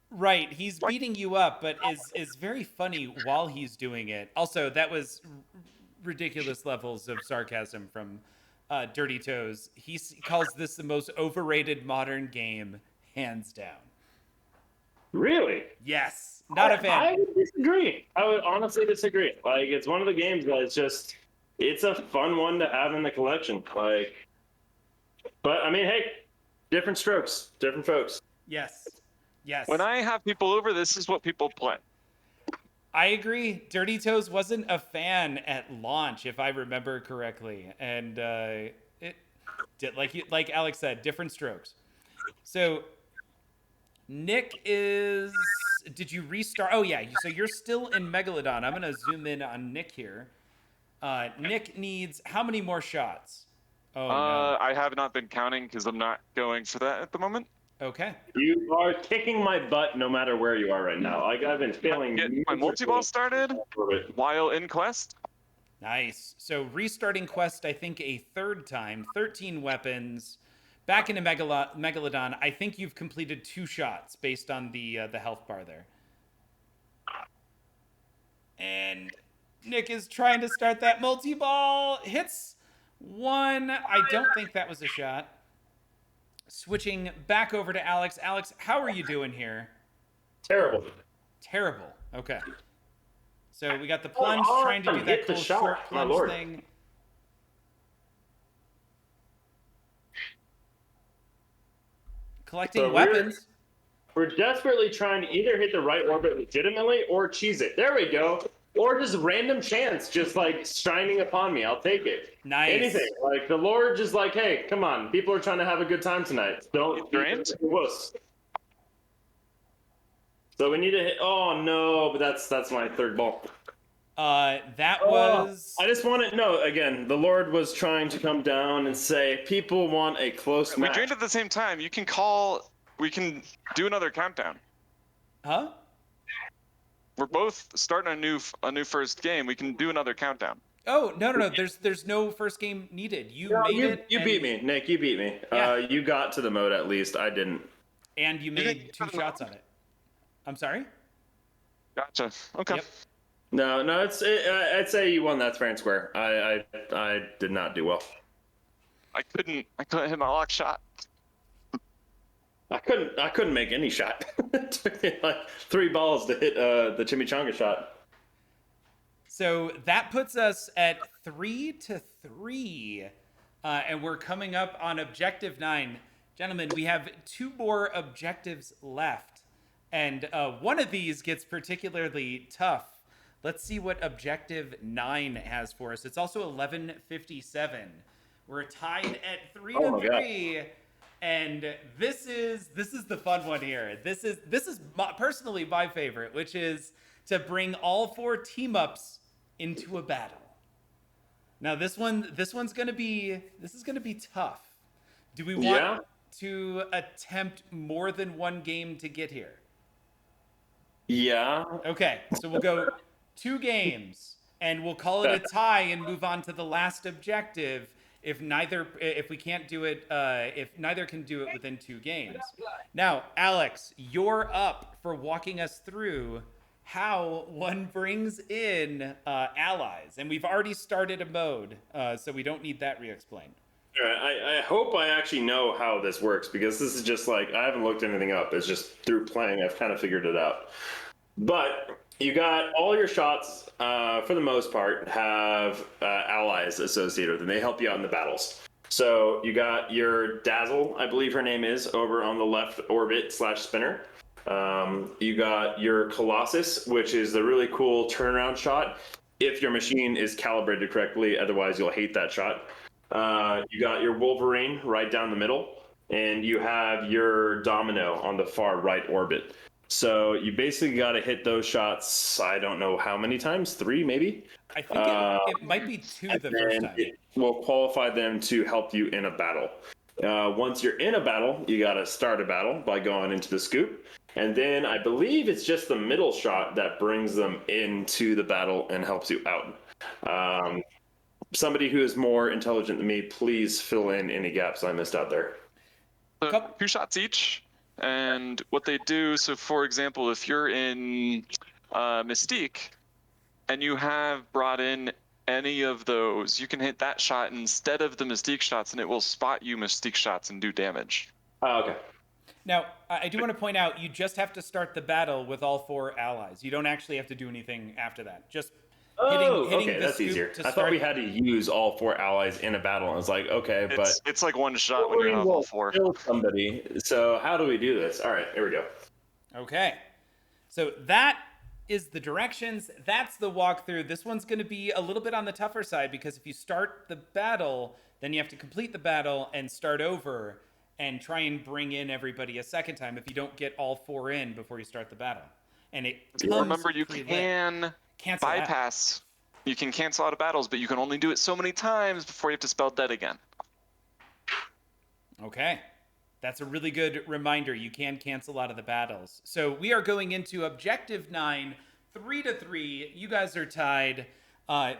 Right, he's beating you up, but is very funny while he's doing it. Also, that was ridiculous levels of sarcasm from Dirty Toes. He calls this the most overrated modern game, hands down. Really? Yes, not a fan. I would disagree. I would honestly disagree. Like, it's one of the games that is just, it's a fun one to have in the collection. Like, but I mean, hey, different strokes, different folks. Yes. Yes. When I have people over, this is what people play. I agree. Dirty Toes wasn't a fan at launch, if I remember correctly, and it did like Alex said, different strokes. So Nick is. Did you restart? Oh yeah. So you're still in Megalodon. I'm gonna zoom in on Nick here. Nick needs how many more shots? Oh no. I have not been counting because I'm not going for that at the moment. Okay. You are kicking my butt no matter where you are right now. Like, I've been failing. Get my multi-ball started while in quest. Nice. So restarting quest, I think a third time, 13 weapons, back into Megalodon. I think you've completed 2 shots based on the health bar there. And Nick is trying to start that multi-ball. Hits 1. I don't think that was a shot. Switching back over to Alex. Alex, how are you doing here? Terrible. Terrible. Okay. So we got the plunge, trying to do that cool short plunge thing. Collecting weapons. We're desperately trying to either hit the right orbit legitimately or cheese it. There we go. Or just random chance, just like shining upon me. I'll take it. Nice. Anything. Like the Lord just like, hey, come on. People are trying to have a good time tonight. Don't be a wuss. So we need to hit. Oh no, but that's my third ball. That was. I just want to know again. The Lord was trying to come down and say, people want a close match. We drained at the same time. You can call. We can do another countdown. Huh? We're both starting a new first game. We can do another countdown. Oh no! There's no first game needed. You beat me, Nick. You beat me. Yeah. You got to the mode at least. I didn't. And you made 2 shots on it. I'm sorry. Gotcha. Okay. Yep. No, I'd say you won that fair and square. I did not do well. I couldn't hit my lock shot. I couldn't make any shot. It took me like 3 balls to hit the chimichanga shot. So that puts us at 3-3, and we're coming up on objective 9. Gentlemen, we have 2 more objectives left, and one of these gets particularly tough. Let's see what objective 9 has for us. It's also 11:57. We're tied at 3-3. And this is the fun one here. This is personally my favorite, which is to bring all 4 team-ups into a battle. Now this one's gonna be tough. Do we want to attempt more than 1 game to get here? Yeah. Okay, so we'll go 2 games, and we'll call it a tie and move on to the last objective. If neither can do it within 2 games. Now, Alex, you're up for walking us through how one brings in allies, and we've already started a mode, so we don't need that re-explained. All right, I hope I actually know how this works, because this is just like, I haven't looked anything up. It's just through playing, I've kind of figured it out. But you got all your shots, for the most part, have allies associated with them. They help you out in the battles. So you got your Dazzle, I believe her name is, over on the left orbit / spinner. You got your Colossus, which is the really cool turnaround shot if your machine is calibrated correctly. Otherwise, you'll hate that shot. You got your Wolverine right down the middle, and you have your Domino on the far right orbit. So you basically got to hit those shots, I don't know how many times, 3 maybe? I think it might be 2 the first time. It will qualify them to help you in a battle. Once you're in a battle, you got to start a battle by going into the scoop. And then I believe it's just the middle shot that brings them into the battle and helps you out. Somebody who is more intelligent than me, please fill in any gaps I missed out there. 2 shots each. And what they do, so for example, if you're in Mystique and you have brought in any of those, you can hit that shot instead of the Mystique shots, and it will spot you Mystique shots and do damage. Oh, okay. Now, I do want to point out, you just have to start the battle with all 4 allies. You don't actually have to do anything after that. Just hitting okay, the that's scoop easier. to I thought we had to use all 4 allies in a battle. I was like, okay, but it's like 1 shot when you have all 4. Kill somebody. So how do we do this? All right, here we go. Okay, so that is the directions. That's the walkthrough. This one's going to be a little bit on the tougher side, because if you start the battle, then you have to complete the battle and start over and try and bring in everybody a second time if you don't get all 4 in before you start the battle. And it remember, you can cancel bypass. You can cancel out of battles, but you can only do it so many times before you have to spell dead again. Okay. That's a really good reminder. You can cancel out of the battles. So we are going into objective 9, 3-3. You guys are tied.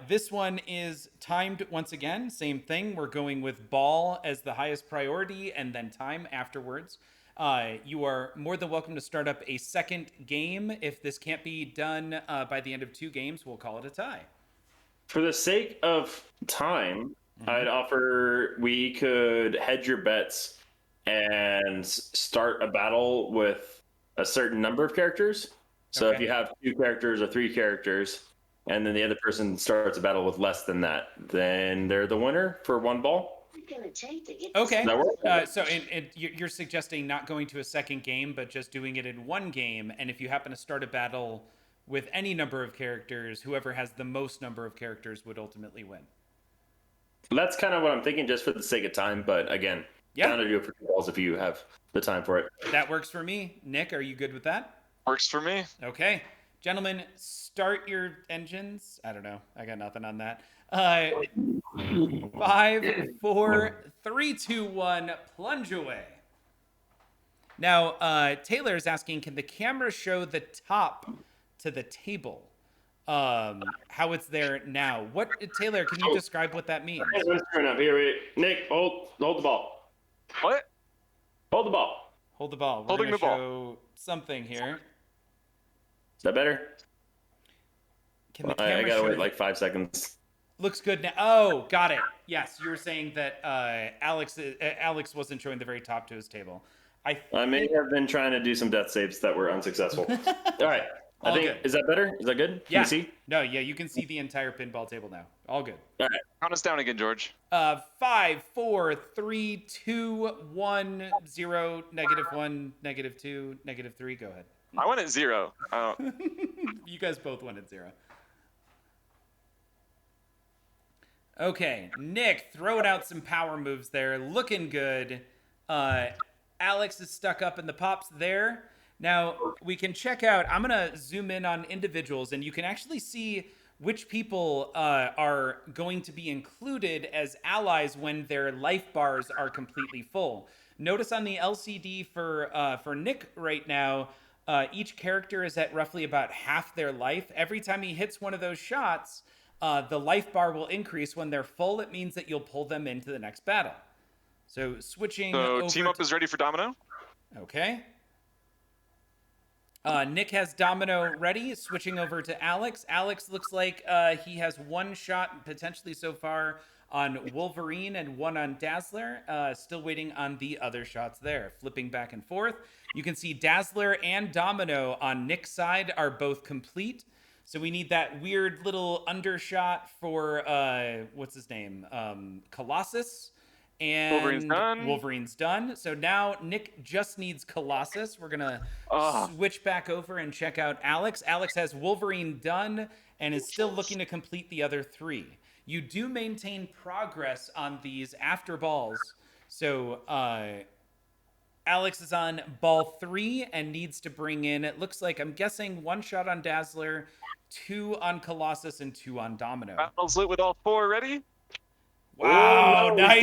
This one is timed once again. Same thing. We're going with ball as the highest priority and then time afterwards. You are more than welcome to start up a second game. If this can't be done by the end of 2 games, we'll call it a tie. For the sake of time, I'd offer we could hedge your bets and start a battle with a certain number of characters. So if you have 2 characters or 3 characters, and then the other person starts a battle with less than that, then they're the winner for 1 ball. Okay. That work? So you're suggesting not going to a second game, but just doing it in 1 game. And if you happen to start a battle with any number of characters, whoever has the most number of characters would ultimately win. That's kind of what I'm thinking, just for the sake of time. But again, down to do it for balls if you have the time for it. That works for me. Nick, are you good with that? Works for me. Okay. Gentlemen, start your engines. I don't know. I got nothing on that. 5, 4, 3, 2, 1, plunge away. Now, Taylor is asking, can the camera show the top to the table? How it's there now. What, Taylor, can you describe what that means? Here, wait. Nick, hold the ball. What? Hold the ball. Hold the ball. We're Holding gonna the ball. show something here. Is that better? Can the camera I gotta show wait like 5 seconds. Looks good now. Oh, got it. Yes, you were saying that Alex wasn't showing the very top to his table. I may have been trying to do some death saves that were unsuccessful. All right. I think good. Is that better? Is that good? Yeah. Can you see? No, yeah, you can see the entire pinball table now. All good. All right. Count us down again, George. 5, 4, 3, 2, 1, 0, -1, -2, -3. Go ahead. I went at 0. You guys both went at 0. Okay, Nick throwing out some power moves there, looking good. Alex is stuck up in the pops there. Now, we can check out, I'm going to zoom in on individuals, and you can actually see which people are going to be included as allies when their life bars are completely full. Notice on the LCD for Nick right now, each character is at roughly about half their life. Every time he hits one of those shots, the life bar will increase. When they're full, it means that you'll pull them into the next battle. So switching over Team Up is ready for Domino? Okay. Nick has Domino ready, switching over to Alex. Alex looks like he has one shot potentially so far on Wolverine and one on Dazzler. Still waiting on the other shots there. Flipping back and forth. You can see Dazzler and Domino on Nick's side are both complete. So we need that weird little undershot for, what's his name? Colossus. And Wolverine's done. So now Nick just needs Colossus. We're going to switch back over and check out Alex. Alex has Wolverine done and is still looking to complete the other 3. You do maintain progress on these after balls. So Alex is on ball 3 and needs to bring in, it looks like, I'm guessing 1 shot on Dazzler, 2 on Colossus, and 2 on Domino. Battle's lit with all 4 ready? Wow, nice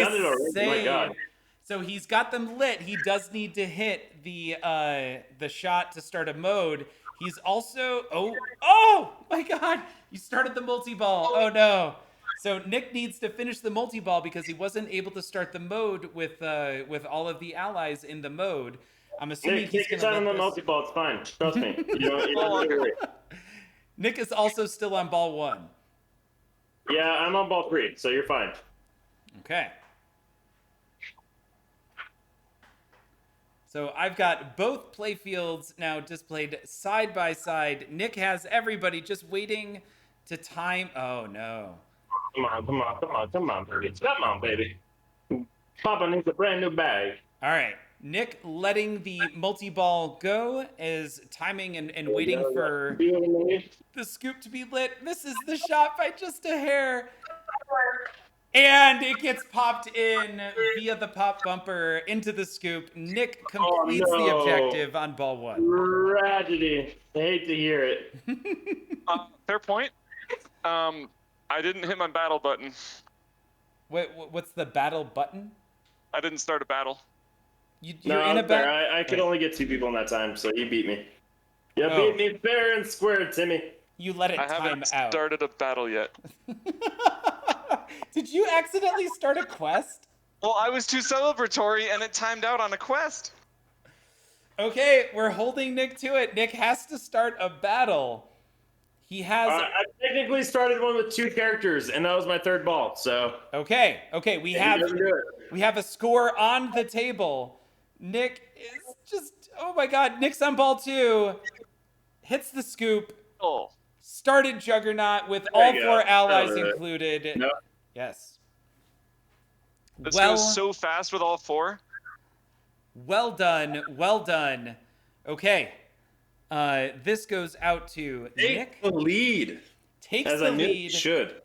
save. My God. So he's got them lit. He does need to hit the shot to start a mode. He's also oh my God! He started the multi-ball. Oh no! So Nick needs to finish the multi-ball because he wasn't able to start the mode with all of the allies in the mode. I'm assuming he's going to on the multi-ball. It's fine. Trust me. You don't need to worry. Nick is also still on ball 1. Yeah, I'm on ball 3, so you're fine. Okay. So I've got both playfields now displayed side by side. Nick has everybody just waiting to time. Oh, no. Come on, baby. Come on, baby. Papa needs a brand new bag. All right. Nick letting the multi-ball go is timing and waiting for the scoop to be lit. Misses the shot by just a hair. And it gets popped in via the pop bumper into the scoop. Nick completes the objective on ball 1. Tragedy. I hate to hear it. Fair point. I didn't hit my battle button. Wait, what's the battle button? I didn't start a battle. You're in a battle? I could only get 2 people in that time, so you beat me. You beat me fair and square, Timmy. You let it time out. I haven't started a battle yet. Did you accidentally start a quest? Well, I was too celebratory and it timed out on a quest. Okay, we're holding Nick to it. Nick has to start a battle. He has... I technically started one with 2 characters, and that was my 3rd ball, so... Okay, we have a score on the table. Nick is just... Oh my God, Nick's on ball 2. Hits the scoop. Oh. Started Juggernaut with all 4 allies included. Nope. Yes. This goes so fast with all 4. Well done. Okay. This goes out to Nick. Take the lead. Takes As the I knew lead. it should.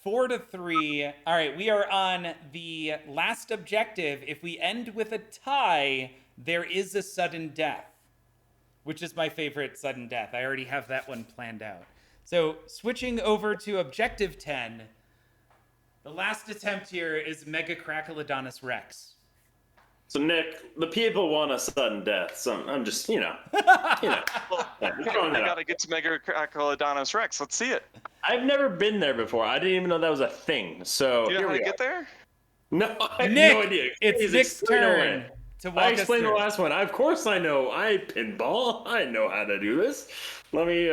4-3. All right, we are on the last objective. If we end with a tie, there is a sudden death, which is my favorite sudden death. I already have that one planned out. So switching over to objective 10, the last attempt here is Mega Crackalodonus Rex. So Nick, the people want a sudden death. So I'm just, I gotta get to Mega Crackalodonus Rex. Let's see it. I've never been there before. I didn't even know that was a thing. So Do you know here how we to are. get there? No, I have Nick, no idea. it's Please Nick's explain turn away. to walk I us explained the through. last one. Of course I know. I pinball. I know how to do this. Let me.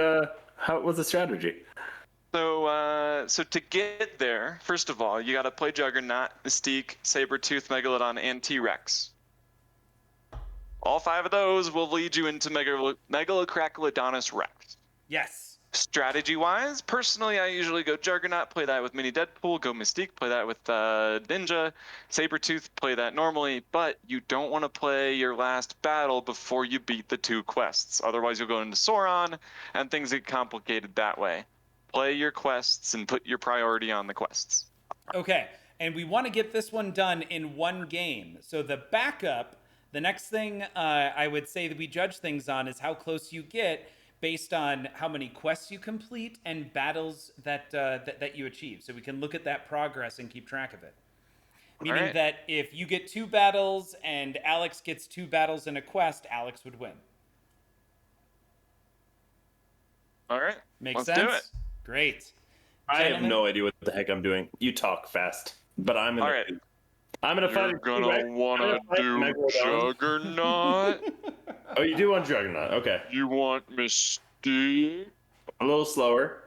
What's the strategy? So to get there, first of all, you gotta play Juggernaut, Mystique, Sabretooth, Megalodon, and T-Rex. All 5 of those will lead you into Megalocrackalodonus Rex. Yes. Strategy-wise, personally, I usually go Juggernaut, play that with Mini Deadpool, go Mystique, play that with Ninja, Sabretooth, play that normally, but you don't want to play your last battle before you beat the 2 quests. Otherwise, you'll go into Sauron, and things get complicated that way. Play your quests and put your priority on the quests. Okay, and we want to get this one done in one game. So the backup, the next thing I would say that we judge things on is how close you get based on how many quests you complete and battles that you achieve. So we can look at that progress and keep track of it. Meaning right. that if you get 2 battles and Alex gets 2 battles in a quest, Alex would win. All right, Makes let's sense? do it. Great. I have Gentlemen? no idea what the heck I'm doing. You talk fast, but I'm in. All the right. I'm gonna fight. You're gonna wanna do Juggernaut. Oh, you do want Juggernaut? Okay. You want Mystique A little slower.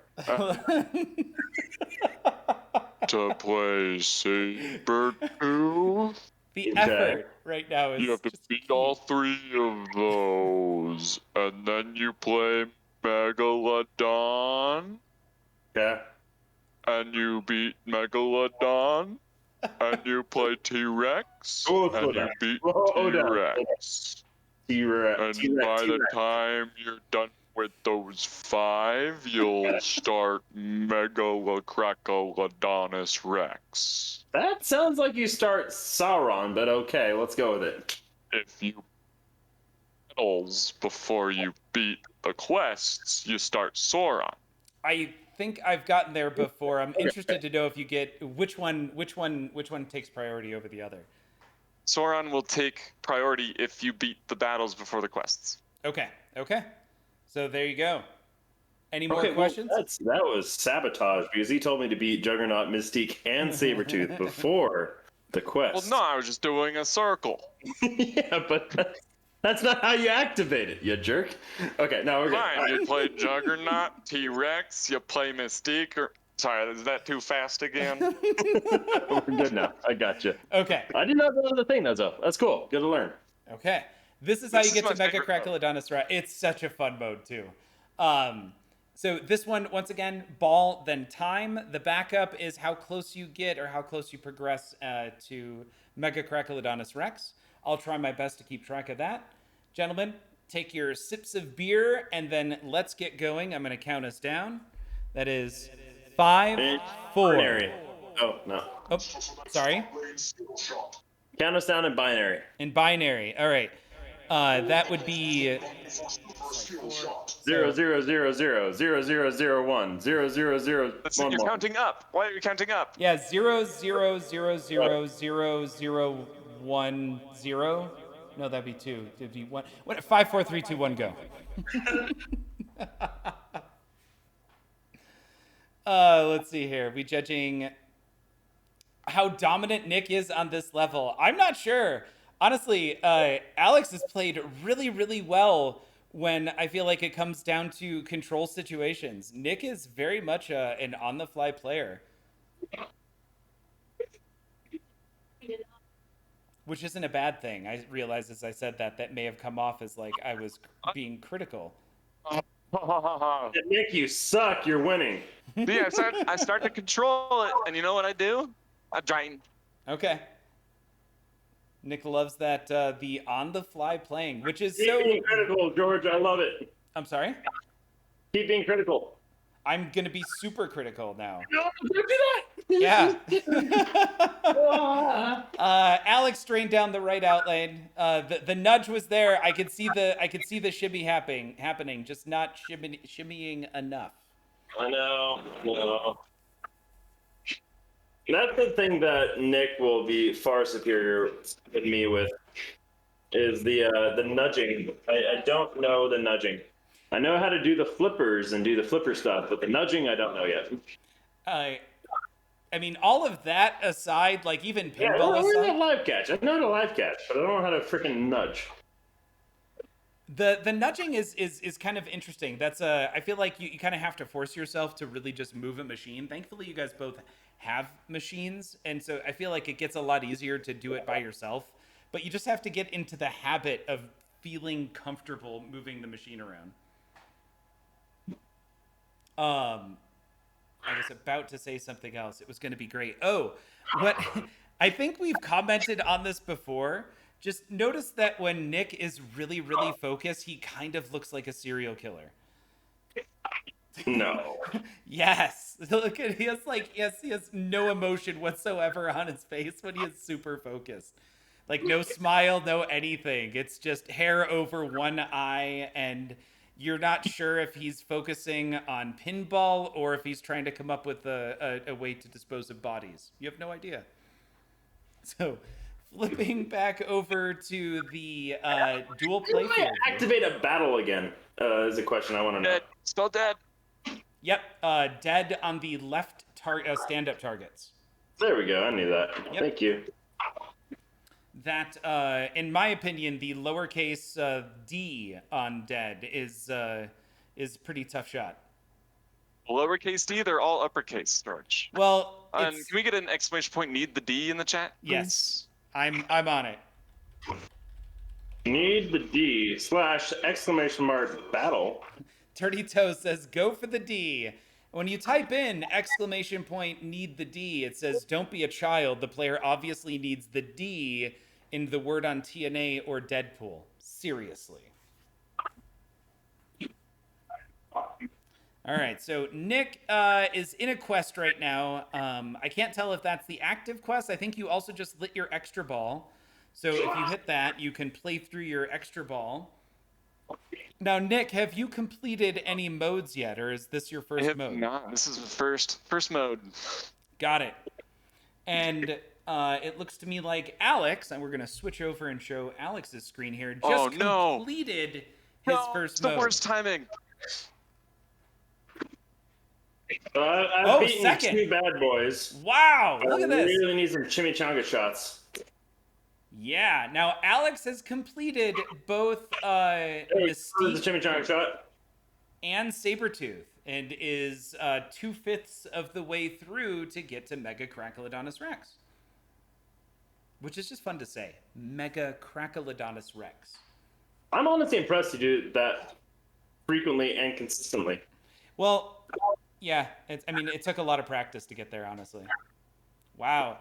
to play Sabretooth. The Okay. effort right now is You have to just beat all 3 of those, and then you play Megalodon, Okay. and you beat Megalodon, and you play T-Rex, Oh, and slow you down. beat Slow down. T-Rex. T-Rex. And by the T-Rex. time you're done with those 5, you'll start Megalocrackalodonus Rex. That sounds like you start Sauron, but okay, let's go with it. If you battles before you beat the quests, you start Sauron. I think I've gotten there before. I'm interested to know if you get which one takes priority over the other. Sauron will take priority if you beat the battles before the quests. Okay. So there you go. Any more Okay, questions? well, that was sabotage because he told me to beat Juggernaut, Mystique, and Sabretooth before the quest. Well, no, I was just doing a circle. Yeah, but that's not how you activate it, you jerk. Okay, now we're good. Fine, you play Juggernaut, T-Rex, you play Mystique, or... Sorry, is that too fast again? We're good now. I got you. Okay. I did not know the thing, though. That's cool. Good to learn. Okay. This is how This you get is to my Mega favorite mode. Crackalodonus Rex. It's such a fun mode too. So this one, once again, ball, then time. The backup is how close you get or how close you progress to Mega Crackalodonus Rex. I'll try my best to keep track of that. Gentlemen, take your sips of beer and then let's get going. I'm going to count us down. That is 5, 4. Binary. Oh, no. Oh, sorry. Count us down in binary. In binary. All right. That would be 0, 0, 0, 0, 0, 0, 0, 0, 1, 0, 0, 0, That's 1, it, you're 1. counting up. Why are you counting up? yeah 0, 0, 0, 0, 0, 0, 1, 0. No, that'd be 2. It'd be 1. 5, 4, 3, 2, 1, go. Let's see here. We judging how dominant Nick is on this level. I'm not sure. Honestly, Alex has played really, really well when I feel like it comes down to control situations. Nick is very much an on-the-fly player. Which isn't a bad thing. I realized as I said that may have come off as like I was being critical. Nick, you suck. You're winning. Yeah, I start to control it, and you know what I do? I drain. Okay. Nick loves that the on-the-fly playing, which is Keep so being critical, George. I love it. I'm sorry? Keep being critical. I'm going to be super critical now. No, don't do that. Yeah. Alex strained down the right out lane. The nudge was there. I could see the shimmy happening, just not shimmying enough. I know. That's the thing that Nick will be far superior than me with, is the nudging. I don't know the nudging. I know how to do the flippers and do the flipper stuff, but the nudging I don't know yet. I mean, all of that aside, like even pinball where's aside, that live catch? I know how to live catch, but I don't know how to freaking nudge. the nudging is kind of interesting. That's I feel like you kind of have to force yourself to really just move a machine. Thankfully, you guys both have machines, and so I feel like it gets a lot easier to do it by yourself. But you just have to get into the habit of feeling comfortable moving the machine around. I was about to say something else. It was going to be great. Oh, what? I think we've commented on this before. Just notice that when Nick is really, really focused, he kind of looks like a serial killer. No. Yes. Look at he has no emotion whatsoever on his face when he is super focused. Like no smile, no anything. It's just hair over one eye, and you're not sure if he's focusing on pinball or if he's trying to come up with a way to dispose of bodies. You have no idea. So, flipping back over to the dual play field. Activate a battle again is a question I want to know. Dead. Spell dead. Yep, dead on the left stand-up targets. There we go. I knew that. Yep. Thank you. That, in my opinion, the lowercase d on dead is pretty tough shot. Lowercase d, they're all uppercase, George. Well, can we get an exclamation point need the D in the chat, please? Yes, I'm on it. Need the D / exclamation mark battle. Dirty Toe says, go for the D. When you type in exclamation point need the D, it says, don't be a child. The player obviously needs the D in the word on TNA or Deadpool. Seriously. All right, so Nick is in a quest right now. I can't tell if that's the active quest. I think you also just lit your extra ball. So if you hit that, you can play through your extra ball. Now, Nick, have you completed any modes yet, or is this your first mode? I have not. This is the first mode. Got it. And it looks to me like Alex, and we're going to switch over and show Alex's screen here, just completed his first mode. It's the worst timing. I've beaten two bad boys. Wow, look at this. I really need some chimichanga shots. Yeah, now Alex has completed both the chimichanga shot and Sabretooth, and is 2/5 of the way through to get to Mega Crackalodonus Rex. Which is just fun to say. Mega Crackalodonus Rex. I'm honestly impressed you do that frequently and consistently. Well, yeah, it took a lot of practice to get there, honestly. Wow.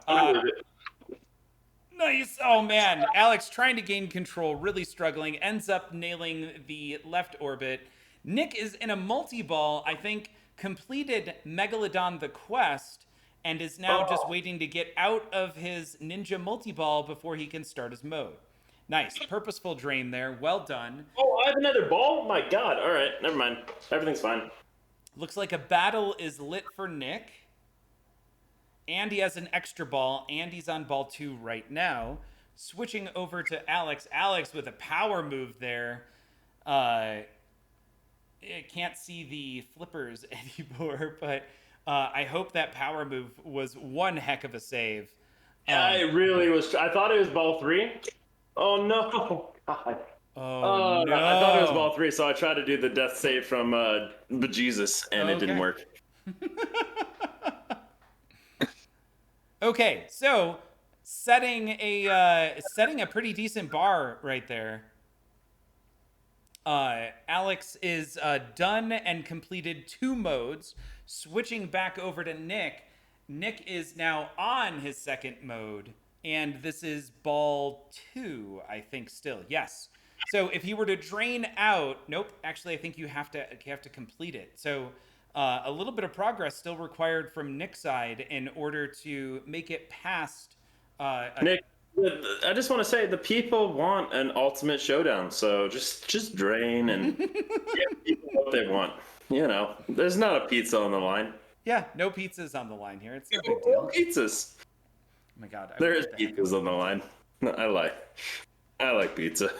Nice. Oh, man. Alex trying to gain control, really struggling, ends up nailing the left orbit. Nick is in a multi-ball, I think, completed Megalodon the quest, and is now just waiting to get out of his ninja multi-ball before he can start his mode. Nice. Purposeful drain there. Well done. Oh, I have another ball? My God. All right. Never mind. Everything's fine. Looks like a battle is lit for Nick. And he has an extra ball, and he's on ball 2 right now. Switching over to Alex. Alex with a power move there. I can't see the flippers anymore, but I hope that power move was one heck of a save. Yeah, it really was. I thought it was ball 3. Oh, no. God. Oh, no. I thought it was ball 3, so I tried to do the death save from Bejesus, and it didn't work. Okay, so setting a pretty decent bar right there. Alex is done and completed 2 modes. Switching back over to Nick. Nick is now on his second mode, and this is ball 2, I think still. Yes. So if he were to drain out, nope. Actually, I think you have to complete it. So a little bit of progress still required from Nick's side in order to make it past. Nick, I just want to say the people want an ultimate showdown, so just drain and give people what they want. You know, there's not a pizza on the line. Yeah, no pizzas on the line here. It's no big deal. Pizzas. Oh my god. There is pizzas on the line. No, I like pizza.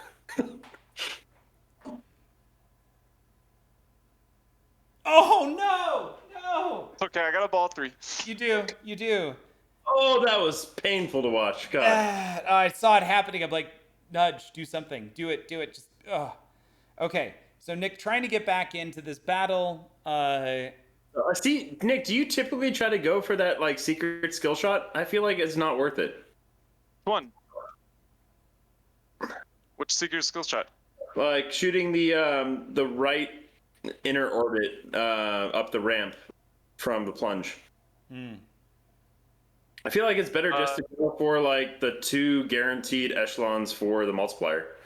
Oh no! No! It's okay, I got a ball 3. You do. Oh, that was painful to watch. God. I saw it happening. I'm like, nudge, do something. Do it. Just, Okay, so Nick trying to get back into this battle. See, Nick, do you typically try to go for that like secret skill shot? I feel like it's not worth it. One. Which secret skill shot? Like shooting the right inner orbit up the ramp from the plunge. I feel like it's better just to go for like the 2 guaranteed echelons for the multiplier.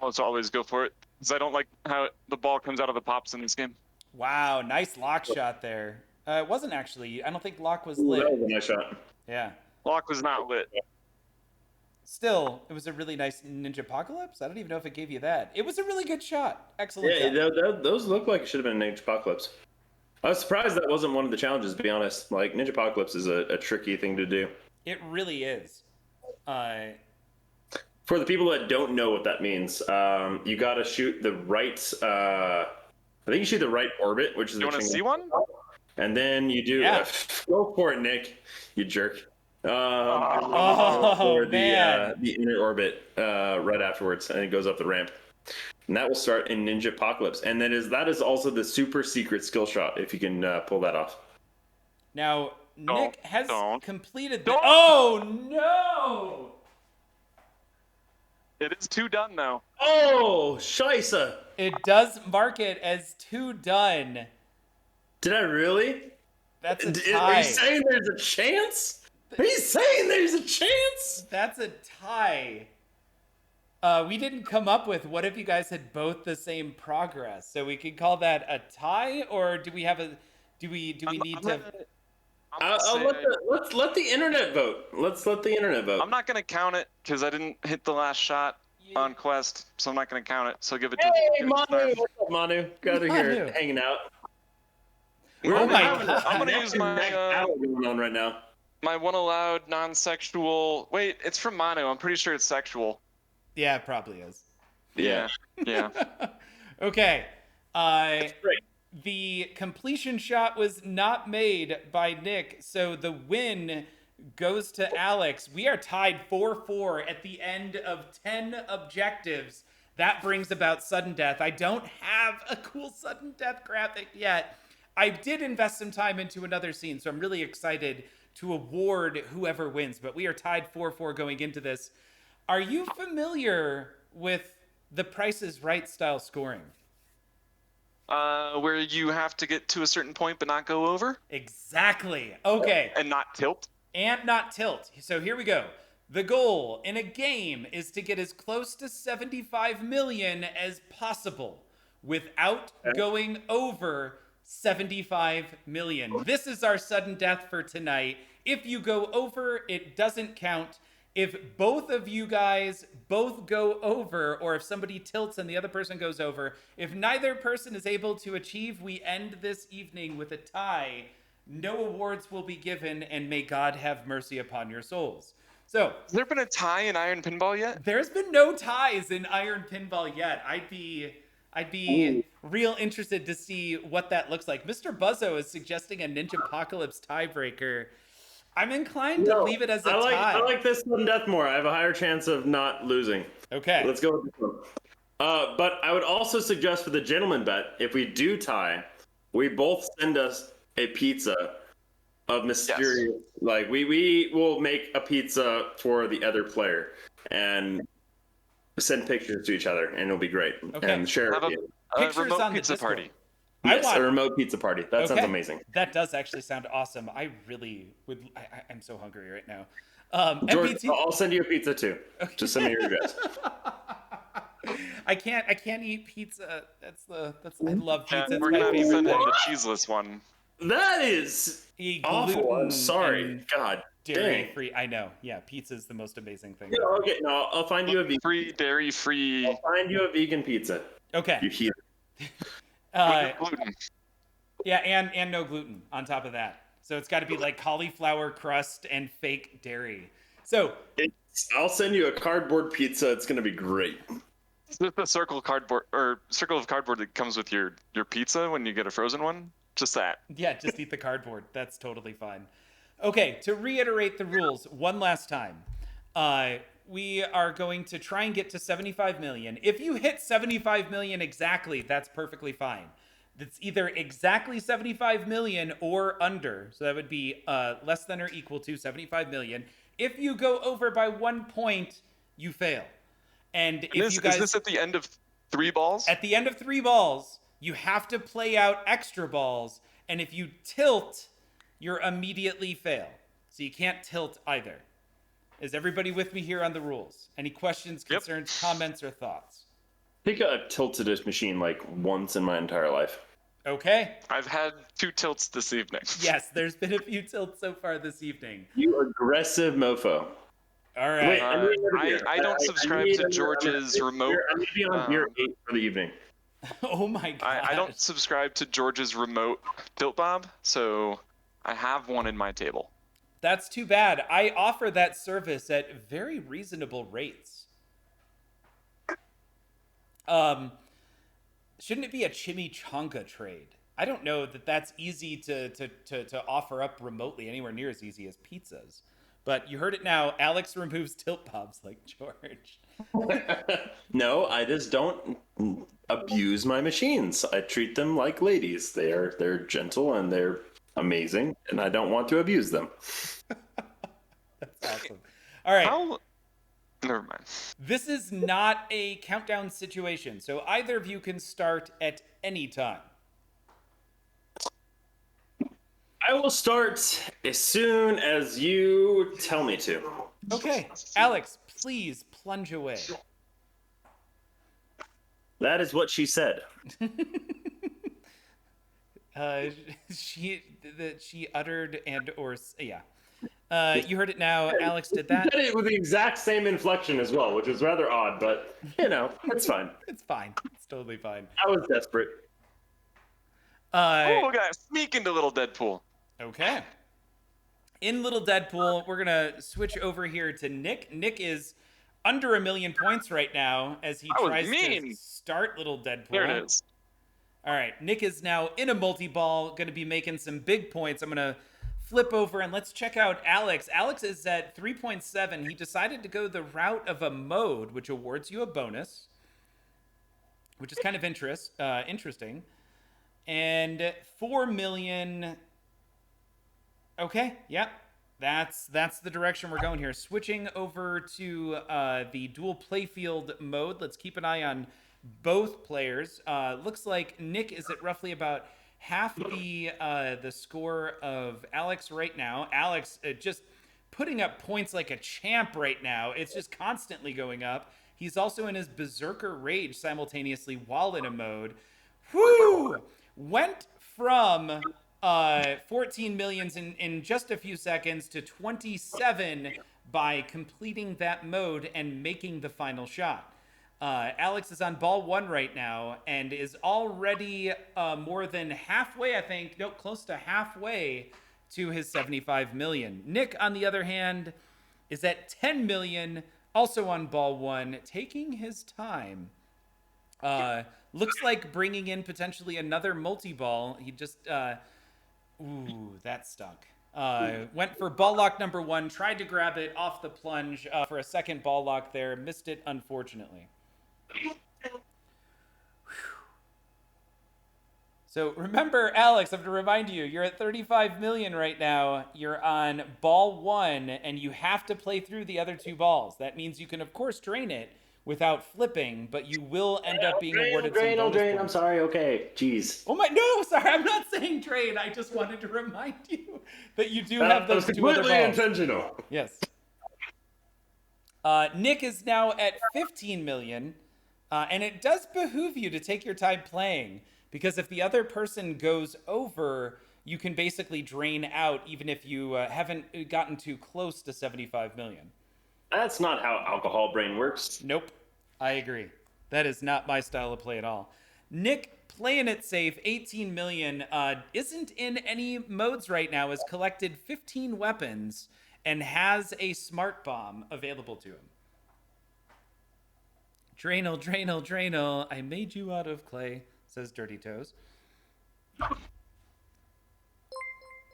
Almost always go for it because I don't like how the ball comes out of the pops in this game. Wow, nice lock shot there. It wasn't actually. I don't think lock was lit. That was a nice shot. Yeah. Lock was not lit. Still, it was a really nice Ninja Apocalypse. I don't even know if it gave you that. It was a really good shot. Excellent. Yeah, those look like it should have been a Ninja Apocalypse. I was surprised that wasn't one of the challenges, to be honest. Like, Ninja Apocalypse is a tricky thing to do. It really is. For the people that don't know what that means, you got to shoot the right. I think you shoot the right orbit, which is. You want to see one? And then you do. Yeah. Go for it, Nick. You jerk. Oh man! The inner orbit right afterwards, and it goes up the ramp, and that will start in Ninja Apocalypse. And that is also the super secret skill shot if you can pull that off. Now Nick has completed. Don't. Oh no! It is 2 done now. Oh, scheisse! It does mark it as 2 done. Did I really? That's a Are tie. you saying there's a chance? Are you saying there's a chance? That's a tie. We didn't come up with what if you guys had both the same progress. So we could call that a tie, or do we have a? Do we need to? Let's let the internet vote. Let's let the internet vote. I'm not gonna count it because I didn't hit the last shot on quest, so I'm not gonna count it. So give it to. Hey, Manu! What's up, Manu? Got here hanging out. Oh my god! I'm gonna use my going on right now. My one allowed non-sexual. Wait, it's from Manu. I'm pretty sure it's sexual. Yeah, it probably is. Yeah. Okay. The completion shot was not made by Nick, so the win goes to Alex. We are tied 4-4 at the end of 10 objectives. That brings about sudden death. I don't have a cool sudden death graphic yet. I did invest some time into another scene, so I'm really excited to award whoever wins, but we are tied 4-4 going into this. Are you familiar with the Price is Right style scoring? Where you have to get to a certain point but not go over? Exactly. Okay. And not tilt? And not tilt. So here we go. The goal in a game is to get as close to 75 million as possible without going over 75 million. This is our sudden death for tonight. If you go over, it doesn't count. If both of you guys both go over, or if somebody tilts and the other person goes over, if neither person is able to achieve, we end this evening with a tie. No awards will be given, and may God have mercy upon your souls. So, has there been a tie in Iron Pinball yet? There's been no ties in Iron Pinball yet. I'd be real interested to see what that looks like. Mr. Buzzo is suggesting a Ninja Apocalypse tiebreaker. I'm inclined to leave it as a tie. I like this one death more. I have a higher chance of not losing. Okay. Let's go with this one. But I would also suggest for the gentleman bet, if we do tie, we both send us a pizza of mysterious. Yes. Like we will make a pizza for the other player and send pictures to each other, and it'll be great. Okay. And share a remote pizza party. Yes, a remote pizza party. That sounds amazing. That does actually sound awesome. I really would. I'm so hungry right now. George, MPT... I'll send you a pizza too. Okay. Just send me your address. I can't eat pizza. I love Yeah, pizza. It's we're my gonna have to favorite send thing. in the cheeseless one. That is A awful. I'm gluten sorry. and God dairy dang. free. I know. Yeah, pizza is the most amazing thing. Yeah, ever. okay, no, I'll find you a vegan. Free, dairy free. I'll find you a vegan pizza. Okay. You heathen. Uh, With gluten. yeah, and no gluten on top of that. So it's got to be like cauliflower crust and fake dairy. So I'll send you a cardboard pizza. It's gonna be great. Is this the circle of cardboard that comes with your pizza when you get a frozen one? Just that. yeah, just eat the cardboard. That's totally fine. Okay, to reiterate the rules one last time, we are going to try and get to 75 million. If you hit 75 million exactly, that's perfectly fine. It's either exactly 75 million or under. So that would be less than or equal to 75 million. If you go over by 1 point, you fail. And if you guys, is this at the end of 3 balls? at the end of 3 balls, you have to play out extra balls. And if you tilt, you're immediately fail. So you can't tilt either. Is everybody with me here on the rules? Any questions, concerns, comments, or thoughts? I think I've tilted this machine like once in my entire life. Okay. I've had 2 tilts this evening. Yes, there's been a few tilts so far this evening. You aggressive mofo. All right. Wait, I need another beer. I don't subscribe need to another- George's remote. I'm gonna be on beer 8 for the evening. Oh my god. I don't subscribe to George's remote tilt bob, so I have one in my table. That's too bad. I offer that service at very reasonable rates. Shouldn't it be a chimichanga trade? I don't know that that's easy to offer up remotely, anywhere near as easy as pizzas. But you heard it now. Alex removes tilt bobs like George. No, I just don't abuse my machines. I treat them like ladies. They're gentle and they're amazing, and I don't want to abuse them. That's awesome. All right. Never mind. This is not a countdown situation, so either of you can start at any time. I will start as soon as you tell me to. Okay, Alex, please plunge away. That is what she said. She uttered and or yeah. You heard it now. Alex did that. She said it with the exact same inflection as well, which is rather odd, but it's fine. It's fine. It's totally fine. I was desperate. Oh, guys, sneak into little Deadpool. Okay. In Little Deadpool, we're gonna switch over here to Nick. Nick is under 1 million points right now as he tries to start Little Deadpool. There it is. All right, Nick is now in a multi-ball, going to be making some big points. I'm going to flip over and let's check out Alex. Alex is at 3.7. He decided to go the route of a mode, which awards you a bonus, which is kind of interesting. And 4 million. Okay, yep. That's the direction we're going here. Switching over to the dual playfield mode. Let's keep an eye on both players. Looks like Nick is at roughly about half the score of Alex right now. Alex just putting up points like a champ right now. It's just constantly going up. He's also in his Berserker Rage simultaneously while in a mode. Whoo! Went from 14 millions in just a few seconds to 27 by completing that mode and making the final shot. Alex is on ball 1 right now and is already more than halfway, I think, close to halfway to his 75 million. Nick, on the other hand, is at 10 million, also on ball 1, taking his time. Looks like bringing in potentially another multi-ball. He just, ooh, that stunk. Went for ball lock number 1, tried to grab it off the plunge for a second ball lock there, missed it unfortunately. So remember, Alex, I have to remind you, you're at 35 million right now. You're on ball 1, and you have to play through the other 2 balls. That means you can, of course, drain it without flipping, but you will end up being awarded some bonus points. I'm sorry, okay. Jeez. Oh my, no, sorry, I'm not saying drain. I just wanted to remind you that you do have those 2 other balls. Completely intentional. Yes. Nick is now at 15 million. And it does behoove you to take your time playing, because if the other person goes over, you can basically drain out even if you haven't gotten too close to 75 million. That's not how alcohol brain works. Nope. I agree. That is not my style of play at all. Nick, playing it safe, 18 million, isn't in any modes right now, has collected 15 weapons and has a smart bomb available to him. Drainel, Drainel, Drainel, I made you out of clay, says Dirty Toes.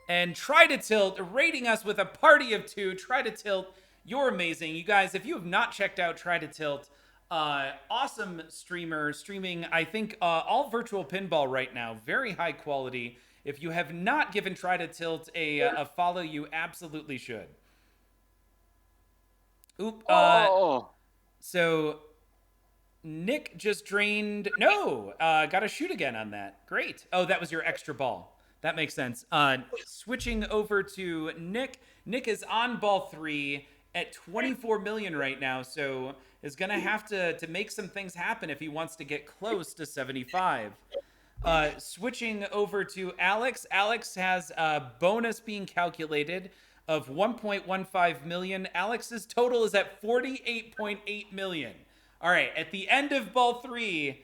And Try to Tilt, rating us with a party of 2. Try to Tilt, you're amazing. You guys, if you have not checked out Try to Tilt, awesome streamer, streaming, I think, all virtual pinball right now. Very high quality. If you have not given Try to Tilt a follow, you absolutely should. Oop. So Nick just drained. No, got to shoot again on that. Great. Oh, that was your extra ball. That makes sense. Switching over to Nick. Nick is on ball 3 at 24 million right now, so is going to have to make some things happen if he wants to get close to 75. Switching over to Alex. Alex has a bonus being calculated of 1.15 million. Alex's total is at 48.8 million. All right, at the end of ball 3,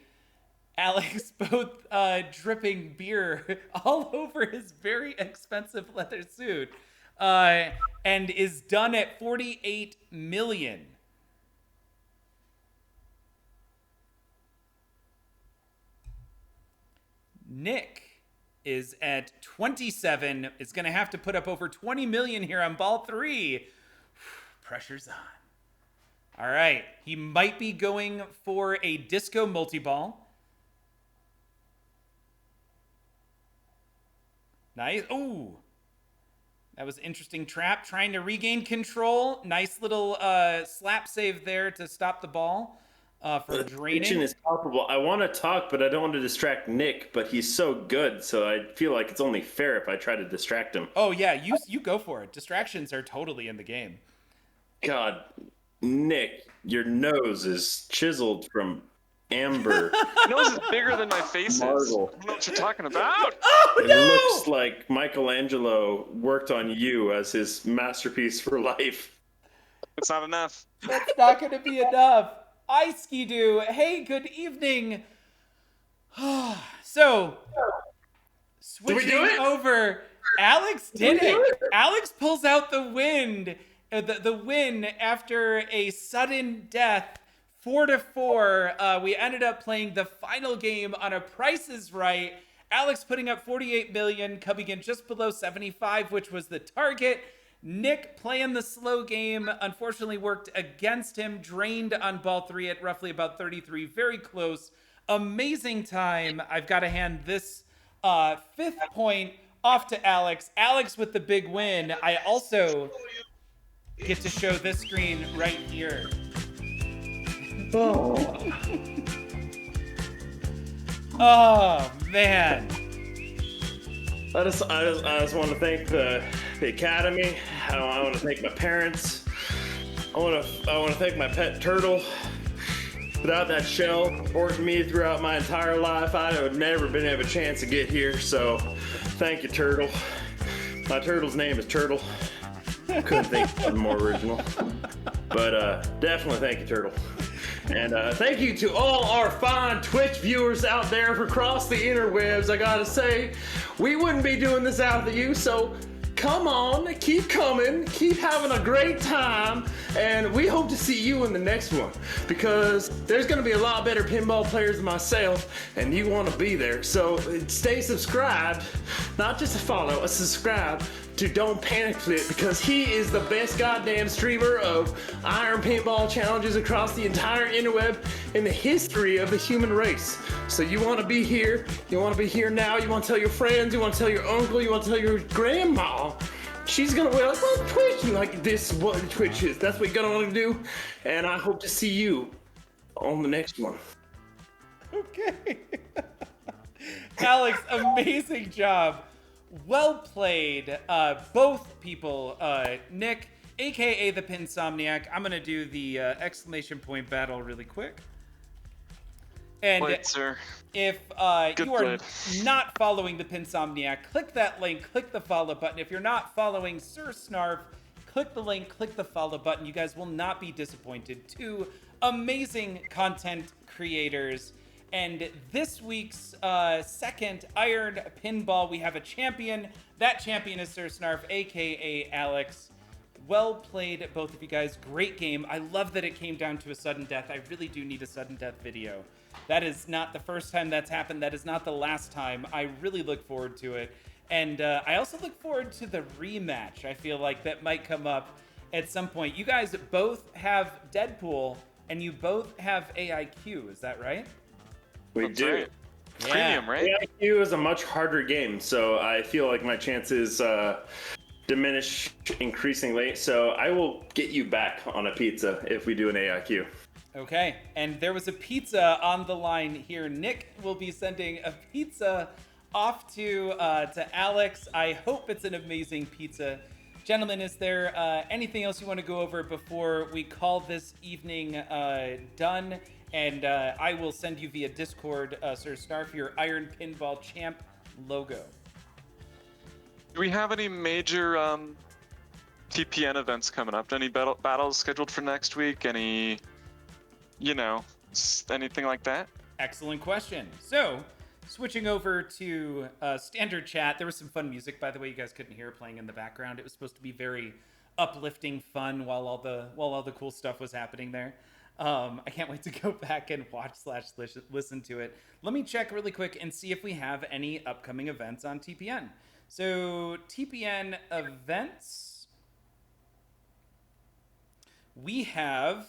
Alex both dripping beer all over his very expensive leather suit, and is done at 48 million. Nick is at 27, is going to have to put up over 20 million here on ball 3. Pressure's on. All right, he might be going for a disco multi-ball. Nice. Ooh. That was an interesting trap. Trying to regain control. Nice little slap save there to stop the ball from draining. The is palpable. I want to talk, but I don't want to distract Nick, but he's so good, so I feel like it's only fair if I try to distract him. Oh, yeah, you go for it. Distractions are totally in the game. God, Nick, your nose is chiseled from amber. My nose is bigger than my face is. I don't know what you're talking about. Oh, no! It looks like Michelangelo worked on you as his masterpiece for life. It's not enough. That's not going to be enough. I Ski-Doo. Hey, good evening. So, switching over, Alex did it. Alex pulls out the win. The win after a sudden death, 4-4. We ended up playing the final game on a Price is Right. Alex putting up 48 million, coming in just below 75, which was the target. Nick playing the slow game, unfortunately worked against him, drained on ball 3 at roughly about 33, very close. Amazing time. I've got to hand this 5th point off to Alex. Alex with the big win. I also get to show this screen right here. Oh man. I just want to thank the Academy. I want to thank my parents. I want to thank my pet turtle. Without that shell supporting me throughout my entire life, I would never been have a chance to get here. So, thank you, Turtle. My turtle's name is Turtle. Couldn't think of something more original. But definitely thank you, Turtle. And thank you to all our fine Twitch viewers out there across the interwebs. I gotta say, we wouldn't be doing this without you, so come on, keep coming, keep having a great time, and we hope to see you in the next one, because there's gonna be a lot better pinball players than myself, and you wanna be there. So stay subscribed, not just a follow, a subscribe to Don't Panic Flip, because he is the best goddamn streamer of Iron Paintball challenges across the entire interweb in the history of the human race. So you want to be here, you want to be here now, you want to tell your friends, you want to tell your uncle, you want to tell your grandma. She's gonna be like, well, Twitch, you like this, what Twitch is. That's what you're gonna want to do. And I hope to see you on the next one. Okay. Alex, amazing job. Well played, both people. Nick, aka the Pinsomniac. I'm gonna do the exclamation point battle really quick. And Played, sir. if Good you are played. not following the Pinsomniac, click that link, click the follow button. If you're not following Sir Snarf, click the link, click the follow button. You guys will not be disappointed. 2 amazing content creators. And this week's second Iron Pinball, we have a champion. That champion is Sir Snarf, aka Alex. Well played, both of you guys. Great game. I love that it came down to a sudden death. I really do need a sudden death video. That is not the first time that's happened. That is not the last time. I really look forward to it. And I also look forward to the rematch. I feel like that might come up at some point. You guys both have Deadpool, and you both have AIQ. Is that right? We That's do. right. Premium, right? AIQ is a much harder game, so I feel like my chances diminish increasingly. So I will get you back on a pizza if we do an AIQ. Okay, and there was a pizza on the line here. Nick will be sending a pizza off to Alex. I hope it's an amazing pizza. Gentlemen, is there anything else you want to go over before we call this evening done? And I will send you via Discord, Sir Snarf, your Iron Pinball Champ logo. Do we have any major TPN events coming up? Any battles scheduled for next week? Any, anything like that? Excellent question. So, switching over to standard chat, there was some fun music, by the way. You guys couldn't hear it playing in the background. It was supposed to be very uplifting fun while all the cool stuff was happening there. I can't wait to go back and watch/listen to it. Let me check really quick and see if we have any upcoming events on TPN. So TPN events, we have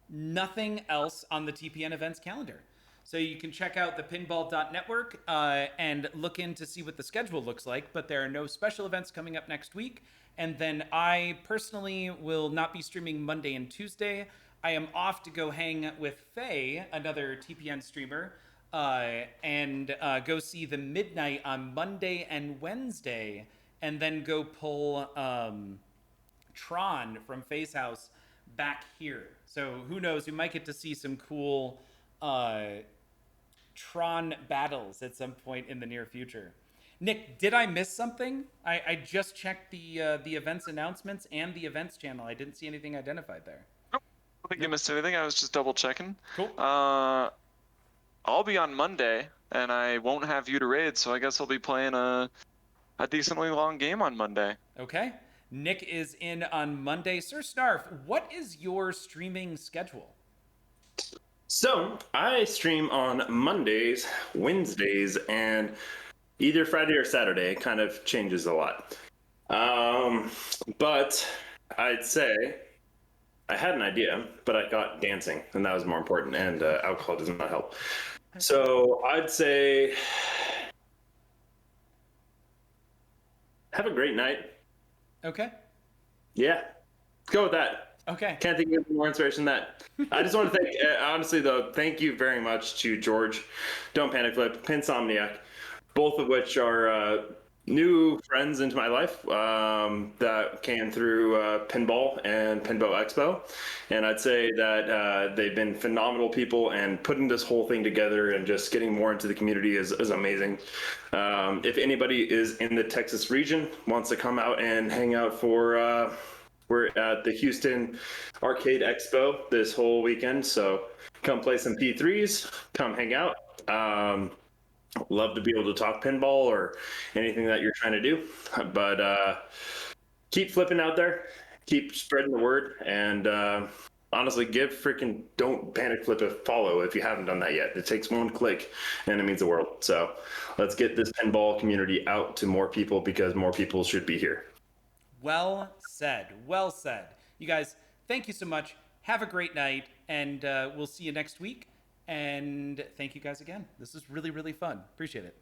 nothing else on the TPN events calendar. So you can check out the pinball.network and look in to see what the schedule looks like, but there are no special events coming up next week. And then I personally will not be streaming Monday and Tuesday. I am off to go hang with Faye, another TPN streamer, and go see the Midnight on Monday and Wednesday, and then go pull Tron from Faye's house back here. So who knows, we might get to see some cool Tron battles at some point in the near future. Nick, did I miss something? I just checked the events announcements and the events channel. I didn't see anything identified there. I don't think you missed anything. I was just double checking. Cool. I'll be on Monday, and I won't have you to raid, so I guess I'll be playing a decently long game on Monday. Okay. Nick is in on Monday. Sir Snarf, what is your streaming schedule? So I stream on Mondays, Wednesdays, and either Friday or Saturday. It kind of changes a lot. But I'd say I had an idea, but I got dancing, and that was more important, and alcohol does not help. So I'd say have a great night. Okay. Yeah, go with that. Okay. Can't think of more inspiration than that. I just want to thank, honestly though, thank you very much to George, Don't Panic Flip, Pinsomniac, both of which are new friends into my life that came through Pinball and Pinball Expo. And I'd say that they've been phenomenal people, and putting this whole thing together and just getting more into the community is amazing. If anybody is in the Texas region, wants to come out and hang out for, we're at the Houston Arcade Expo this whole weekend. So come play some P3s, come hang out. Love to be able to talk pinball or anything that you're trying to do, but keep flipping out there, keep spreading the word, and honestly, give freaking Don't Panic Flip a follow if you haven't done that yet. It takes one click and it means the world. So let's get this pinball community out to more people, because more people should be here. Well said. Well said. You guys, thank you so much. Have a great night, and we'll see you next week. And thank you guys again. This is really, really fun. Appreciate it.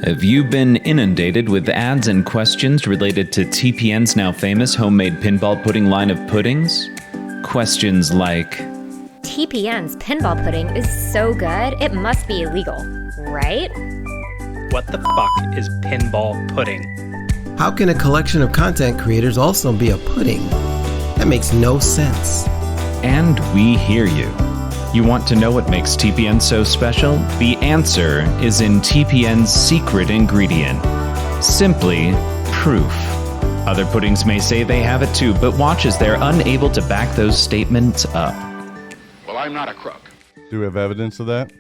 Have you been inundated with ads and questions related to TPN's now famous homemade pinball pudding line of puddings? Questions like, TPN's pinball pudding is so good, it must be illegal, right? What the fuck is pinball pudding? How can a collection of content creators also be a pudding? That makes no sense. And we hear you. You want to know what makes TPN so special? The answer is in TPN's secret ingredient. Simply proof. Other puddings may say they have it too, but watch as they're unable to back those statements up. Well, I'm not a crook. Do we have evidence of that?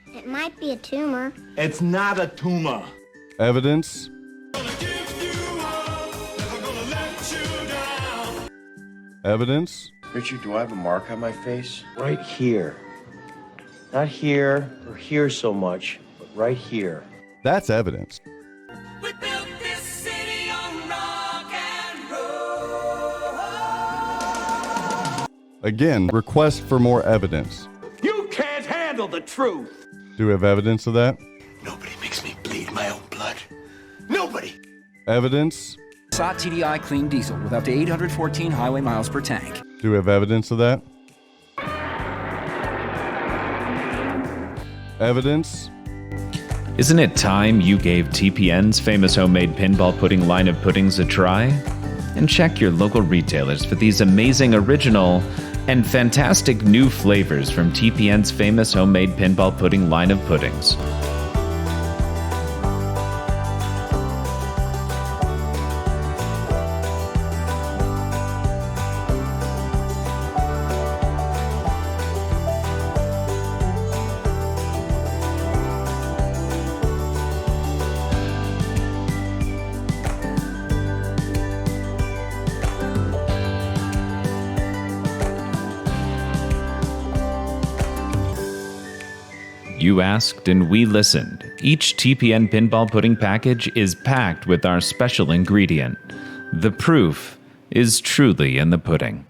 It might be a tumor. It's not a tumor. Evidence? Evidence? Richard, do I have a mark on my face? Right here. Not here or here so much, but right here. That's evidence. We built this city on rock and roll. Again, request for more evidence. You can't handle the truth. Do we have evidence of that? Nobody makes me bleed my own blood. Nobody. Evidence? SOT TDI clean diesel with up to 814 highway miles per tank. Do we have evidence of that? Evidence? Isn't it time you gave TPN's famous homemade pinball pudding line of puddings a try? And check your local retailers for these amazing original and fantastic new flavors from TPN's famous homemade pinball pudding line of puddings. You asked and we listened. Each TPN pinball pudding package is packed with our special ingredient. The proof is truly in the pudding.